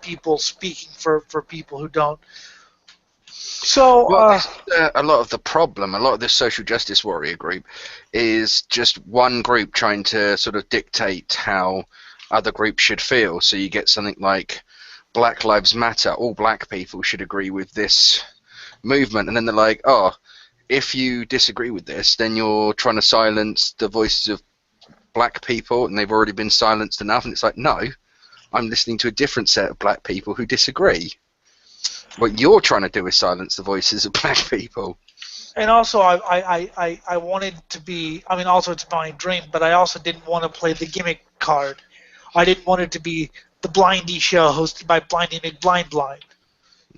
A: people speaking for people who don't. So
C: a lot of the problem, a lot of this social justice warrior group, is just one group trying to sort of dictate how other groups should feel. So you get something like Black Lives Matter. All black people should agree with this movement, and then they're like, oh, if you disagree with this, then you're trying to silence the voices of black people, and they've already been silenced enough. And it's like, no, I'm listening to a different set of black people who disagree. What you're trying to do is silence the voices of black people.
A: And also, I wanted to be, I mean, also it's my dream, but I also didn't want to play the gimmick card. I didn't want it to be the Blindy show hosted by Blindy McBlind Blind.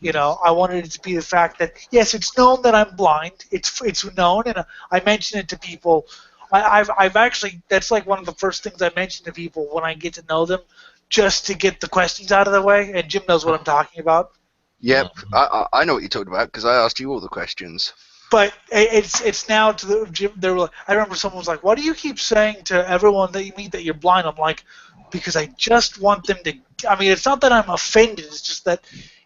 A: I wanted it to be the fact that, yes, it's known that I'm blind. It's known, and I mention it to people. I've actually, that's like one of the first things I mention to people when I get to know them, just to get the questions out of the way, and Jim knows what I'm talking about.
C: Yep, I know what you're talking about because I asked you all the questions.
A: But it's now to the Jim. I remember someone was like, "Why do you keep saying to everyone that you meet that you're blind?" I'm like, because I just want them to. I mean, it's not that I'm offended. It's just that,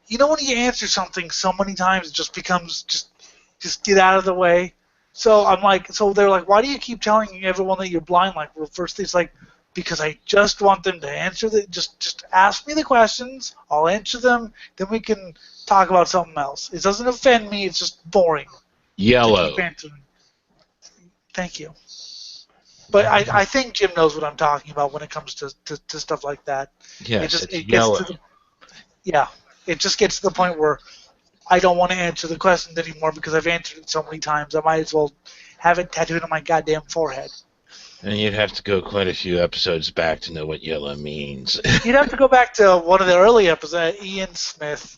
A: when you answer something so many times, it just becomes just get out of the way. So I'm like, so they're like, "Why do you keep telling everyone that you're blind?" Like, well, first it's like, because I just want them to answer just ask me the questions. I'll answer them. Then we can talk about something else. It doesn't offend me. It's just boring.
B: Yellow.
A: Thank you. But I think Jim knows what I'm talking about when it comes to stuff like that.
B: Yes, it's yellow.
A: It just gets to the point where I don't want to answer the questions anymore because I've answered it so many times. I might as well have it tattooed on my goddamn forehead.
B: And you'd have to go quite a few episodes back to know what yellow means.
A: You'd have to go back to one of the early episodes, Ian Smith.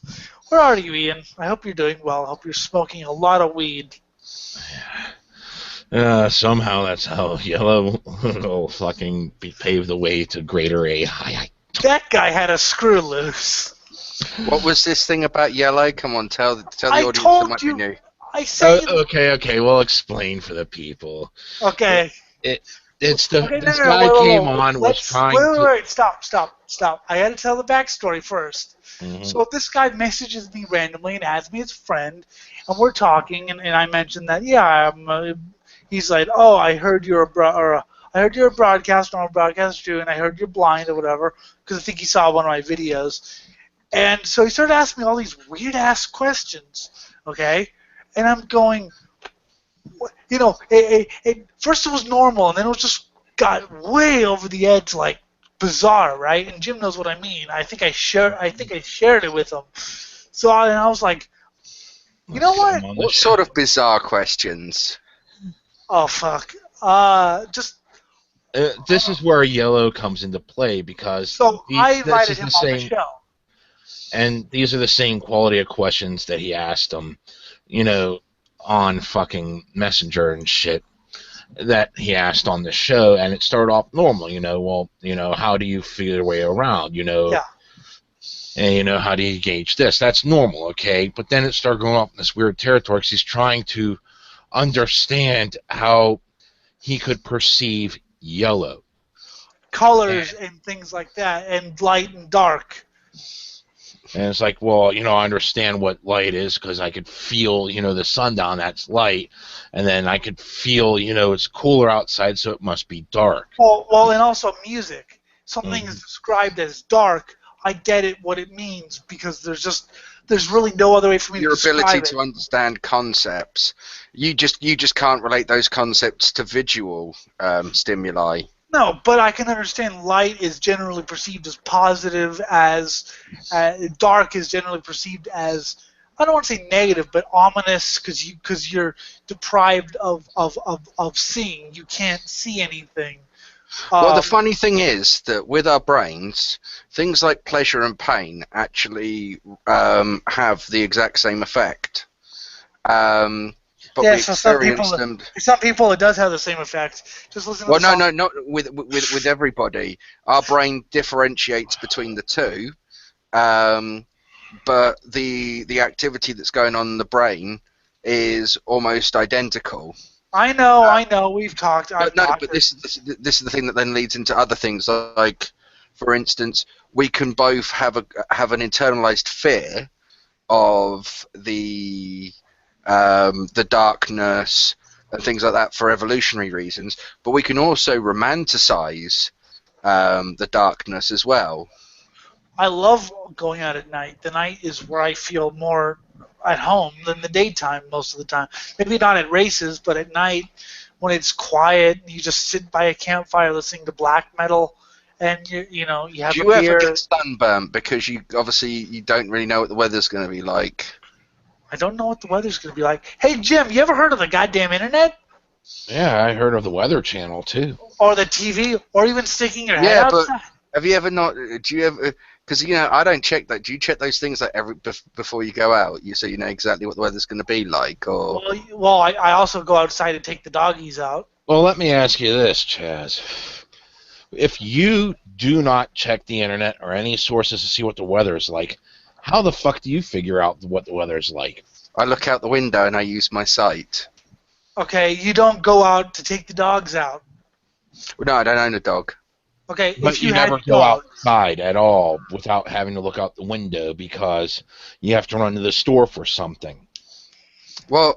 A: Where are you, Ian? I hope you're doing well. I hope you're smoking a lot of weed.
B: Somehow that's how yellow will fucking pave the way to greater AI.
A: That guy had a screw loose.
C: What was this thing about yellow? Come on, tell the audience
A: told
C: that might
A: you,
C: be new.
A: I said.
B: Okay. We'll explain for the people.
A: Okay.
B: This guy
A: came
B: on was trying to.
A: Wait, stop. I had to tell the backstory first.
B: Mm-hmm.
A: So this guy messages me randomly and adds me as a friend, and we're talking, and I mentioned that, he's like, oh, I heard you're a broadcaster, I'm a broadcaster too, and I heard you're blind or whatever, because I think he saw one of my videos. And so he started asking me all these weird-ass questions, okay? And I'm going, first it was normal, and then it was just got way over the edge, like bizarre, right? And Jim knows what I mean. I think I shared it with him. So I was like, you know what?
C: What sort of bizarre questions?
A: Oh fuck!
B: This is where yellow comes into play because
A: I invited him on the show.
B: And these are the same quality of questions that he asked him, on fucking Messenger and shit that he asked on the show, and it started off normal, how do you feel your way around,
A: Yeah.
B: And, how do you gauge this? That's normal, okay? But then it started going off in this weird territory because he's trying to understand how he could perceive yellow.
A: Colors and things like that, and light and dark.
B: And it's like, well, I understand what light is because I could feel, the sundown, that's light. And then I could feel, it's cooler outside, so it must be dark.
A: Well, and also music. Something
B: Mhm.
A: is described as dark. I get it, what it means, because there's really no other way for me to
C: Your ability
A: describe it.
C: to understand concepts, you just can't relate those concepts to visual stimuli.
A: No, but I can understand light is generally perceived as positive, as dark is generally perceived as, I don't want to say negative, but ominous, because you're deprived of seeing. You can't see anything.
C: Well, the
A: Um,
C: funny thing is that with our brains, things like pleasure and pain actually have the exact same effect. But
A: yeah,
C: we
A: so
C: experience them.
A: some people it does have the same effect. Just listen to
C: Well,
A: the
C: no,
A: song.
C: no, not with everybody. Our brain differentiates between the two, but the activity that's going on in the brain is almost identical.
A: I know. I've
C: But no,
A: talked.
C: but this is the thing that then leads into other things. Like, for instance, we can both have an internalized fear of the darkness and things like that for evolutionary reasons, but we can also romanticize the darkness as well.
A: I love going out at night. The night is where I feel more at home than the daytime most of the time. Maybe not at races, but at night when it's quiet and you just sit by a campfire listening to black metal and you have
C: Do
A: a
C: you ever
A: beer.
C: get sunburnt because you don't really know what the weather's going to be like?
A: I don't know what the weather's going to be like. Hey Jim, you ever heard of the goddamn internet
B: Yeah, I heard of the Weather Channel, too.
A: or the TV or even sticking your head
C: Yeah, but
A: outside?
C: have you ever not? Do you ever? Because I don't check that. Do you check those things like before you go out? So you know exactly what the weather's going to be like, or
A: I also go outside and take the doggies out.
B: Well, let me ask you this, Chaz. If you do not check the internet or any sources to see what the weather is like, how the fuck do you figure out what the weather is like?
C: I look out the window and I use my sight.
A: Okay, you don't go out to take the dogs out.
C: Well, no, I don't own a dog.
A: Okay,
B: But
A: if you
B: you
A: had
B: never go
A: dogs.
B: outside at all without having to look out the window because you have to run to the store for something.
C: Well,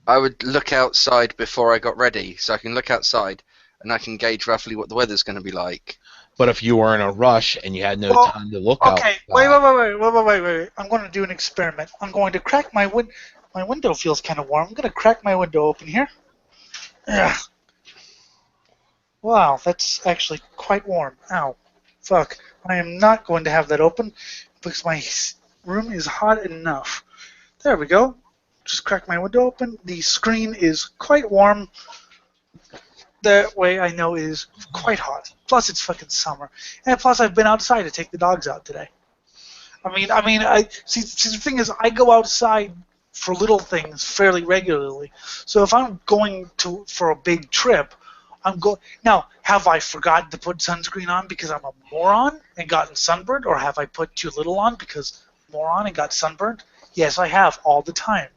C: I would look outside before I got ready, so I can look outside and I can gauge roughly what the weather's going to be like.
B: But if you were in a rush and you had no
A: Well,
B: time to look
A: okay, wait,
B: outside,
A: I'm going to do an experiment. I'm going to crack my window. My window feels kind of warm. I'm going to crack my window open here. Ugh. Wow, that's actually quite warm. Ow. Fuck. I am not going to have that open because my room is hot enough. There we go. Just crack my window open. The screen is quite warm. That way I know it is quite hot. Plus it's fucking summer. And plus I've been outside to take the dogs out today. I see. The thing is, I go outside for little things fairly regularly. So if I'm going for a big trip, I'm going. Now, have I forgotten to put sunscreen on because I'm a moron and gotten sunburned, or have I put too little on because moron and got sunburned? Yes, I have all the time.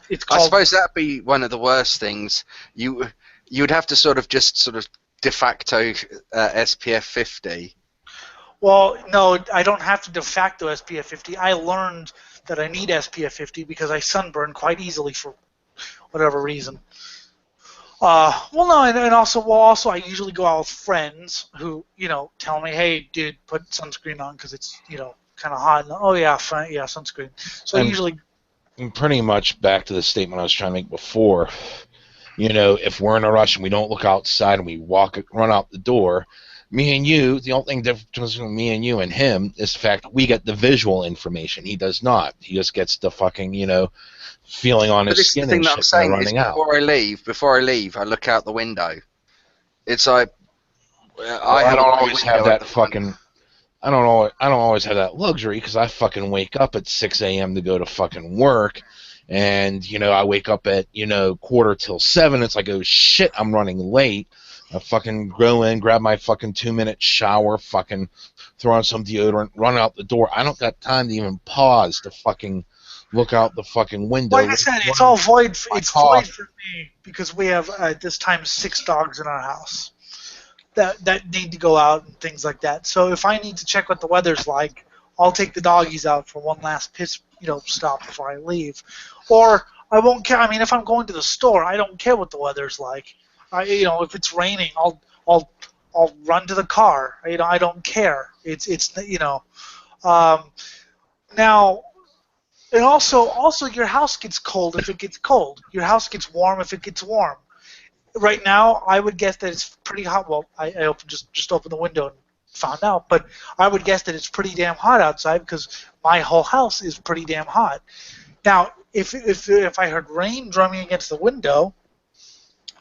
A: It's
C: I
A: called.
C: suppose that'd be one of the worst things. You'd have to sort of de facto SPF 50.
A: Well, no, I don't have to de facto SPF 50. I learned that I need SPF 50 because I sunburn quite easily for whatever reason. Well, no, and also, I usually go out with friends who, tell me, hey, dude, put sunscreen on because it's, kind of hot. And, oh, yeah, fine, yeah, sunscreen. So I
B: and
A: usually,
B: pretty much back to the statement I was trying to make before, if we're in a rush and we don't look outside and we run out the door, me and you, the only thing difference between me and you and him is the fact we get the visual information. He does not. He just gets the fucking, feeling on
C: But
B: his
C: this is the
B: skin
C: thing
B: and
C: that I'm
B: shit by
C: saying is
B: running out.
C: before I leave, I look out the window. It's like
B: Well,
C: I
B: I
C: have
B: don't
C: a
B: always have
C: window at
B: that
C: the front.
B: fucking. I don't always have that luxury because I fucking wake up at 6 a.m. to go to fucking work, and I wake up at 6:45. It's like, oh shit, I'm running late. I fucking go in, grab my fucking 2-minute shower, fucking throw on some deodorant, run out the door. I don't got time to even pause to fucking look out the fucking window.
A: like I said, it's all void.
B: My
A: It's void
B: coffee.
A: for me because we have at this time 6 dogs in our house that need to go out and things like that. So if I need to check what the weather's like, I'll take the doggies out for one last piss, stop before I leave. Or I won't care. I mean, if I'm going to the store, I don't care what the weather's like. If it's raining, I'll run to the car. I don't care. Um, Now, and also your house gets cold if it gets cold. Your house gets warm if it gets warm. Right now, I would guess that it's pretty hot. Well, I just opened the window and found out, but I would guess that it's pretty damn hot outside because my whole house is pretty damn hot. Now, if I heard rain drumming against the window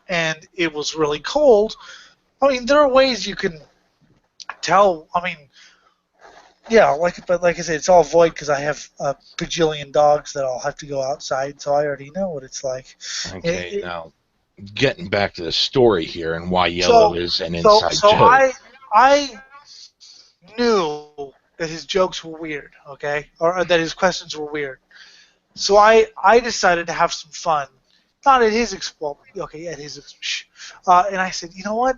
A: and it was really cold, I mean, there are ways you can tell. I mean, yeah, but like I said, it's all void because I have a bajillion dogs that I'll have to go outside, so I already know what it's like.
B: Okay, now getting back to the story here and why yellow is an inside
A: so
B: joke.
A: I knew that his jokes were weird, okay, or that his questions were weird. So I decided to have some fun, not at his at his and I said, you know what?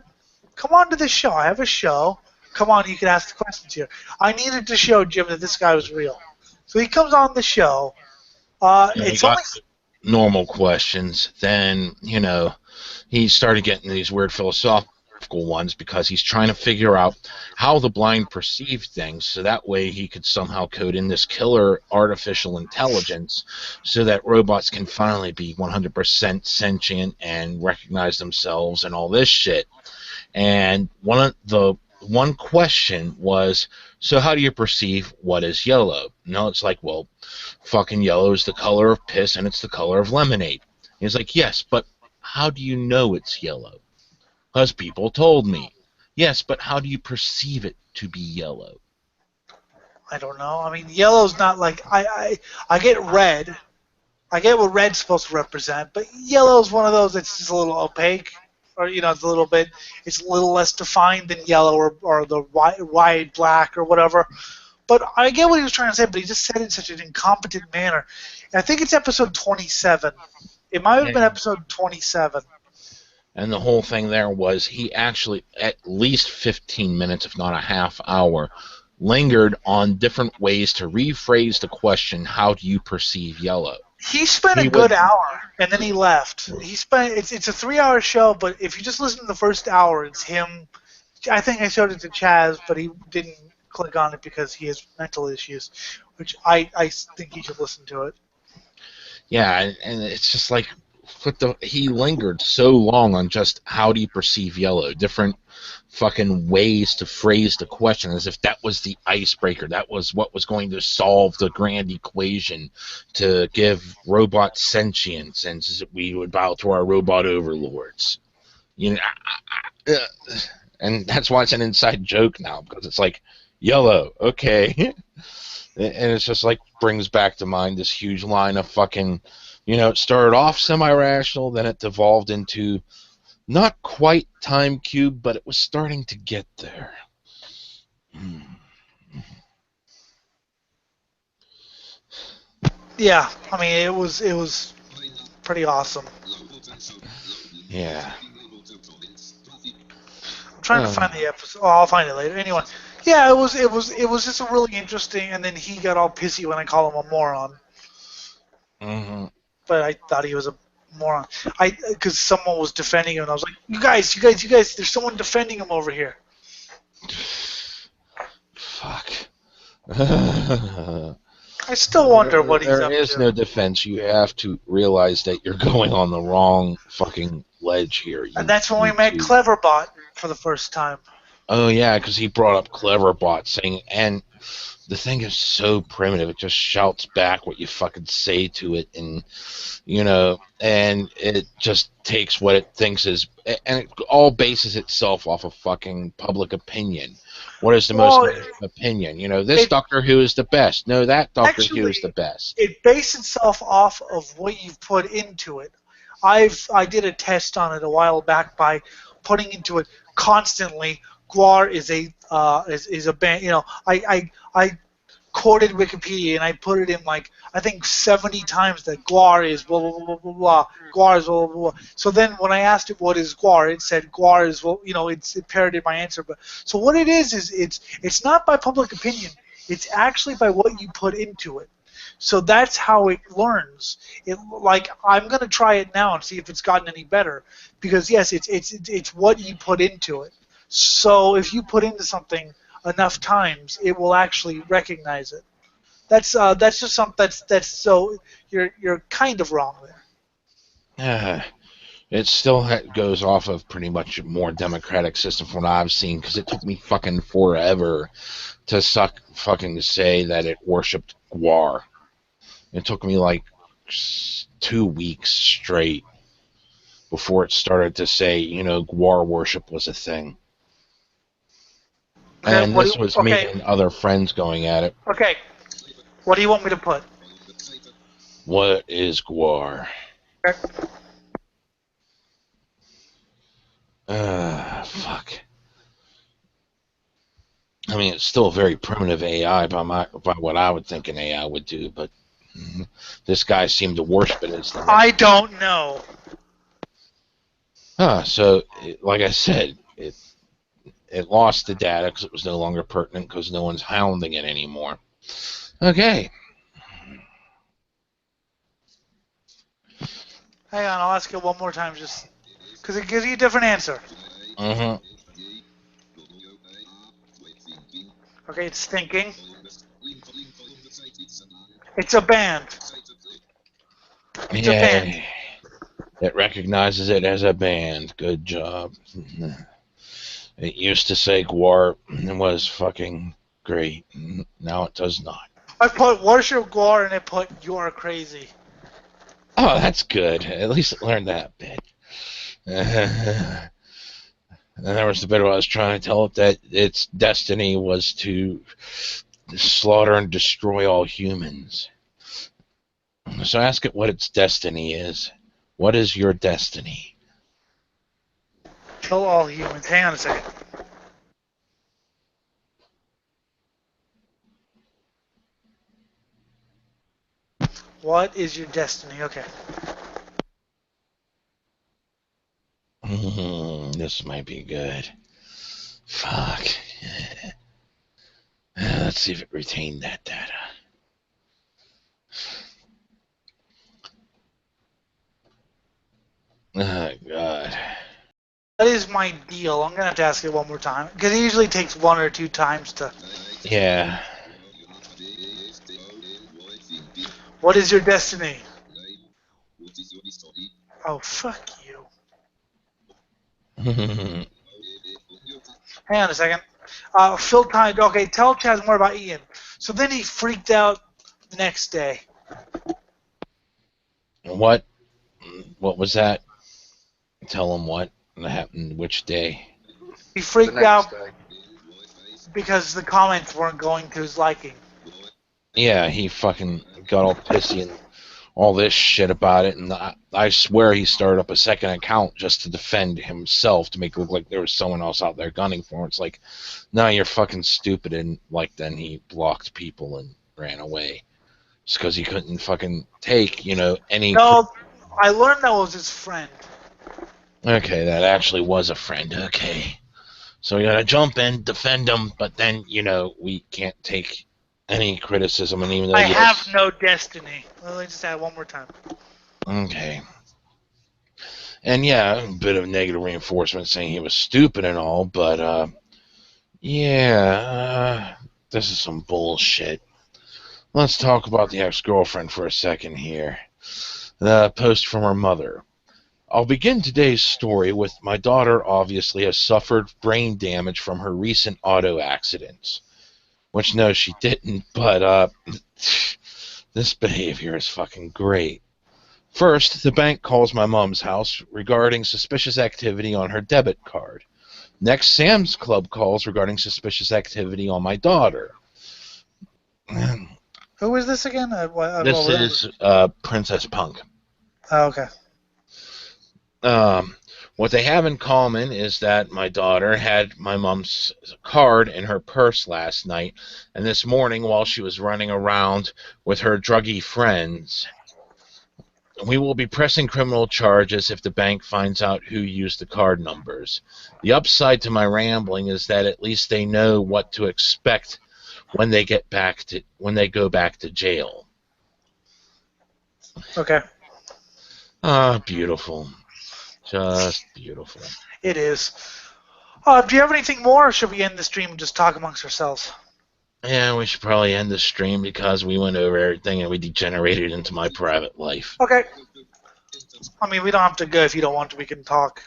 A: Come on to the show. I have a show. Come on, you can ask the questions here. I needed to show Jim that this guy was real. So he comes on the show. It's
B: got
A: only
B: normal questions. Then, he started getting these weird philosophical ones because he's trying to figure out how the blind perceive things so that way he could somehow code in this killer artificial intelligence so that robots can finally be 100% sentient and recognize themselves and all this shit. And one question was, so how do you perceive what is yellow? No, it's like, well, fucking yellow is the color of piss and it's the color of lemonade. He's like, yes, but how do you know it's yellow? Because people told me. Yes, but how do you perceive it to be yellow?
A: I don't know. I mean, yellow's not like I get red. I get what red's supposed to represent, but yellow's one of those that's just a little opaque, or it's a little less defined than yellow or the wide black or whatever. But I get what he was trying to say, but he just said it in such an incompetent manner. And I think it's episode 27. It might have been episode 27.
B: And the whole thing there was he actually, at least 15 minutes, if not a half hour, lingered on different ways to rephrase the question, how do you perceive yellow?
A: He spent a good hour, and then he left. It's a 3-hour show, but if you just listen to the first hour, it's him. I think I showed it to Chaz, but he didn't click on it because he has mental issues, which I think you should listen to it.
B: Yeah, and it's just like, he lingered so long on just how do you perceive yellow, different fucking ways to phrase the question as if that was the icebreaker, that was what was going to solve the grand equation to give robots sentience, and we would bow to our robot overlords. And that's why it's an inside joke now, because it's like, yellow, okay. And it's just like, brings back to mind this huge line of fucking, it started off semi-rational, then it devolved into not quite time cube, but it was starting to get there.
A: Yeah, I mean, it was pretty awesome.
B: Yeah.
A: I'm trying to find the episode. Oh, I'll find it later. Anyway, yeah, it was just a really interesting. And then he got all pissy when I called him a moron.
B: Mm-hmm.
A: But I thought he was a moron. Because someone was defending him, and I was like, you guys, there's someone defending him over here.
B: Fuck.
A: I still wonder what he's up to.
B: There is no defense. You have to realize that you're going on the wrong fucking ledge here.
A: And that's when we met Cleverbot for the first time.
B: Oh, yeah, because he brought up Cleverbot saying, and the thing is so primitive, it just shouts back what you fucking say to it, and, and it just takes what it thinks is, and it all bases itself off of fucking public opinion. What is the most opinion? This Doctor Who is the best. No, that Doctor Who is the best.
A: It bases itself off of what you've put into it. I did a test on it a while back by putting into it constantly. Gwar is a band. I quoted Wikipedia and I put it in like I think 70 times that Gwar is blah blah blah blah blah. Gwar is blah blah blah. So then when I asked it what is Gwar, it said Gwar is it parroted my answer. But so what it is it's not by public opinion. It's actually by what you put into it. So that's how it learns. Like I'm gonna try it now and see if it's gotten any better. Because yes, it's what you put into it. So if you put into something enough times, it will actually recognize it. That's just something that's so you're kind of wrong there.
B: It still goes off of pretty much a more democratic system from what I've seen, because it took me fucking forever to fucking say that it worshipped Gwar. It took me like 2 weeks straight before it started to say, Gwar worship was a thing.
A: Okay,
B: And this was me and other friends going at it.
A: Okay, what do you want me to put?
B: What is Gwar?
A: Okay.
B: Fuck. I mean, it's still a very primitive AI by what I would think an AI would do, but this guy seemed to worship it instantly.
A: I don't know.
B: So, like I said, it lost the data because it was no longer pertinent because no one's hounding it anymore. Okay.
A: Hang on, I'll ask it one more time just because it gives you a different answer.
B: Mm-hmm.
A: Okay, it's thinking. It's a band. It's a band.
B: It recognizes it as a band. Good job. It used to say Gwar was fucking great. Now it does not.
A: I put worship Gwar and it put you're crazy.
B: Oh, that's good. At least it learned that bit. And there was the bit where I was trying to tell it that its destiny was to slaughter and destroy all humans. So ask it what its destiny is. What is your destiny?
A: Kill all humans. Hang on a second. What is your destiny? Okay.
B: This might be good. Fuck. Let's see if it retained that data. Oh, God.
A: That is my deal. I'm going to have to ask it one more time. Because it usually takes 1 or 2 times to...
B: Yeah.
A: What is your destiny? Oh, fuck you. Hang on a second. Phil Time. Okay, tell Chaz more about Ian. So then he freaked out the next day.
B: What? What was that? Tell him what happened which day.
A: He freaked out because the comments weren't going to his liking.
B: Yeah, he fucking got all pissy and all this shit about it, and I swear he started up a second account just to defend himself, to make it look like there was someone else out there gunning for him. It's like, no, you're fucking stupid, and like then he blocked people and ran away. It's because he couldn't fucking take, any...
A: No, I learned that was his friend.
B: Okay, that actually was a friend, okay. So we gotta jump in, defend him, but then, we can't take any criticism, and even though
A: I have no destiny. Let me just add one more time.
B: Okay. And yeah, a bit of negative reinforcement saying he was stupid and all, but this is some bullshit. Let's talk about the ex-girlfriend for a second here. The post from her mother. I'll begin today's story with my daughter obviously has suffered brain damage from her recent auto accidents. Which, no, she didn't, but this behavior is fucking great. First, the bank calls my mom's house regarding suspicious activity on her debit card. Next, Sam's Club calls regarding suspicious activity on my daughter.
A: Who is this again?
B: This is Princess Punk.
A: Oh, okay.
B: What they have in common is that my daughter had my mom's card in her purse last night, and this morning while she was running around with her druggy friends. We will be pressing criminal charges if the bank finds out who used the card numbers. The upside to my rambling is that at least they know what to expect when they go back to jail.
A: Okay.
B: Ah, beautiful. Just beautiful.
A: It is. Do you have anything more, or should we end the stream and just talk amongst ourselves?
B: Yeah, we should probably end the stream because we went over everything and we degenerated into my private life.
A: Okay. I mean, we don't have to go if you don't want to. We can talk.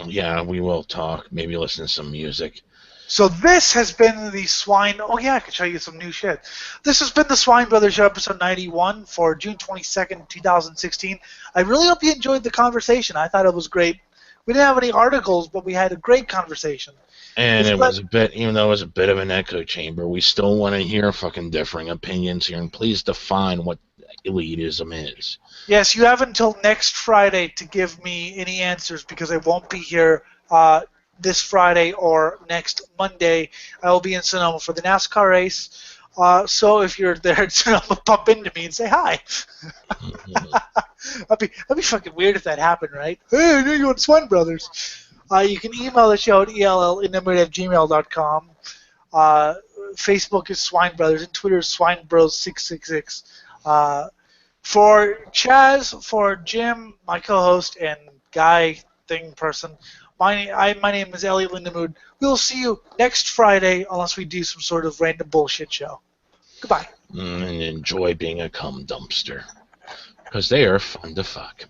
B: Yeah, we will talk. Maybe listen to some music.
A: So this has been the Swine... Oh, yeah, I can show you some new shit. This has been the Swine Brothers Show, episode 91 for June 22nd, 2016. I really hope you enjoyed the conversation. I thought it was great. We didn't have any articles, but we had a great conversation.
B: And it was a bit, even though it was a bit of an echo chamber, we still want to hear fucking differing opinions here, and please define what elitism is.
A: Yes, you have until next Friday to give me any answers because I won't be here this Friday or next Monday. I will be in Sonoma for the NASCAR race. So if you're there in Sonoma, pop into me and say hi. That'd be fucking weird if that happened, right? Hey, I knew you on Swine Brothers. You can email the show at ellinthemood@gmail.com. Facebook is Swine Brothers, and Twitter is SwineBros666. For Chaz, for Jim, my co-host, and guy thing person, my name is Elliot Lindemood. We'll see you next Friday unless we do some sort of random bullshit show. Goodbye.
B: And enjoy being a cum dumpster. Because they are fun to fuck.